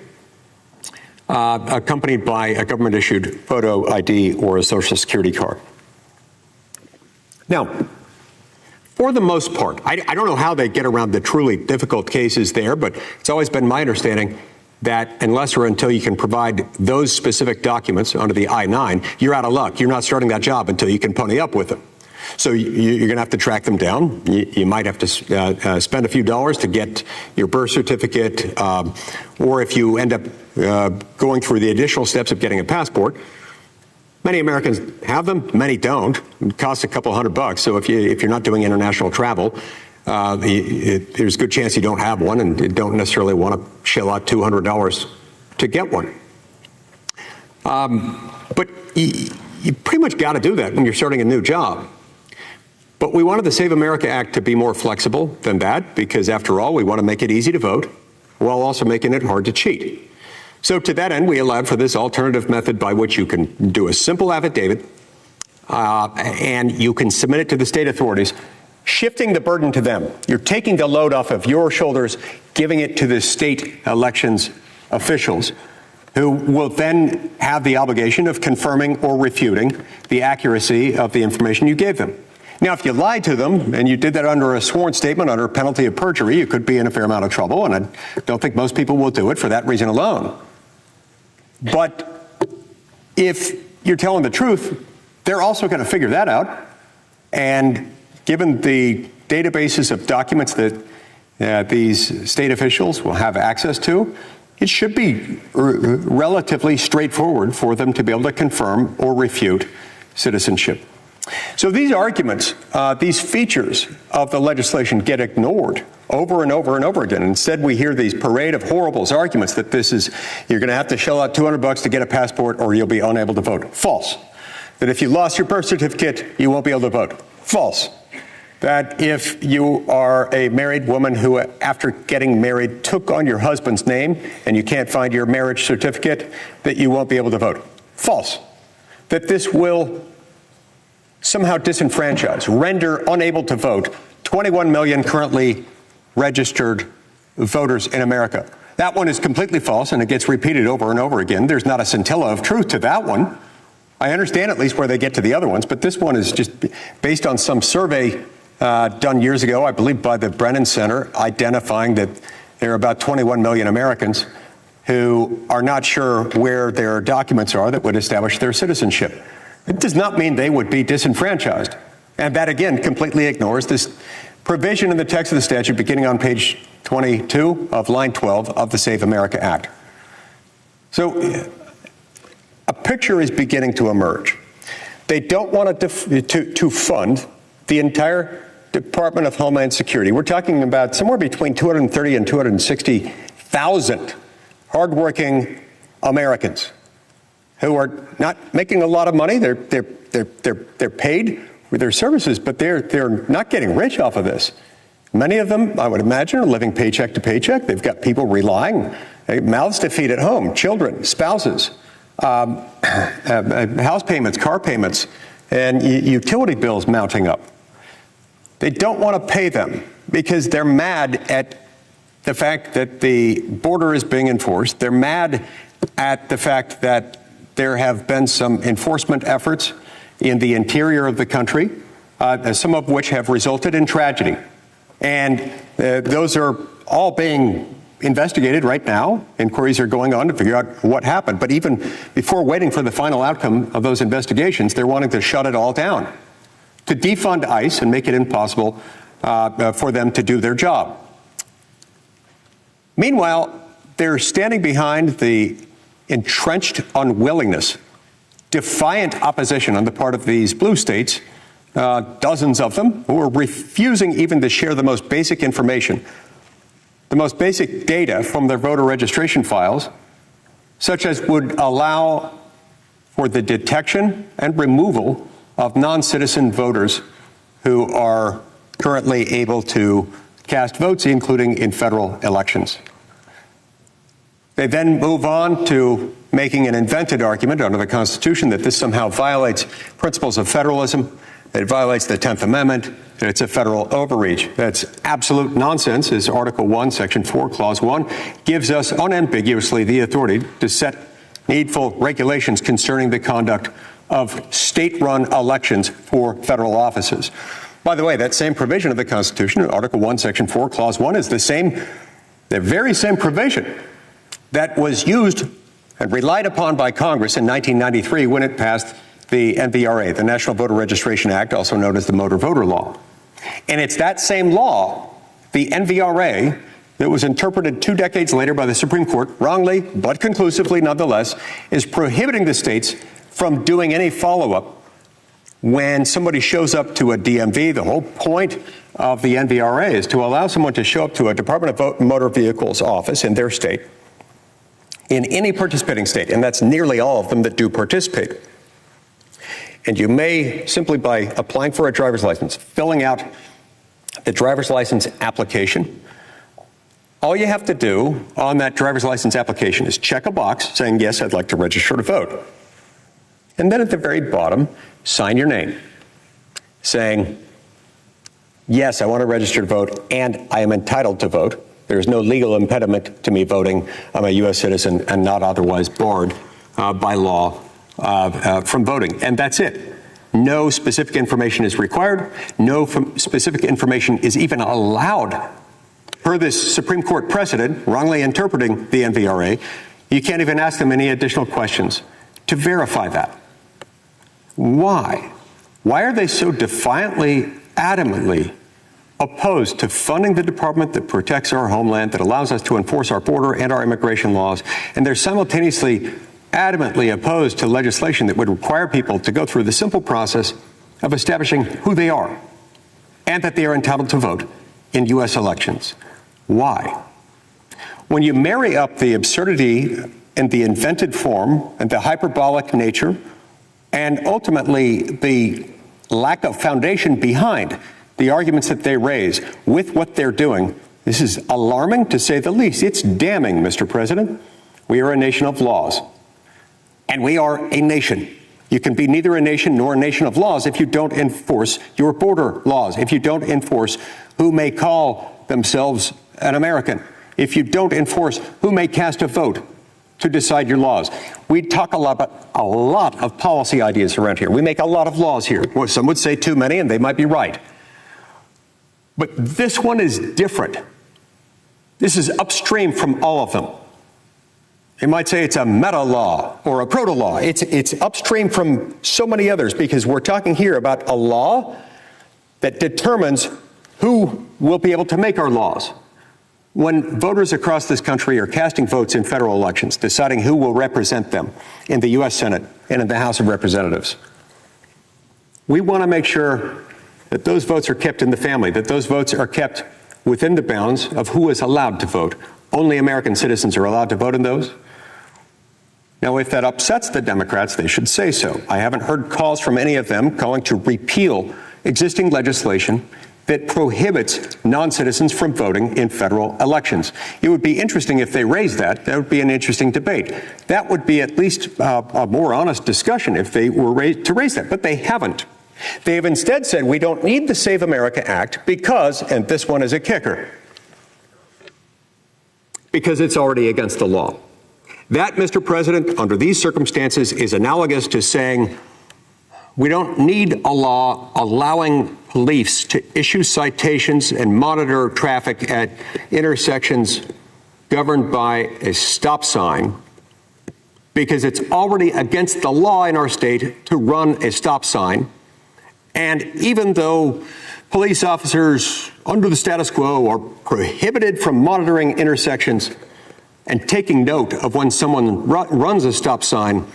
accompanied by a government-issued photo ID or a Social Security card. Now, for the most part, I don't know how they get around the truly difficult cases there, but it's always been my understanding that unless or until you can provide those specific documents under the I-9, you're out of luck. You're not starting that job until you can pony up with them. So you're going to have to track them down. You might have to spend a few dollars to get your birth certificate, or if you end up going through the additional steps of getting a passport. Many Americans have them, many don't. It costs a couple $100. So if you're not doing international travel, there's a good chance you don't have one and don't necessarily want to shell out $200 to get one. But you pretty much got to do that when you're starting a new job. But we wanted the Save America Act to be more flexible than that because, after all, we want to make it easy to vote while also making it hard to cheat. So to that end, we allowed for this alternative method by which you can do a simple affidavit and you can submit it to the state authorities, shifting the burden to them. You're taking the load off of your shoulders, giving it to the state elections officials, who will then have the obligation of confirming or refuting the accuracy of the information you gave them. Now, if you lied to them and you did that under a sworn statement under penalty of perjury, you could be in a fair amount of trouble, and I don't think most people will do it for that reason alone. But if you're telling the truth, they're also going to figure that out. And given the databases of documents that these state officials will have access to, it should be relatively straightforward for them to be able to confirm or refute citizenship. So these arguments, these features of the legislation get ignored over and over and over again. Instead, we hear these parade of horribles arguments that you're going to have to shell out $200 to get a passport or you'll be unable to vote. False. That if you lost your birth certificate, you won't be able to vote. False. That if you are a married woman who, after getting married, took on your husband's name and you can't find your marriage certificate, that you won't be able to vote. False. That this will somehow disenfranchise, render unable to vote 21 million currently registered voters in America. That one is completely false, and it gets repeated over and over again. There's not a scintilla of truth to that one. I understand at least where they get to the other ones, but this one is just based on some survey done years ago, I believe by the Brennan Center, identifying that there are about 21 million Americans who are not sure where their documents are that would establish their citizenship. It does not mean they would be disenfranchised. And that, again, completely ignores this provision in the text of the statute beginning on page 22 of line 12 of the Save America Act. So a picture is beginning to emerge. They don't want to fund the entire Department of Homeland Security. We're talking about somewhere between 230 and 260,000 hardworking Americans who are not making a lot of money. They're paid for their services, but they're not getting rich off of this. Many of them, I would imagine, are living paycheck to paycheck. They've got people relying, mouths to feed at home, children, spouses, house payments, car payments, and utility bills mounting up. They don't want to pay them because they're mad at the fact that the border is being enforced. They're mad at the fact that there have been some enforcement efforts in the interior of the country, some of which have resulted in tragedy. And those are all being investigated right now. Inquiries are going on to figure out what happened. But even before waiting for the final outcome of those investigations, they're wanting to shut it all down, to defund ICE and make it impossible for them to do their job. Meanwhile, they're standing behind the entrenched unwillingness, defiant opposition on the part of these blue states, dozens of them, who are refusing even to share the most basic information, the most basic data from their voter registration files, such as would allow for the detection and removal of non-citizen voters who are currently able to cast votes, including in federal elections. They then move on to making an invented argument under the Constitution that this somehow violates principles of federalism, that it violates the 10th Amendment, that it's a federal overreach. That's absolute nonsense, as Article 1, Section 4, Clause 1 gives us unambiguously the authority to set needful regulations concerning the conduct of state-run elections for federal offices. By the way, that same provision of the Constitution, Article 1, Section 4, Clause 1, is the very same provision that was used and relied upon by Congress in 1993 when it passed the NVRA, the National Voter Registration Act, also known as the Motor Voter Law. And it's that same law, the NVRA, that was interpreted 2 decades later by the Supreme Court, wrongly but conclusively nonetheless, is prohibiting the states from doing any follow-up when somebody shows up to a DMV. The whole point of the NVRA is to allow someone to show up to a Department of Motor Vehicles office in their state, in any participating state, and that's nearly all of them that do participate. And you may, simply by applying for a driver's license, filling out the driver's license application, all you have to do on that driver's license application is check a box saying, yes, I'd like to register to vote. And then at the very bottom, sign your name, saying, yes, I want to register to vote, and I am entitled to vote. There is no legal impediment to me voting. I'm a U.S. citizen and not otherwise barred by law from voting. And that's it. No specific information is required. No specific information is even allowed. Per this Supreme Court precedent, wrongly interpreting the NVRA, you can't even ask them any additional questions to verify that. Why? Why are they so defiantly, adamantly opposed to funding the department that protects our homeland, that allows us to enforce our border and our immigration laws, and they're simultaneously adamantly opposed to legislation that would require people to go through the simple process of establishing who they are and that they are entitled to vote in U.S. elections? Why? When you marry up the absurdity and the invented form and the hyperbolic nature and ultimately the lack of foundation behind the arguments that they raise with what they're doing, this is alarming to say the least. It's damning, Mr. President. We are a nation of laws. And we are a nation. You can be neither a nation nor a nation of laws if you don't enforce your border laws, if you don't enforce who may call themselves an American, if you don't enforce who may cast a vote to decide your laws. We talk a lot of policy ideas around here. We make a lot of laws here. Well, some would say too many, and they might be right. But this one is different. This is upstream from all of them. You might say it's a meta law or a proto law. It's upstream from so many others because we're talking here about a law that determines who will be able to make our laws. When voters across this country are casting votes in federal elections, deciding who will represent them in the U.S. Senate and in the House of Representatives, we want to make sure that those votes are kept in the family, that those votes are kept within the bounds of who is allowed to vote. Only American citizens are allowed to vote in those. Now, if that upsets the Democrats, they should say so. I haven't heard calls from any of them calling to repeal existing legislation that prohibits non-citizens from voting in federal elections. It would be interesting if they raised that. That would be an interesting debate. That would be at least a more honest discussion if they were to raise that, but they haven't. They have instead said we don't need the Save America Act because, and this one is a kicker, because it's already against the law. That, Mr. President, under these circumstances is analogous to saying we don't need a law allowing police to issue citations and monitor traffic at intersections governed by a stop sign because it's already against the law in our state to run a stop sign. And even though police officers under the status quo are prohibited from monitoring intersections and taking note of when someone runs a stop sign,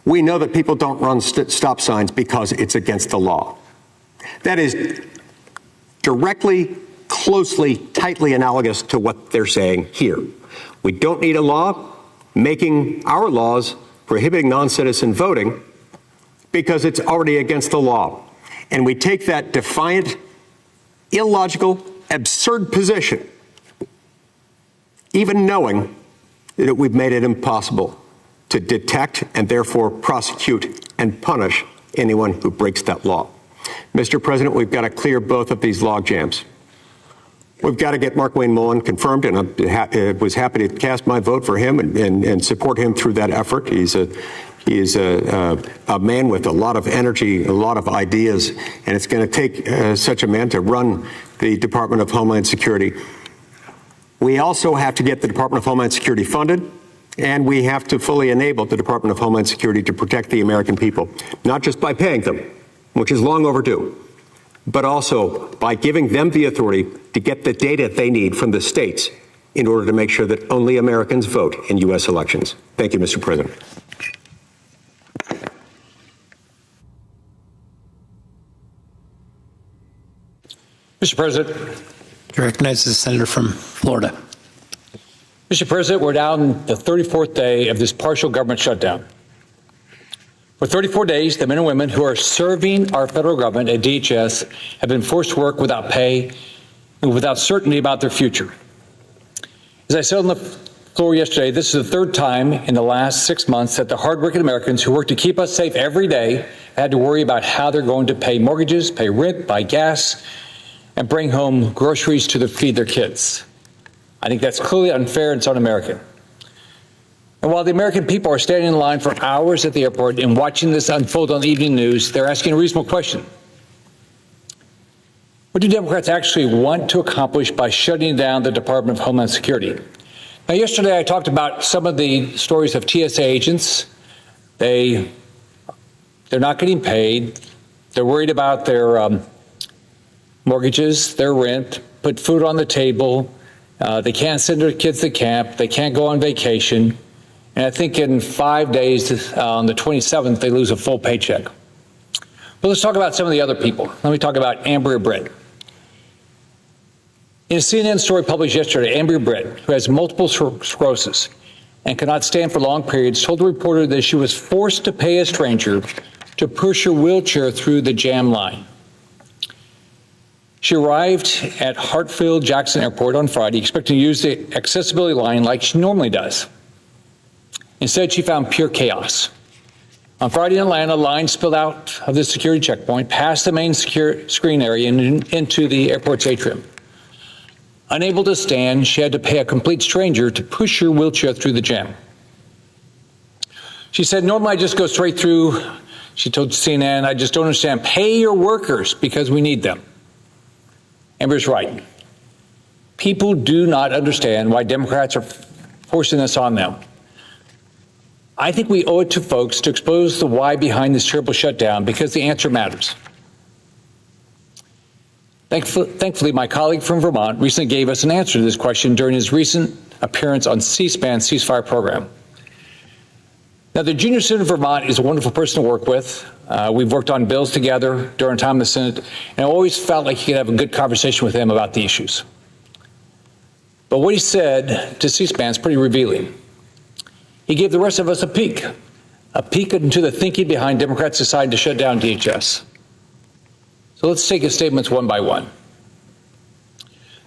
we know that people don't run stop signs because it's against the law. That is directly, closely, tightly analogous to what they're saying here. We don't need a law making our laws prohibiting non-citizen voting because it's already against the law. And we take that defiant, illogical, absurd position, even knowing that we've made it impossible to detect and therefore prosecute and punish anyone who breaks that law. Mr. President, we've got to clear both of these log jams. We've got to get Markwayne Mullin confirmed, and I was happy to cast my vote for him and support him through that effort. He is a man with a lot of energy, a lot of ideas, and it's going to take such a man to run the Department of Homeland Security. We also have to get the Department of Homeland Security funded, and we have to fully enable the Department of Homeland Security to protect the American people, not just by paying them, which is long overdue, but also by giving them the authority to get the data they need from the states in order to make sure that only Americans vote in U.S. elections. Thank you, Mr. President. Mr. President. I recognize the senator from Florida. Mr. President, we're now on the 34th day of this partial government shutdown. For 34 days, the men and women who are serving our federal government at DHS have been forced to work without pay and without certainty about their future. As I said on the floor yesterday, this is the third time in the last 6 months that the hardworking Americans who work to keep us safe every day had to worry about how they're going to pay mortgages, pay rent, buy gas, and bring home groceries to feed their kids. I think that's clearly unfair and it's un-American. And while the American people are standing in line for hours at the airport and watching this unfold on the evening news, they're asking a reasonable question. What do Democrats actually want to accomplish by shutting down the Department of Homeland Security? Now, yesterday I talked about some of the stories of TSA agents. They're not getting paid. They're worried about their mortgages, their rent, put food on the table. They can't send their kids to camp. They can't go on vacation. And I think in 5 days, on the 27th, they lose a full paycheck. But let's talk about some of the other people. Let me talk about Ambria Britt. In a CNN story published yesterday, Ambria Britt, who has multiple sclerosis and cannot stand for long periods, told the reporter that she was forced to pay a stranger to push her wheelchair through the jam line. She arrived at Hartsfield-Jackson Airport on Friday, expecting to use the accessibility line like she normally does. Instead, she found pure chaos. On Friday in Atlanta, lines spilled out of the security checkpoint, past the main screen area and into the airport's atrium. Unable to stand, she had to pay a complete stranger to push her wheelchair through the jam. She said, normally I just go straight through. She told CNN, I just don't understand. Pay your workers because we need them. Amber's right. People do not understand why Democrats are forcing this on them. I think we owe it to folks to expose the why behind this terrible shutdown because the answer matters. Thankfully, my colleague from Vermont recently gave us an answer to this question during his recent appearance on C-SPAN's ceasefire program. Now, the junior senator of Vermont is a wonderful person to work with. We've worked on bills together during time in the Senate, and I always felt like you could have a good conversation with him about the issues. But what he said to C-SPAN is pretty revealing. He gave the rest of us a peek into the thinking behind Democrats deciding to shut down DHS. So let's take his statements one by one.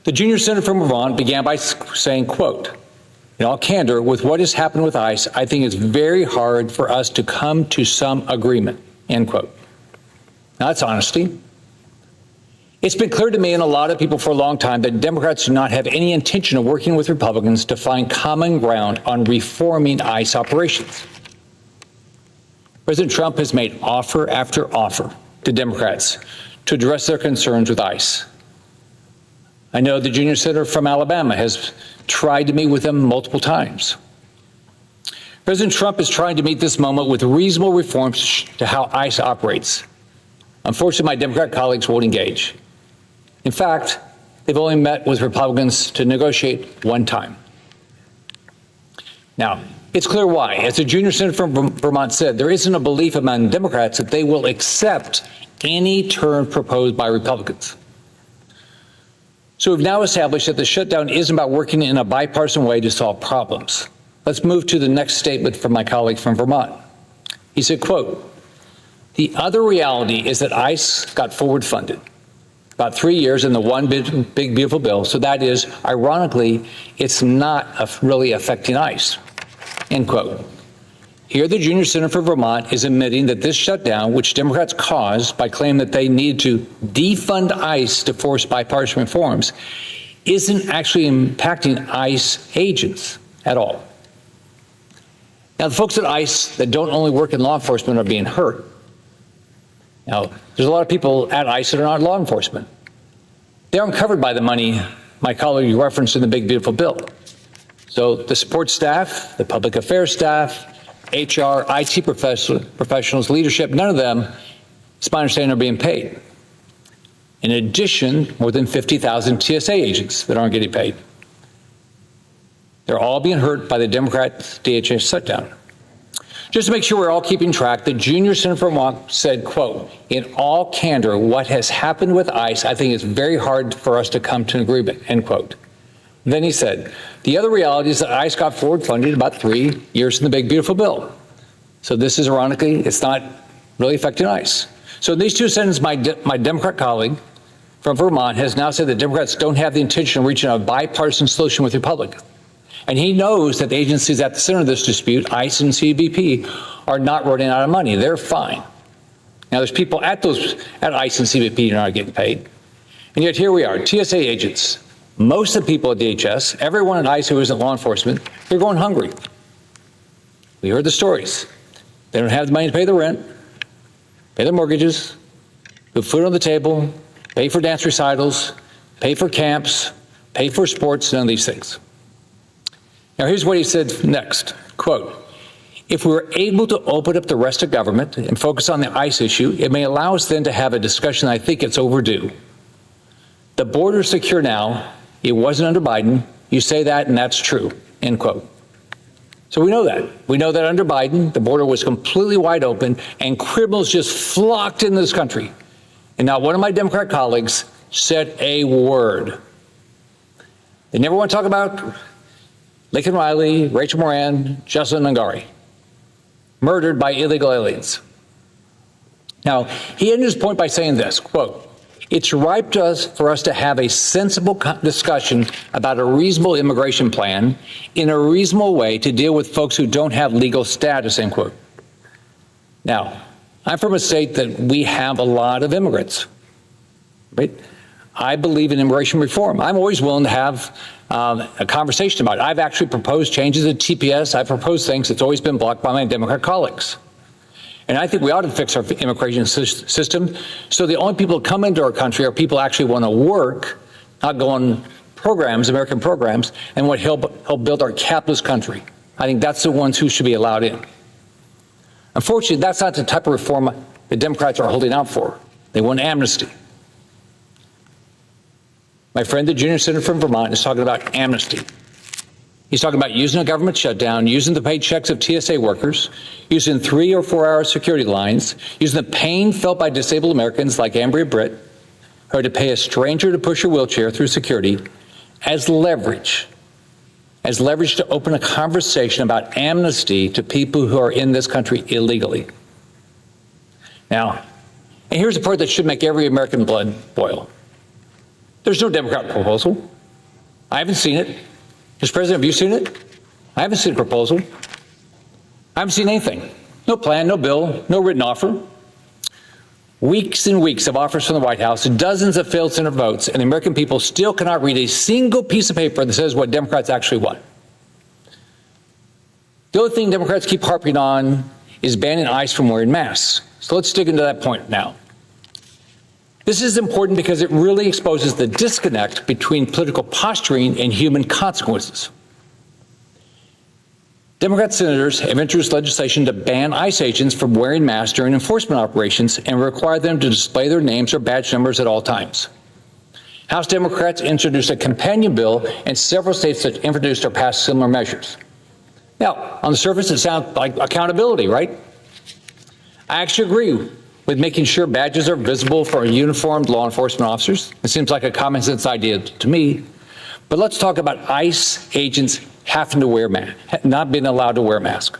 The junior senator from Vermont began by saying, quote, in all candor, with what has happened with ICE, I think it's very hard for us to come to some agreement, end quote. Now, that's honesty. It's been clear to me and a lot of people for a long time that Democrats do not have any intention of working with Republicans to find common ground on reforming ICE operations. President Trump has made offer after offer to Democrats to address their concerns with ICE. I know the junior senator from Alabama has tried to meet with them multiple times. President Trump is trying to meet this moment with reasonable reforms to how ICE operates. Unfortunately, my Democrat colleagues won't engage. In fact, they've only met with Republicans to negotiate one time. Now, it's clear why. As the junior senator from Vermont said, there isn't a belief among Democrats that they will accept any term proposed by Republicans. So we've now established that the shutdown isn't about working in a bipartisan way to solve problems. let's move to the next statement from my colleague from Vermont. He said, quote, "The other reality is that ICE got forward funded about 3 years in the one big beautiful bill. So that is, ironically, it's not really affecting ICE," end quote. Here, the junior senator for Vermont is admitting that this shutdown, which Democrats caused by claiming that they need to defund ICE to force bipartisan reforms, isn't actually impacting ICE agents at all. Now, the folks at ICE that don't only work in law enforcement are being hurt. Now, there's a lot of people at ICE that are not law enforcement. They aren't covered by the money my colleague referenced in the big beautiful bill. So the support staff, the public affairs staff, HR, IT professionals, leadership, none of them, it's my understanding, are being paid. In addition, more than 50,000 TSA agents that aren't getting paid. They're all being hurt by the Democrat DHS shutdown. Just to make sure we're all keeping track, the junior senator from Vermont said, quote, "In all candor, what has happened with ICE, I think it's very hard for us to come to an agreement," end quote. Then he said, "The other reality is that ICE got forward funded about 3 years in the big beautiful bill. So this is ironically, it's not really affecting ICE." So in these two sentences, my Democrat colleague from Vermont has now said that Democrats don't have the intention of reaching a bipartisan solution with Republicans. And he knows that the agencies at the center of this dispute, ICE and CBP, are not running out of money. They're fine. Now, there's people at ICE and CBP who are not getting paid. And yet here we are, TSA agents. Most of the people at DHS, everyone at ICE who isn't law enforcement, they're going hungry. We heard the stories. They don't have the money to pay the rent, pay their mortgages, put food on the table, pay for dance recitals, pay for camps, pay for sports, none of these things. Now, here's what he said next, quote, "If we were able to open up the rest of government and focus on the ICE issue, it may allow us then to have a discussion. I think it's overdue. The border is secure now. It wasn't under Biden. You say that, and that's true," end quote. So we know that. We know that under Biden, the border was completely wide open, and criminals just flocked into this country. And not one of my Democrat colleagues said a word. They never want to talk about Lincoln Riley, Rachel Moran, Jocelyn Mangari, murdered by illegal aliens. Now, he ended his point by saying this, quote, "It's ripe for us to have a sensible discussion about a reasonable immigration plan in a reasonable way to deal with folks who don't have legal status," end quote. Now, I'm from a state that we have a lot of immigrants, right? I believe in immigration reform. I'm always willing to have a conversation about it. I've actually proposed changes at TPS. I've proposed things that's always been blocked by my Democrat colleagues. And I think we ought to fix our immigration system so the only people who come into our country are people who actually want to work, not go on programs, American programs, and what help build our capitalist country. I think that's the ones who should be allowed in. Unfortunately, that's not the type of reform the Democrats are holding out for. They want amnesty. My friend, the junior senator from Vermont, is talking about amnesty. He's talking about using a government shutdown, using the paychecks of TSA workers, using 3 or 4 hour security lines, using the pain felt by disabled Americans like Ambria Britt, who had to pay a stranger to push a wheelchair through security, as leverage to open a conversation about amnesty to people who are in this country illegally. Now, and here's the part that should make every American blood boil. There's no Democrat proposal. I haven't seen it. Mr. President, have you seen it? I haven't seen a proposal. I haven't seen anything. No plan, no bill, no written offer. Weeks and weeks of offers from the White House, dozens of failed Senate votes, and the American people still cannot read a single piece of paper that says what Democrats actually want. The other thing Democrats keep harping on is banning ICE from wearing masks. So let's dig into that point now. This is important because it really exposes the disconnect between political posturing and human consequences. Democrat senators have introduced legislation to ban ICE agents from wearing masks during enforcement operations and require them to display their names or badge numbers at all times. House Democrats introduced a companion bill, and several states that introduced or passed similar measures. Now, on the surface, it sounds like accountability, right? I actually agree with making sure badges are visible for uniformed law enforcement officers. It seems like a common sense idea to me. But let's talk about ICE agents' having to wear not being allowed to wear a mask.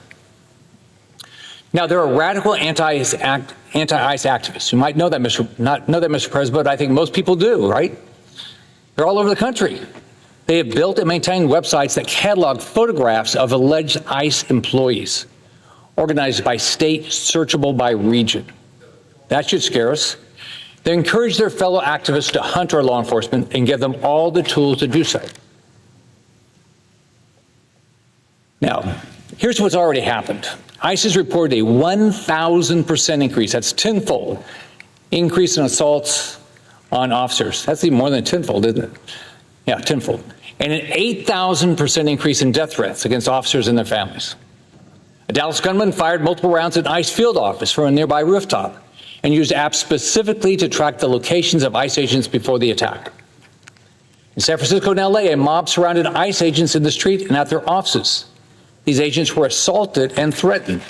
Now, there are radical anti-ICE activists. You might not know that, Mr. President, but I think most people do, right? They're all over the country. They have built and maintained websites that catalog photographs of alleged ICE employees, organized by state, searchable by region. That should scare us. They encourage their fellow activists to hunt our law enforcement and give them all the tools to do so. Now, here's what's already happened. ICE has reported a 1,000% increase, that's tenfold, increase in assaults on officers. That's even more than tenfold, isn't it? Yeah, tenfold. And an 8,000% increase in death threats against officers and their families. A Dallas gunman fired multiple rounds at an ICE field office from a nearby rooftop and used apps specifically to track the locations of ICE agents before the attack. In San Francisco and LA, a mob surrounded ICE agents in the street and at their offices. These agents were assaulted and threatened.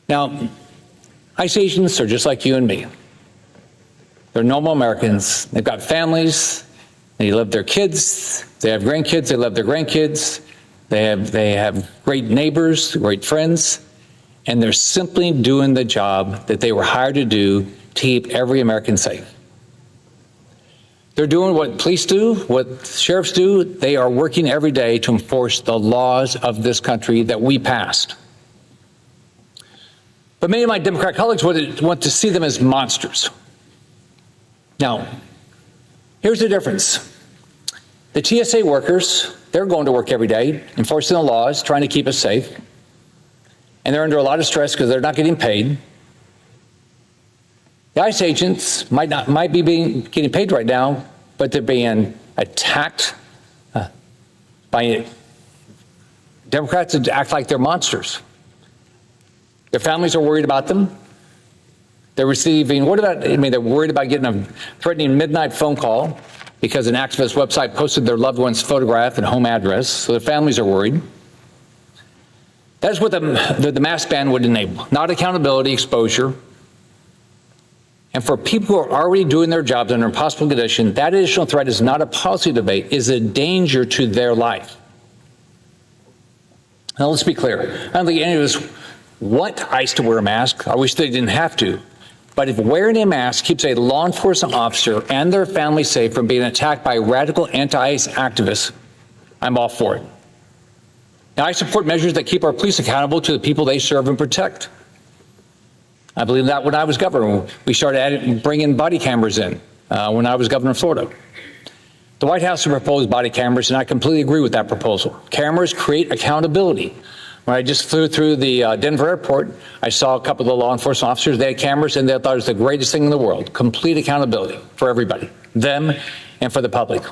Now, ICE agents are just like you and me. They're normal Americans. They've got families. They love their kids. They have grandkids. They love their grandkids. They have great neighbors, great friends, and they're simply doing the job that they were hired to do to keep every American safe. They're doing what police do, what sheriffs do. They are working every day to enforce the laws of this country that we passed. But many of my Democrat colleagues want to see them as monsters. Now, here's the difference. The TSA workers, they're going to work every day, enforcing the laws, trying to keep us safe. And they're under a lot of stress because they're not getting paid. The ICE agents might be getting paid right now, but they're being attacked by Democrats that act like they're monsters. Their families are worried about them. They're receiving, they're worried about getting a threatening midnight phone call because an activist website posted their loved one's photograph and home address, so their families are worried. That's what the mask ban would enable, not accountability, exposure. And for people who are already doing their jobs under impossible conditions, that additional threat is not a policy debate, it is a danger to their life. Now let's be clear. I don't think any of us want ICE to wear a mask. I wish they didn't have to. But if wearing a mask keeps a law enforcement officer and their family safe from being attacked by radical anti-ICE activists, I'm all for it. Now, I support measures that keep our police accountable to the people they serve and protect. I believe that when I was governor, we started bringing body cameras in when I was governor of Florida. The White House has proposed body cameras, and I completely agree with that proposal. Cameras create accountability. When I just flew through the Denver airport, I saw a couple of the law enforcement officers. They had cameras, and they thought it was the greatest thing in the world. Complete accountability for everybody, them and for the public.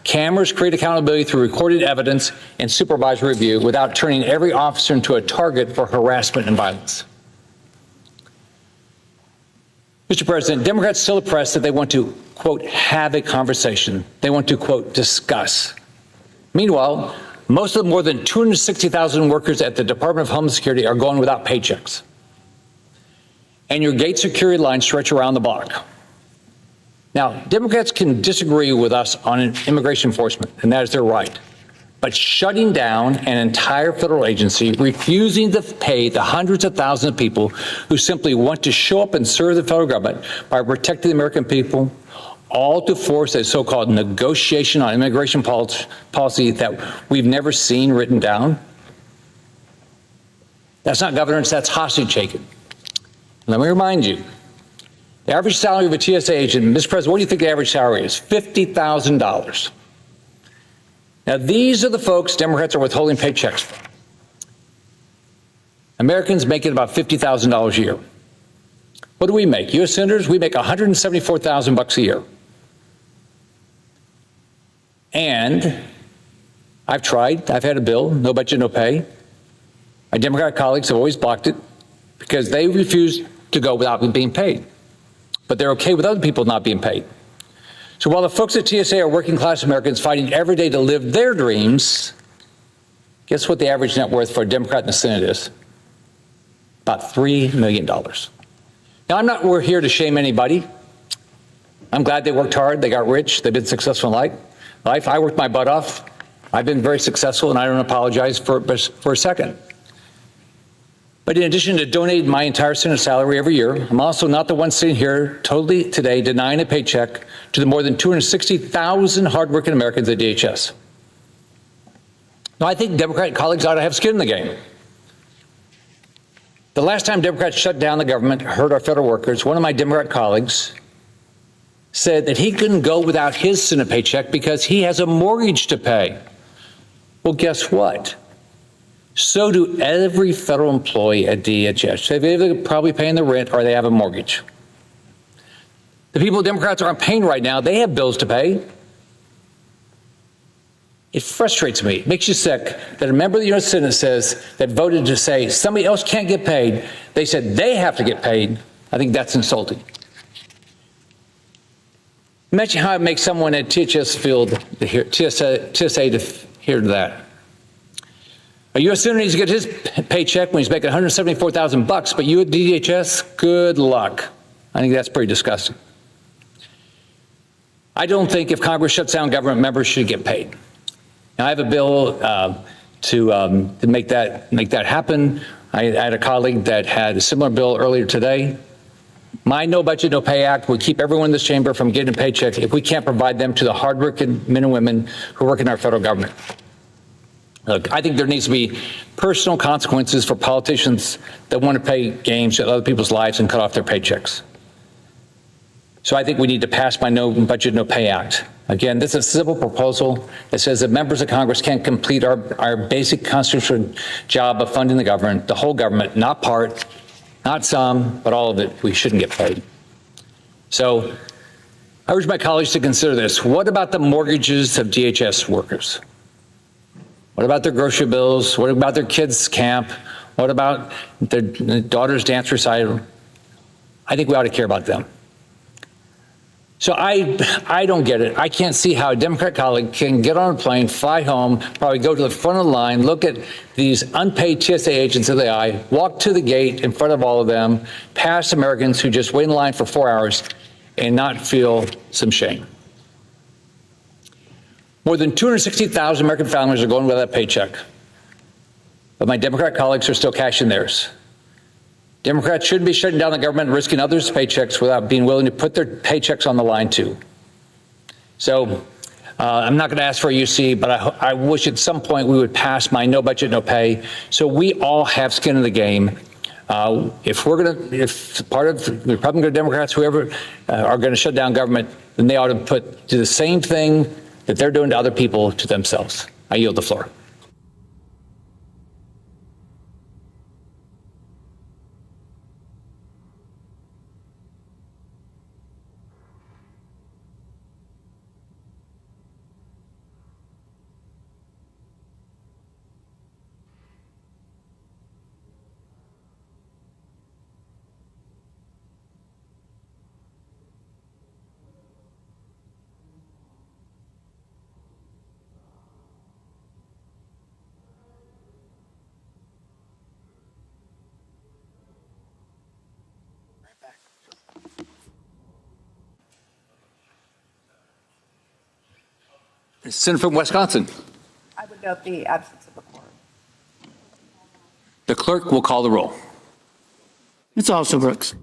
Cameras create accountability through recorded evidence and supervisory review without turning every officer into a target for harassment and violence. Mr. President, Democrats still press that they want to, quote, have a conversation. They want to, quote, discuss. Meanwhile, most of the more than 260,000 workers at the Department of Homeland Security are going without paychecks. And your gate security lines stretch around the block. Now, Democrats can disagree with us on immigration enforcement, and that is their right. But shutting down an entire federal agency, refusing to pay the hundreds of thousands of people who simply want to show up and serve the federal government by protecting the American people, all to force a so-called negotiation on immigration policy that we've never seen written down. That's not governance, that's hostage taking. Let me remind you, the average salary of a TSA agent, Mr. President, what do you think the average salary is? $50,000. Now, these are the folks Democrats are withholding paychecks from. Americans making about $50,000 a year. What do we make? U.S. senators, we make $174,000 a year. And I've tried. I've had a bill, no budget, no pay. My Democrat colleagues have always blocked it because they refuse to go without being paid. But they're okay with other people not being paid. So while the folks at TSA are working class Americans fighting every day to live their dreams, guess what the average net worth for a Democrat in the Senate is? About $3 million. Now, we're here to shame anybody. I'm glad they worked hard, they got rich, they've been successful in life. I worked my butt off, I've been very successful, and I don't apologize for a second. But in addition to donating my entire Senate salary every year, I'm also not the one sitting here totally today denying a paycheck to the more than 260,000 hardworking Americans at DHS. Now, I think Democrat colleagues ought to have skin in the game. The last time Democrats shut down the government, hurt our federal workers, one of my Democrat colleagues said that he couldn't go without his Senate paycheck because he has a mortgage to pay. Well, guess what? So do every federal employee at DHS. They're probably paying the rent or they have a mortgage. The people Democrats aren't paying right now, they have bills to pay. It frustrates me, it makes you sick that a member of the U.S. Senate says that voted to say somebody else can't get paid. They said they have to get paid. I think that's insulting. Imagine how it makes someone at TSA to hear that. A U.S. Senator needs to get his paycheck when he's making $174,000, but you at DHS, good luck. I think that's pretty disgusting. I don't think if Congress shuts down government, members should get paid. Now, I have a bill to make that happen. I had a colleague that had a similar bill earlier today. My No Budget, No Pay Act would keep everyone in this chamber from getting a paycheck if we can't provide them to the hardworking men and women who work in our federal government. Look, I think there needs to be personal consequences for politicians that want to play games with other people's lives and cut off their paychecks. So I think we need to pass my No Budget, No Pay Act. Again, this is a simple proposal that says that members of Congress can't complete our basic constitutional job of funding the government, the whole government, not part, not some, but all of it. We shouldn't get paid. So I urge my colleagues to consider this. What about the mortgages of DHS workers? What about their grocery bills? What about their kids' camp? What about their daughter's dance recital? I think we ought to care about them. So I don't get it. I can't see how a Democrat colleague can get on a plane, fly home, probably go to the front of the line, look at these unpaid TSA agents in the eye, walk to the gate in front of all of them, past Americans who just wait in line for 4 hours and not feel some shame. More than 260,000 American families are going without a paycheck, but my Democrat colleagues are still cashing theirs. Democrats shouldn't be shutting down the government and risking others' paychecks without being willing to put their paychecks on the line, too. So I'm not going to ask for a UC, but I wish at some point we would pass my No Budget, No Pay so we all have skin in the game. If part of the Republican or Democrats, whoever, are going to shut down government, then they ought to do the same thing that they're doing to other people to themselves. I yield the floor. Senator from Wisconsin. I would note the absence of a quorum. The clerk will call the roll. Ms. Alsobrooks.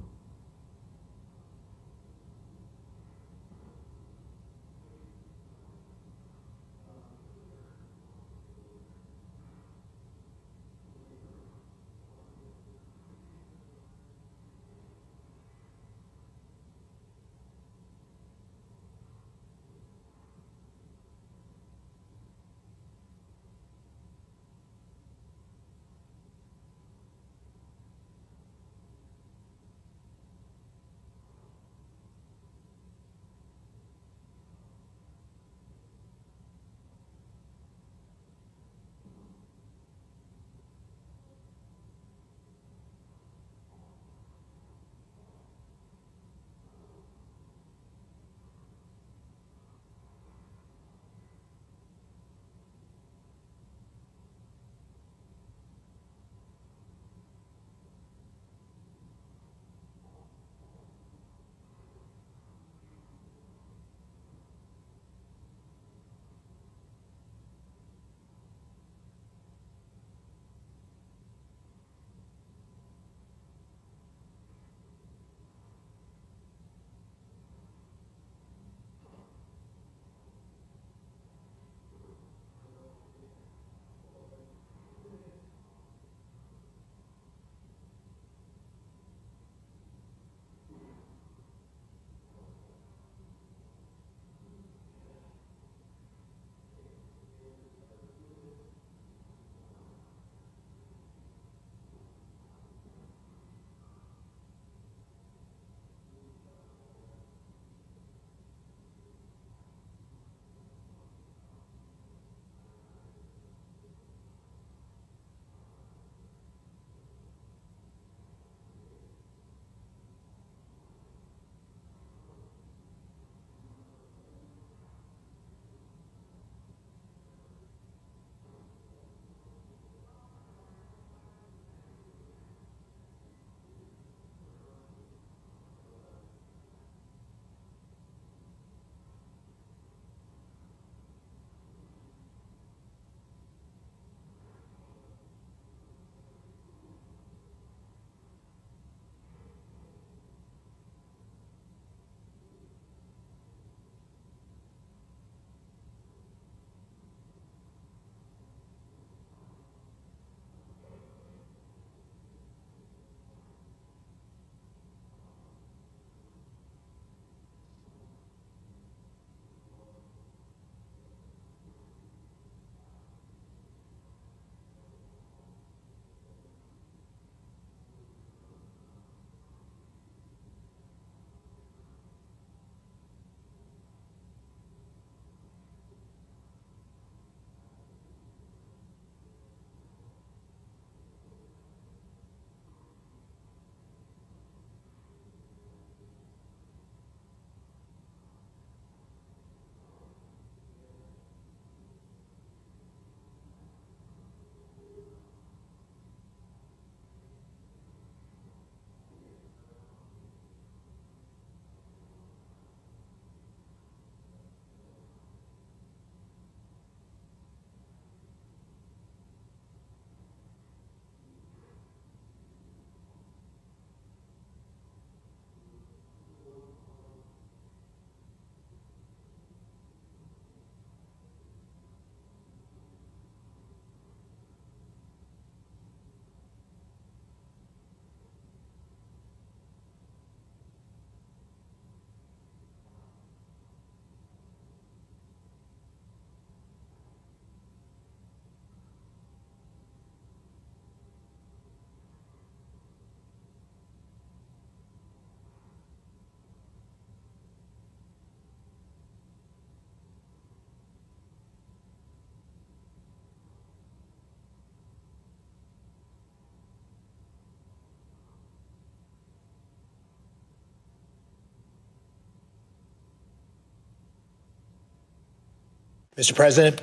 Mr. President,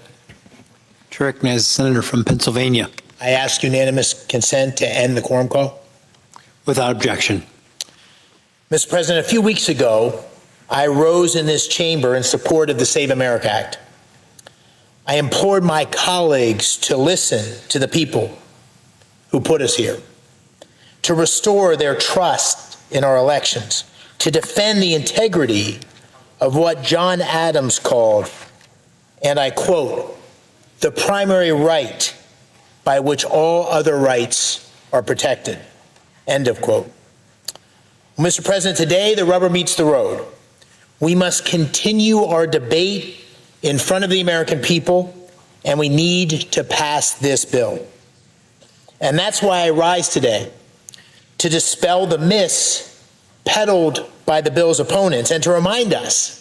To recognize the senator from Pennsylvania. I ask unanimous consent to end the quorum call. Without objection. Mr. President, a few weeks ago, I rose in this chamber in support of the Save America Act. I implored my colleagues to listen to the people who put us here, to restore their trust in our elections, to defend the integrity of what John Adams called, and I quote, the primary right by which all other rights are protected, end of quote. Mr. President, today the rubber meets the road. We must continue our debate in front of the American people, and we need to pass this bill. And that's why I rise today, to dispel the myths peddled by the bill's opponents and to remind us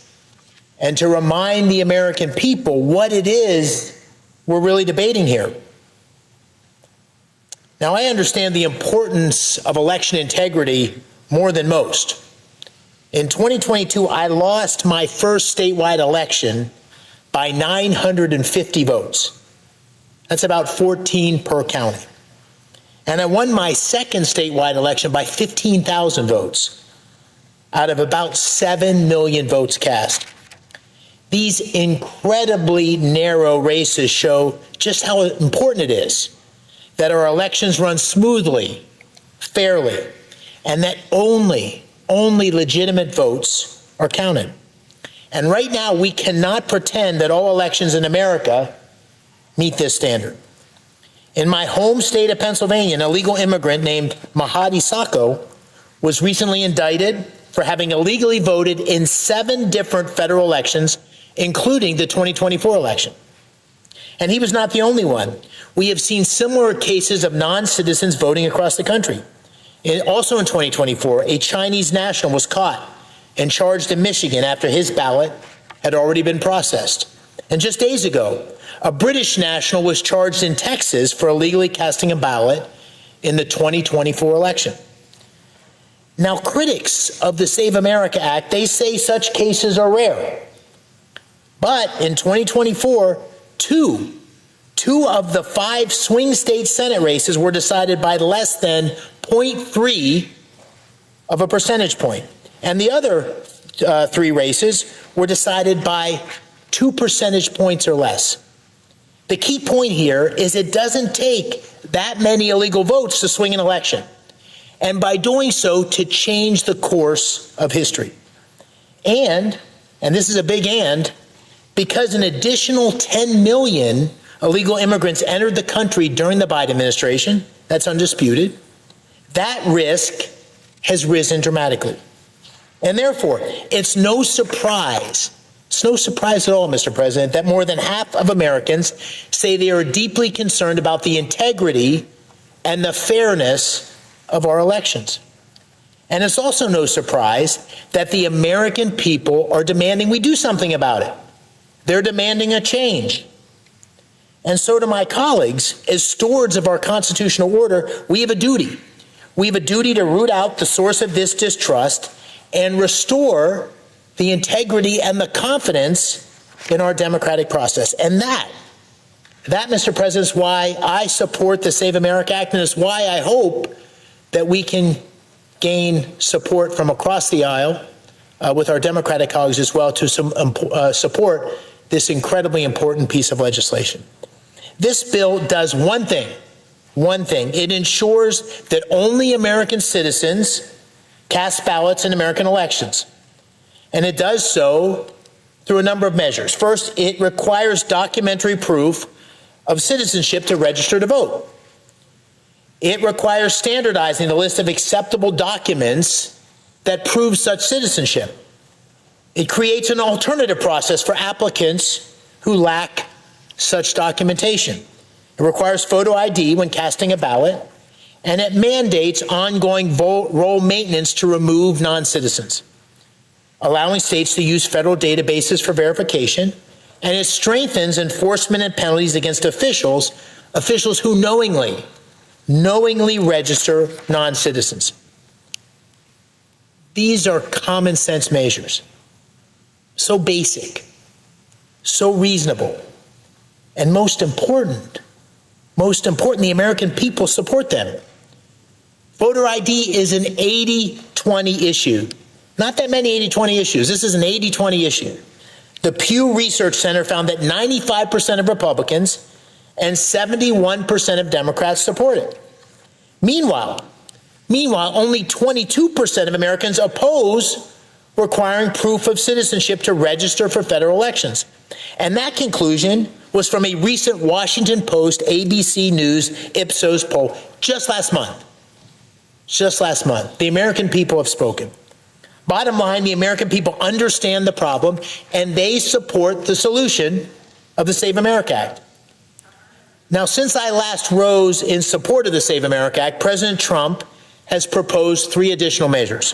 and to remind the American people what it is we're really debating here. Now, I understand the importance of election integrity more than most. In 2022, I lost my first statewide election by 950 votes. That's about 14 per county. And I won my second statewide election by 15,000 votes out of about 7 million votes cast. These incredibly narrow races show just how important it is that our elections run smoothly, fairly, and that only legitimate votes are counted. And right now, we cannot pretend that all elections in America meet this standard. In my home state of Pennsylvania, an illegal immigrant named Mahadi Sacco was recently indicted for having illegally voted in 7 different federal elections, including the 2024 election. And he was not the only one. We have seen similar cases of non-citizens voting across the country. Also in 2024, a Chinese national was caught and charged in Michigan after his ballot had already been processed. And just days ago, a British national was charged in Texas for illegally casting a ballot in the 2024 election. Now, critics of the Save America Act, they say such cases are rare. But in 2024, two of the 5 swing state Senate races were decided by less than 0.3 of a percentage point. And the other 3 races were decided by 2 percentage points or less. The key point here is it doesn't take that many illegal votes to swing an election, and by doing so, to change the course of history. And this is a big and, because an additional 10 million illegal immigrants entered the country during the Biden administration, that's undisputed, that risk has risen dramatically. And therefore, it's no surprise at all, Mr. President, that more than half of Americans say they are deeply concerned about the integrity and the fairness of our elections. And it's also no surprise that the American people are demanding we do something about it. They're demanding a change. And so do my colleagues. As stewards of our constitutional order, we have a duty. We have a duty to root out the source of this distrust and restore the integrity and the confidence in our democratic process. And that, Mr. President, is why I support the Save America Act, and it's why I hope that we can gain support from across the aisle with our Democratic colleagues as well to support this incredibly important piece of legislation. This bill does one thing. It ensures that only American citizens cast ballots in American elections. And it does so through a number of measures. First, it requires documentary proof of citizenship to register to vote. It requires standardizing the list of acceptable documents that prove such citizenship. It creates an alternative process for applicants who lack such documentation. It requires photo ID when casting a ballot, and it mandates ongoing vote roll maintenance to remove non-citizens, allowing states to use federal databases for verification, and it strengthens enforcement and penalties against officials who knowingly register non-citizens. These are common sense measures, so basic, so reasonable, and most important, the American people support them. Voter ID is an 80-20 issue. Not that many 80-20 issues. This is an 80-20 issue. The Pew Research Center found that 95% of Republicans and 71% of Democrats support it. Meanwhile, only 22% of Americans oppose requiring proof of citizenship to register for federal elections. And that conclusion was from a recent Washington Post ABC News Ipsos poll just last month. Just last month. The American people have spoken. Bottom line, the American people understand the problem and they support the solution of the Save America Act. Now, since I last rose in support of the Save America Act, President Trump has proposed 3 additional measures.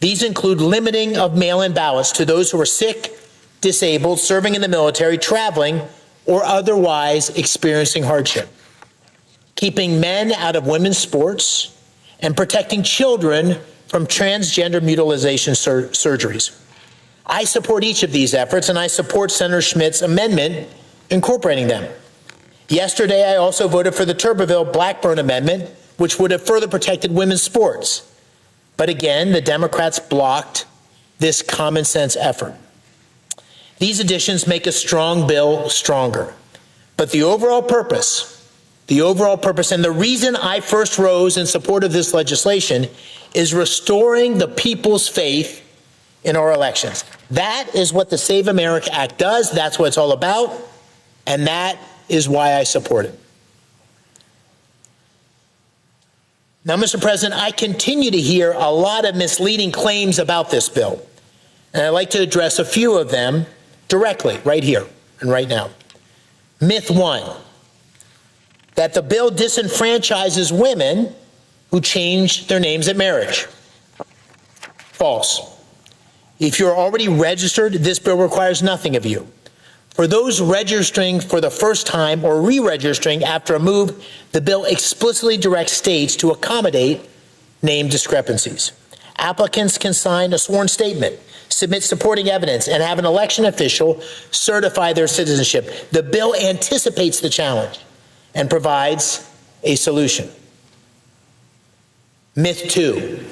These include limiting of mail-in ballots to those who are sick, disabled, serving in the military, traveling, or otherwise experiencing hardship, keeping men out of women's sports, and protecting children from transgender mutilation surgeries. I support each of these efforts, and I support Senator Schmidt's amendment incorporating them. Yesterday, I also voted for the Tuberville-Blackburn amendment, which would have further protected women's sports. But again, the Democrats blocked this common sense effort. These additions make a strong bill stronger. But the overall purpose, and the reason I first rose in support of this legislation is restoring the people's faith in our elections. That is what the Save America Act does. That's what it's all about. And that is why I support it. Now, Mr. President, I continue to hear a lot of misleading claims about this bill, and I'd like to address a few of them directly, right here and right now. Myth 1, that the bill disenfranchises women who change their names at marriage. False. If you're already registered, this bill requires nothing of you. For those registering for the first time or re-registering after a move, the bill explicitly directs states to accommodate name discrepancies. Applicants can sign a sworn statement, submit supporting evidence, and have an election official certify their citizenship. The bill anticipates the challenge and provides a solution. Myth 2,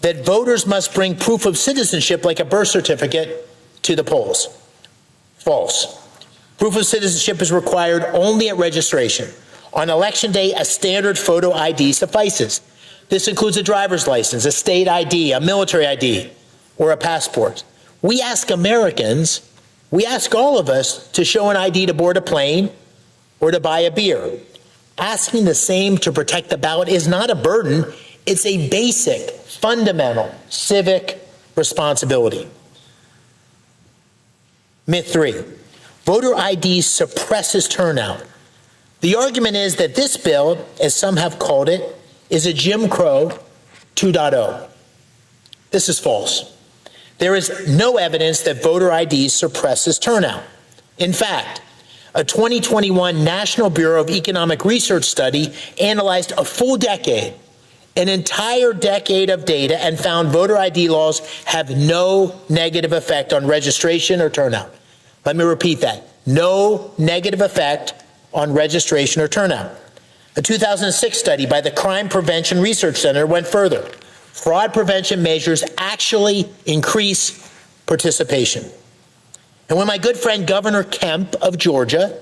that voters must bring proof of citizenship like a birth certificate to the polls. False. Proof of citizenship is required only at registration. On Election Day, a standard photo ID suffices. This includes a driver's license, a state ID, a military ID, or a passport. We ask Americans, we ask all of us to show an ID to board a plane or to buy a beer. Asking the same to protect the ballot is not a burden. It's a basic, fundamental civic responsibility. Myth 3, voter ID suppresses turnout. The argument is that this bill, as some have called it, is a Jim Crow 2.0. This is false. There is no evidence that voter ID suppresses turnout. In fact, a 2021 National Bureau of Economic Research study analyzed a full decade, an entire decade of data, and found voter ID laws have no negative effect on registration or turnout. Let me repeat that. No negative effect on registration or turnout. A 2006 study by the Crime Prevention Research Center went further. Fraud prevention measures actually increase participation. And when my good friend Governor Kemp of Georgia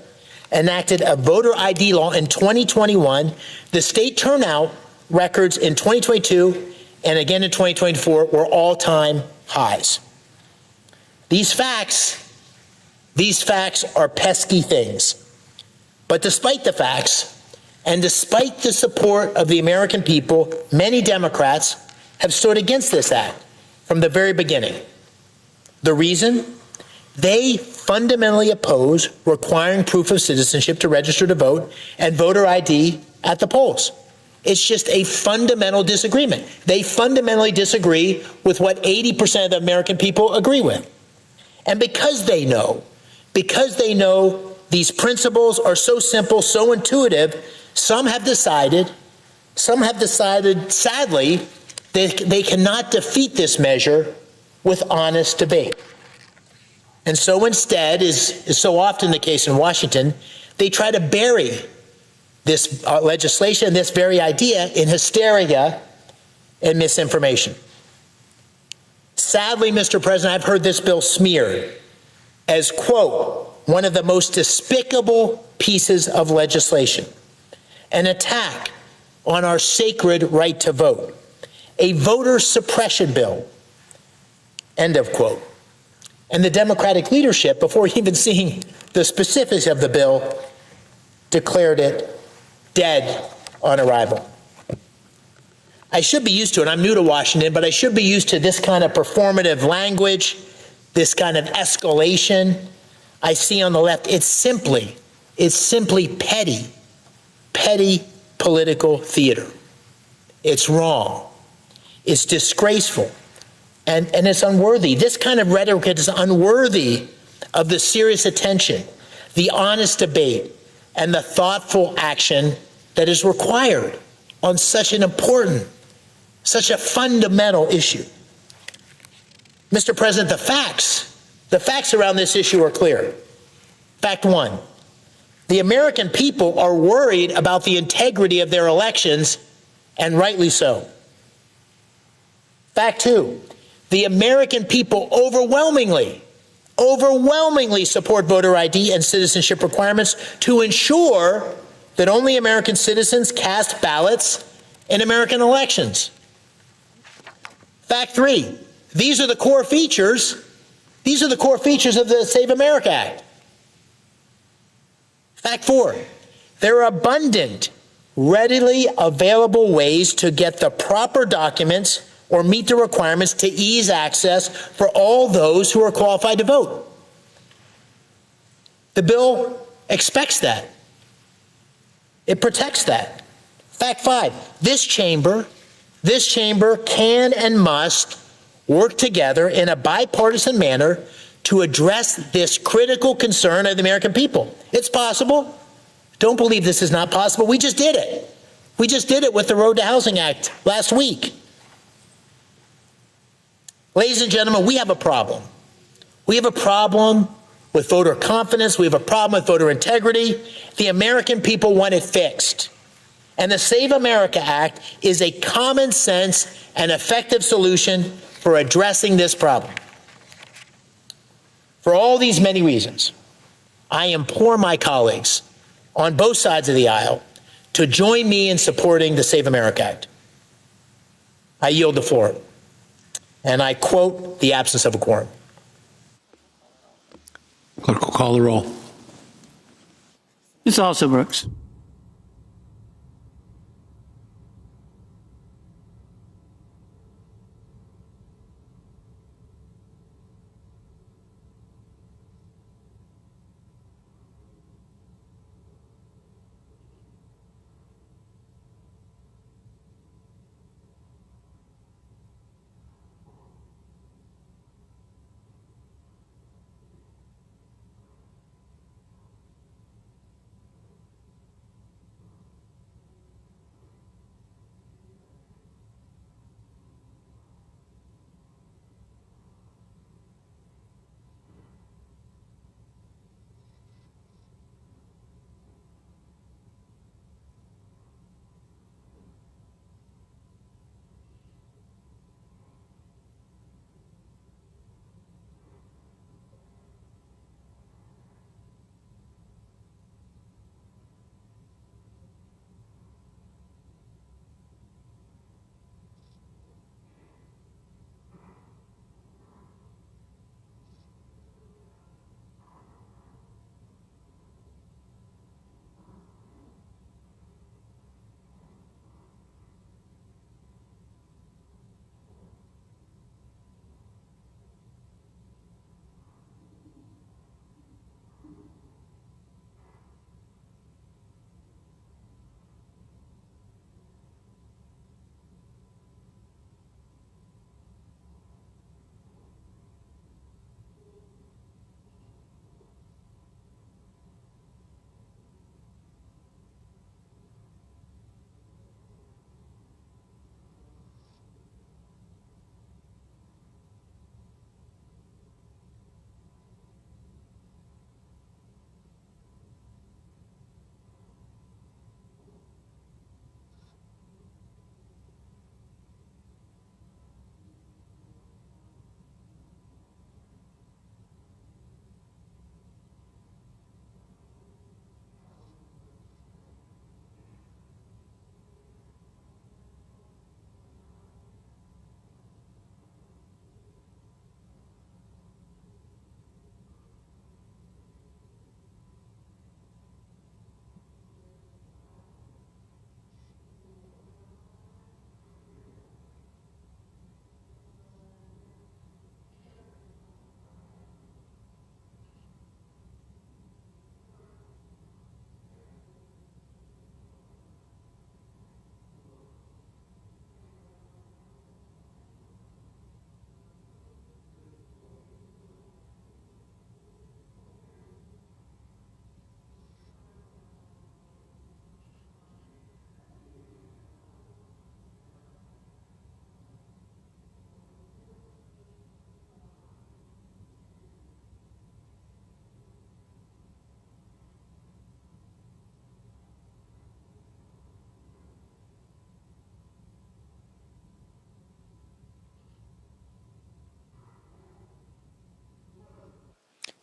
enacted a voter ID law in 2021, the state turnout records in 2022 and again in 2024 were all-time highs. These facts are pesky things. But despite the facts, and despite the support of the American people, many Democrats have stood against this act from the very beginning. The reason? They fundamentally oppose requiring proof of citizenship to register to vote and voter ID at the polls. It's just a fundamental disagreement. They fundamentally disagree with what 80% of the American people agree with. And because they know these principles are so simple, so intuitive, some have decided, sadly, they cannot defeat this measure with honest debate. And so instead, is so often the case in Washington, they try to bury this legislation, this very idea, in hysteria and misinformation. Sadly, Mr. President, I've heard this bill smeared as, quote, one of the most despicable pieces of legislation, an attack on our sacred right to vote, a voter suppression bill, end of quote. And the Democratic leadership, before even seeing the specifics of the bill, declared it dead on arrival. I should be used to it. I'm new to Washington, but I should be used to this kind of performative language, this kind of escalation I see on the left. It's simply petty political theater. It's wrong. It's disgraceful. And it's unworthy. This kind of rhetoric is unworthy of the serious attention, the honest debate, and the thoughtful action that is required on such an important, such a fundamental issue. Mr. President, the facts around this issue are clear. Fact one, the American people are worried about the integrity of their elections, and rightly so. Fact two, the American people overwhelmingly support voter ID and citizenship requirements to ensure that only American citizens cast ballots in American elections. Fact three, these are the core features of the Save America Act. Fact four, there are abundant, readily available ways to get the proper documents or meet the requirements to ease access for all those who are qualified to vote. The bill expects that. It protects that. Fact five, this chamber can and must work together in a bipartisan manner to address this critical concern of the American people. It's possible. Don't believe this is not possible. We just did it. We just did it with the Road to Housing Act last week. Ladies and gentlemen, we have a problem. We have a problem with voter confidence. We have a problem with voter integrity. The American people want it fixed. And the Save America Act is a common sense and effective solution for addressing this problem. For all these many reasons, I implore my colleagues on both sides of the aisle to join me in supporting the Save America Act. I yield the floor. And I quote the absence of a quorum. Clerk will call the roll. Ms. Alsobrooks.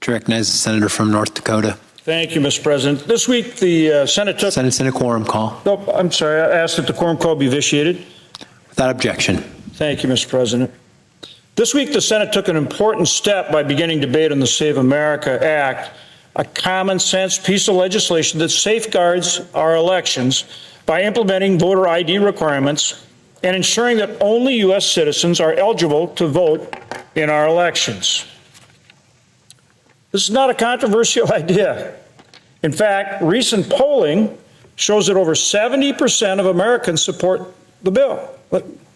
To recognize the senator from North Dakota. Thank you, Mr. President. This week, the Senate took... Senate's in a quorum call. Nope, I'm sorry. I asked that the quorum call be vitiated. Without objection. Thank you, Mr. President. This week, the Senate took an important step by beginning debate on the Save America Act, a common-sense piece of legislation that safeguards our elections by implementing voter ID requirements and ensuring that only U.S. citizens are eligible to vote in our elections. This is not a controversial idea. In fact, recent polling shows that over 70% of Americans support the bill.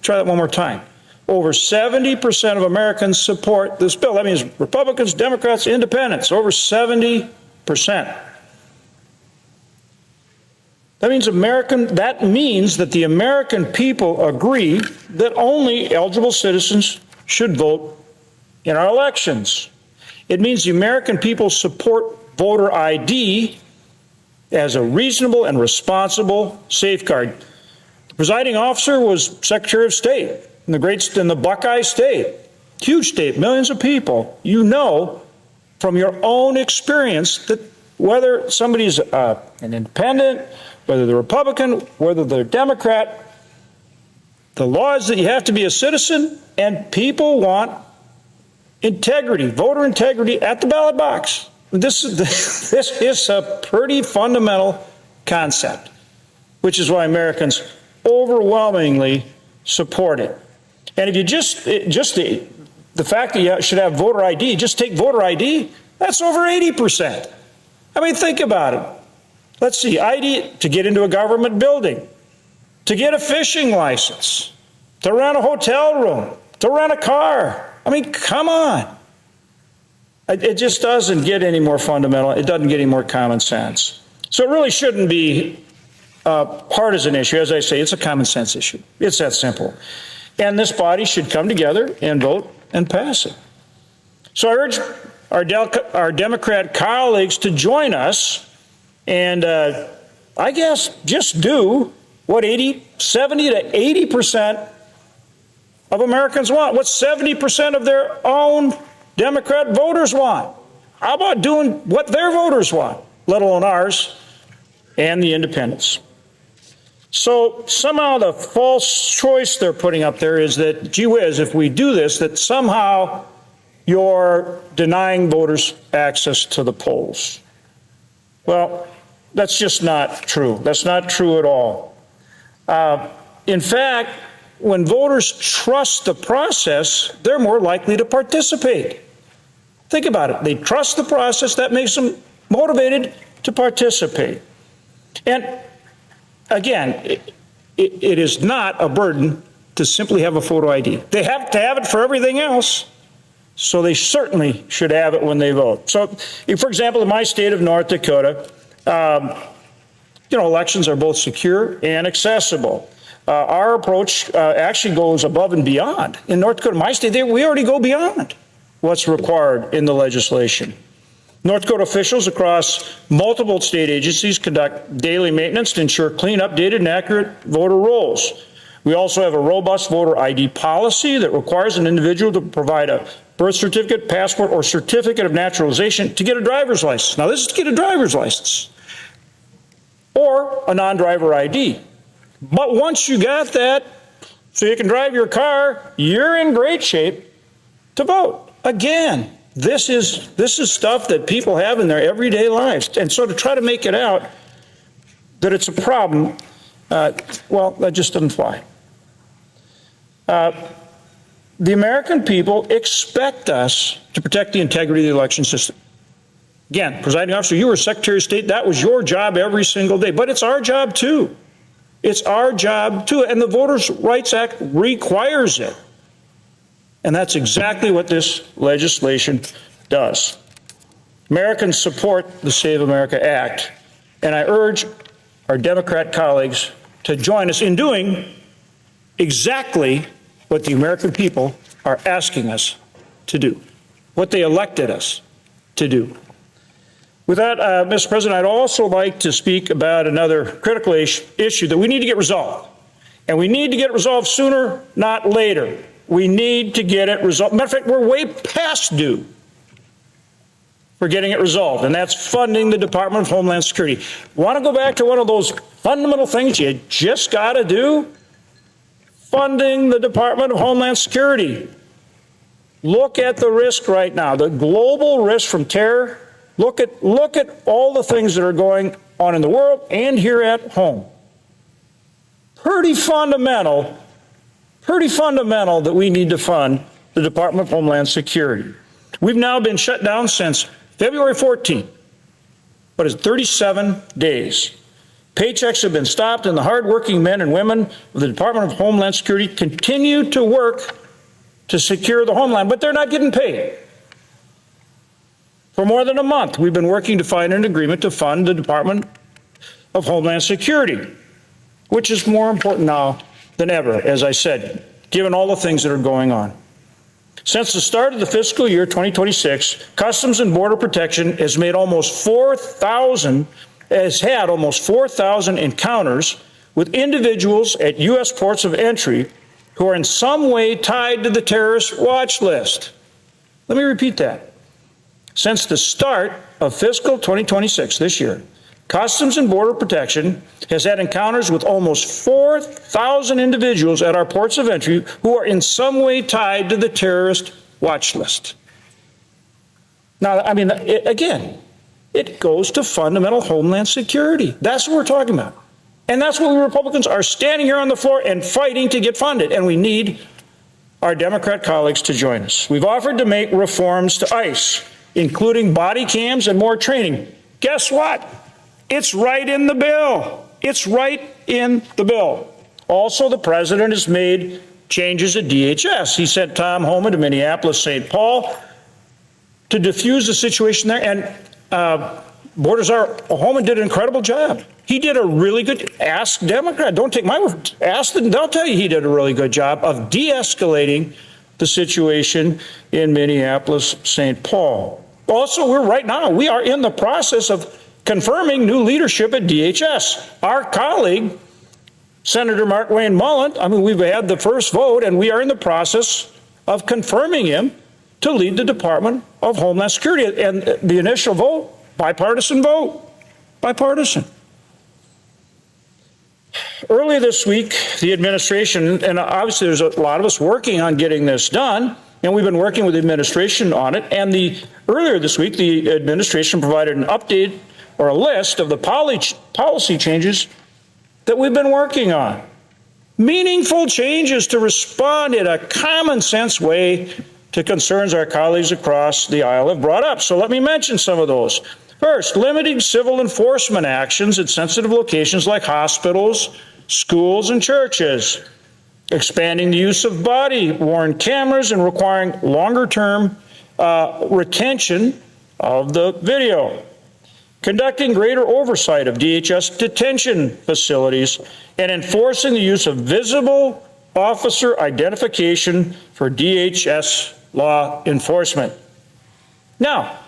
Try that one more time. Over 70% of Americans support this bill. That means Republicans, Democrats, Independents, over 70%. That means that the American people agree that only eligible citizens should vote in our elections. It means the American people support voter ID as a reasonable and responsible safeguard. The presiding officer was Secretary of State in the Buckeye State, huge state, millions of people. You know from your own experience that whether somebody's an independent, whether they're Republican, whether they're Democrat, the law is that you have to be a citizen, and people want integrity, voter integrity at the ballot box. This is a pretty fundamental concept, which is why Americans overwhelmingly support it. And if you just the fact that you should have voter ID, just take voter ID, that's over 80%. I mean, think about it. Let's see, ID to get into a government building, to get a fishing license, to rent a hotel room, to rent a car. I mean, come on. It just doesn't get any more fundamental. It doesn't get any more common sense. So it really shouldn't be a partisan issue. As I say, it's a common sense issue. It's that simple. And this body should come together and vote and pass it. So I urge our Democrat colleagues to join us and I guess just do what 70 to 80% of Americans want, what 70% of their own Democrat voters want. How about doing what their voters want, let alone ours and the independents? So somehow the false choice they're putting up there is that, gee whiz, if we do this, that somehow you're denying voters access to the polls. Well, that's just not true. That's not true at all. In fact, when voters trust the process, they're more likely to participate. Think about it. They trust the process. That makes them motivated to participate. And again, it is not a burden to simply have a photo ID. They have to have it for everything else, so they certainly should have it when they vote. So, for example, in my state of North Dakota, elections are both secure and accessible. Our approach actually goes above and beyond. In North Dakota, my state, we already go beyond what's required in the legislation. North Dakota officials across multiple state agencies conduct daily maintenance to ensure clean, updated, and accurate voter rolls. We also have a robust voter ID policy that requires an individual to provide a birth certificate, passport, or certificate of naturalization to get a driver's license. Now, this is to get a driver's license or a non-driver ID. But once you got that, so you can drive your car, you're in great shape to vote. Again, this is stuff that people have in their everyday lives. And so to try to make it out that it's a problem, well, that just doesn't fly. The American people expect us to protect the integrity of the election system. Again, presiding officer, you were Secretary of State. That was your job every single day. But it's our job, too. It's our job, too. And the Voters' Rights Act requires it. And that's exactly what this legislation does. Americans support the Save America Act. And I urge our Democrat colleagues to join us in doing exactly what the American people are asking us to do, what they elected us to do. With that, Mr. President, I'd also like to speak about another critical issue that we need to get resolved. And we need to get it resolved sooner, not later. We need to get it resolved. Matter of fact, we're way past due for getting it resolved, and that's funding the Department of Homeland Security. Want to go back to one of those fundamental things you just got to do? Funding the Department of Homeland Security. Look at the risk right now, the global risk from terror. Look at all the things that are going on in the world and here at home. Pretty fundamental that we need to fund the Department of Homeland Security. We've now been shut down since February 14th, but it's 37 days. Paychecks have been stopped, and the hardworking men and women of the Department of Homeland Security continue to work to secure the homeland, but they're not getting paid. For more than a month, we've been working to find an agreement to fund the Department of Homeland Security, which is more important now than ever, as I said, given all the things that are going on. Since the start of the fiscal year 2026, Customs and Border Protection has had almost 4,000 encounters with individuals at U.S. ports of entry who are in some way tied to the terrorist watch list. Let me repeat that. Since the start of fiscal 2026 this year, Customs and Border Protection has had encounters with almost 4,000 individuals at our ports of entry who are in some way tied to the terrorist watch list. Now, I mean, again, it goes to fundamental homeland security. That's what we're talking about. And that's what we Republicans are standing here on the floor and fighting to get funded. And we need our Democrat colleagues to join us. We've offered to make reforms to ICE, including body cams and more training. Guess what? It's right in the bill. It's right in the bill. Also, the president has made changes at DHS. He sent Tom Homan to Minneapolis-St. Paul to diffuse the situation there. And Border Czar Homan did an incredible job. He did a really good, ask Democrat, don't take my word, ask them, they'll tell you he did a really good job of de-escalating the situation in Minneapolis-St. Paul. Also, we are in the process of confirming new leadership at DHS. Our colleague, Senator Markwayne Mullin, we've had the first vote, and we are in the process of confirming him to lead the Department of Homeland Security. And the initial vote, bipartisan vote, bipartisan. Earlier this week, the administration, and obviously there's a lot of us working on getting this done, and we've been working with the administration on it, and earlier this week, the administration provided an update or a list of the policy changes that we've been working on. Meaningful changes to respond in a common sense way to concerns our colleagues across the aisle have brought up. So let me mention some of those. First, limiting civil enforcement actions at sensitive locations like hospitals, schools, and churches. Expanding the use of body-worn cameras and requiring longer-term retention of the video. Conducting greater oversight of DHS detention facilities and enforcing the use of visible officer identification for DHS law enforcement. Now,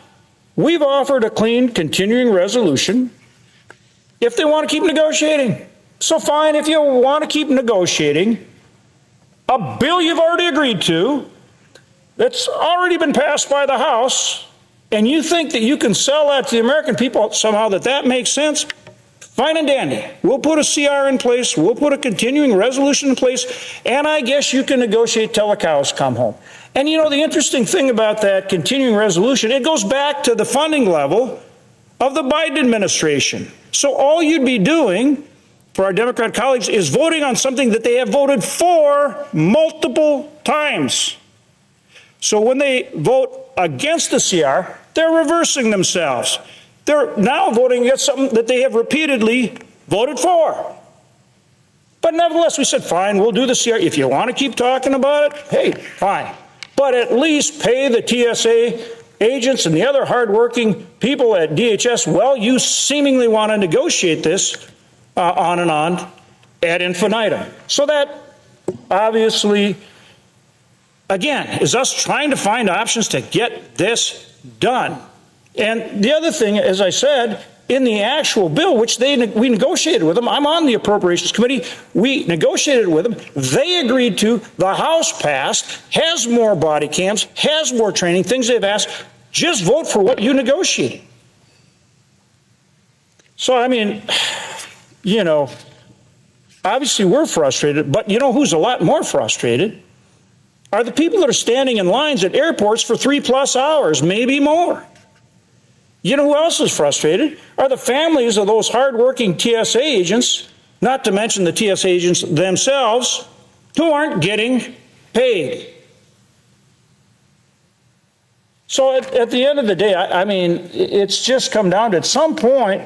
we've offered a clean continuing resolution if they want to keep negotiating. So fine, if you want to keep negotiating, a bill you've already agreed to, that's already been passed by the House, and you think that you can sell that to the American people somehow that makes sense, fine and dandy. We'll put a CR in place, we'll put a continuing resolution in place, and I guess you can negotiate till the cows come home. And you know, the interesting thing about that continuing resolution, it goes back to the funding level of the Biden administration. So all you'd be doing for our Democrat colleagues is voting on something that they have voted for multiple times. So when they vote against the CR, they're reversing themselves. They're now voting against something that they have repeatedly voted for. But nevertheless, we said, fine, we'll do the CR. If you want to keep talking about it, hey, fine. But at least pay the TSA agents and the other hardworking people at DHS. Well, you seemingly want to negotiate this on and on ad infinitum. So that obviously, again, is us trying to find options to get this done. And the other thing, as I said, in the actual bill, which we negotiated with them, I'm on the Appropriations Committee, we negotiated with them, they agreed to, the House passed, has more body cams, has more training, things they've asked, Just vote for what you negotiated. So, I mean, you know, obviously we're frustrated, but you know who's a lot more frustrated? Are the people that are standing in lines at airports for 3+ hours, maybe more. You know who else is frustrated? Are the families of those hardworking TSA agents, not to mention the TSA agents themselves, who aren't getting paid. So at the end of the day, I mean, it's just come down to, at some point,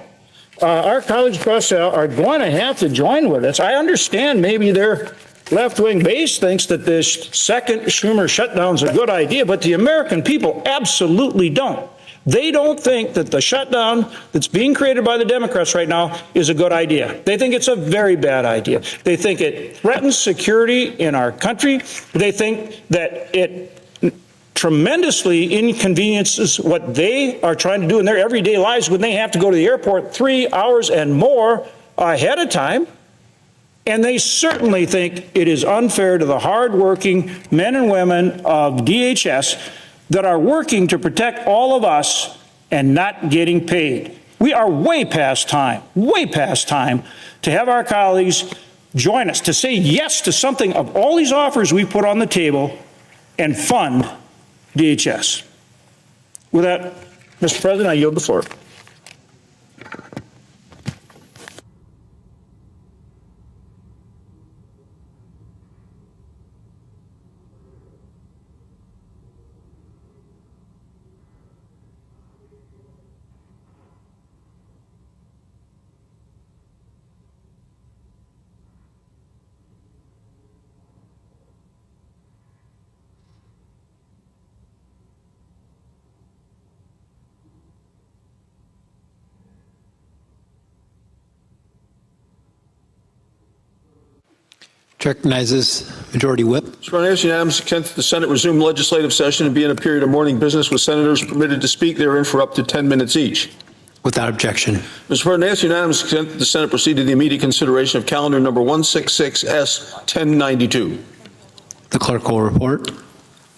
our colleagues across the aisle are going to have to join with us. I understand maybe their left-wing base thinks that this second Schumer shutdown is a good idea, but the American people absolutely don't. They don't think that the shutdown that's being created by the Democrats right now is a good idea. They think it's a very bad idea. They think it threatens security in our country. They think that it tremendously inconveniences what they are trying to do in their everyday lives when they have to go to the airport 3 hours and more ahead of time. And they certainly think it is unfair to the hardworking men and women of DHS that are working to protect all of us and not getting paid. We are way past time to have our colleagues join us, to say yes to something of all these offers we put on the table and fund DHS. With that, Mr. President, I yield the floor. Recognizes Majority Whip. Mr. President, I ask unanimous consent that the Senate resume legislative session and be in a period of morning business with senators permitted to speak therein for up to 10 minutes each. Without objection. Mr. President, I ask unanimous consent that the Senate proceed to the immediate consideration of calendar number 166S1092. The clerk will report.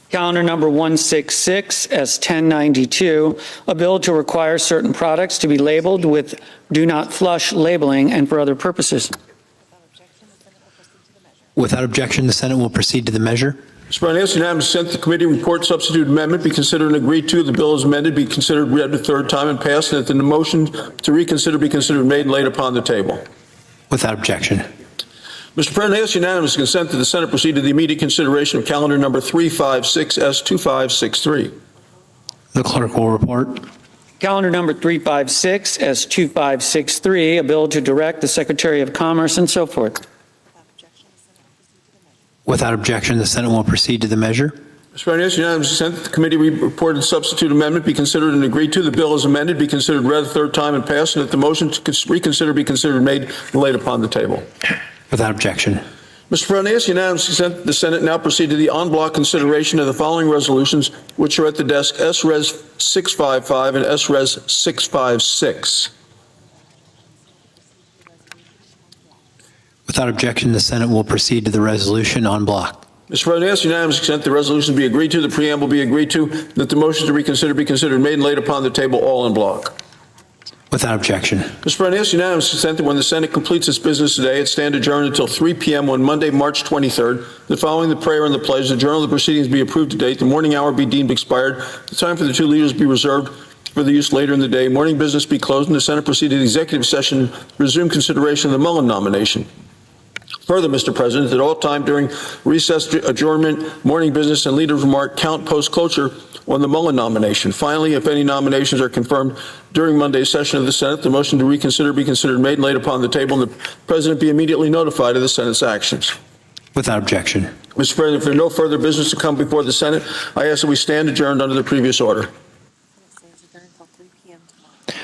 Calendar number 166S1092, a bill to require certain products to be labeled with "Do Not Flush" labeling and for other purposes. Without objection, the Senate will proceed to the measure. Mr. President, I ask unanimous consent that the committee report substitute amendment be considered and agreed to. The bill as amended be considered read a third time and passed, and that the motion to reconsider be considered made and laid upon the table. Without objection. Mr. President, I ask unanimous consent that the Senate proceed to the immediate consideration of calendar number 356S2563. The clerk will report. Calendar number 356S2563, a bill to direct the Secretary of Commerce and so forth. Without objection, the Senate will proceed to the measure. Mr. President, I ask unanimous consent that the committee report and substitute amendment be considered and agreed to. The bill as amended be considered read a third time and passed, and that the motion to reconsider be considered made and laid upon the table. Without objection. Mr. President, I ask unanimous consent that the Senate now proceed to the en bloc consideration of the following resolutions, which are at the desk: S-Res 655 and S-Res 656. Without objection, the Senate will proceed to the resolution en bloc. Mr. President, I ask unanimous consent the resolution be agreed to, the preamble be agreed to, that the motion to reconsider be considered made and laid upon the table, all en bloc. Without objection. Mr. President, I ask unanimous consent that when the Senate completes its business today, it stand adjourned until 3 p.m. on Monday, March 23rd. That following the prayer and the pledge, the journal of the proceedings be approved to date, the morning hour be deemed expired, the time for the two leaders be reserved for the use later in the day, morning business be closed, and the Senate proceed to the executive session, resume consideration of the Mullen nomination. Further, Mr. President, at all time during recess, adjournment, morning business, and leader's remark, count post-cloture on the Mullen nomination. Finally, if any nominations are confirmed during Monday's session of the Senate, the motion to reconsider be considered made and laid upon the table, and the President be immediately notified of the Senate's actions. Without objection. Mr. President, if there is no further business to come before the Senate, I ask that we stand adjourned under the previous order.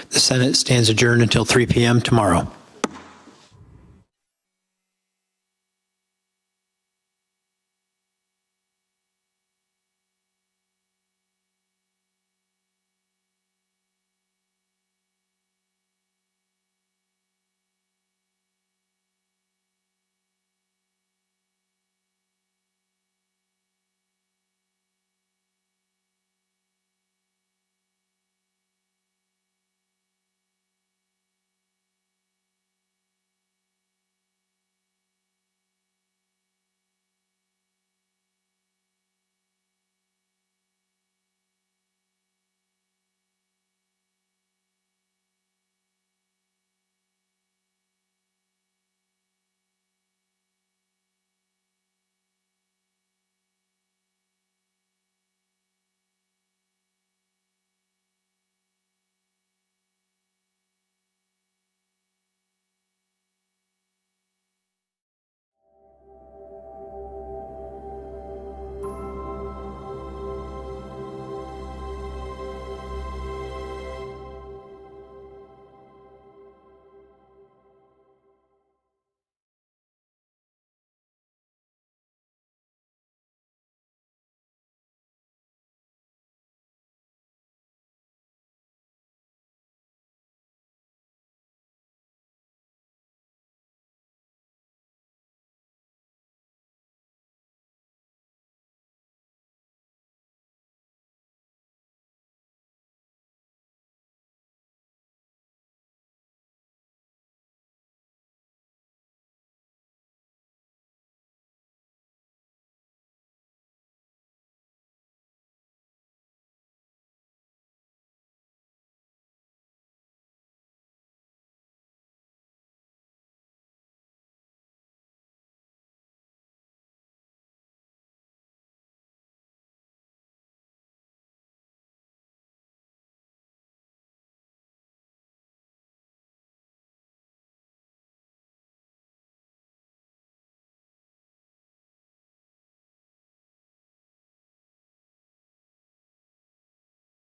The Senate stands adjourned until 3 p.m. tomorrow.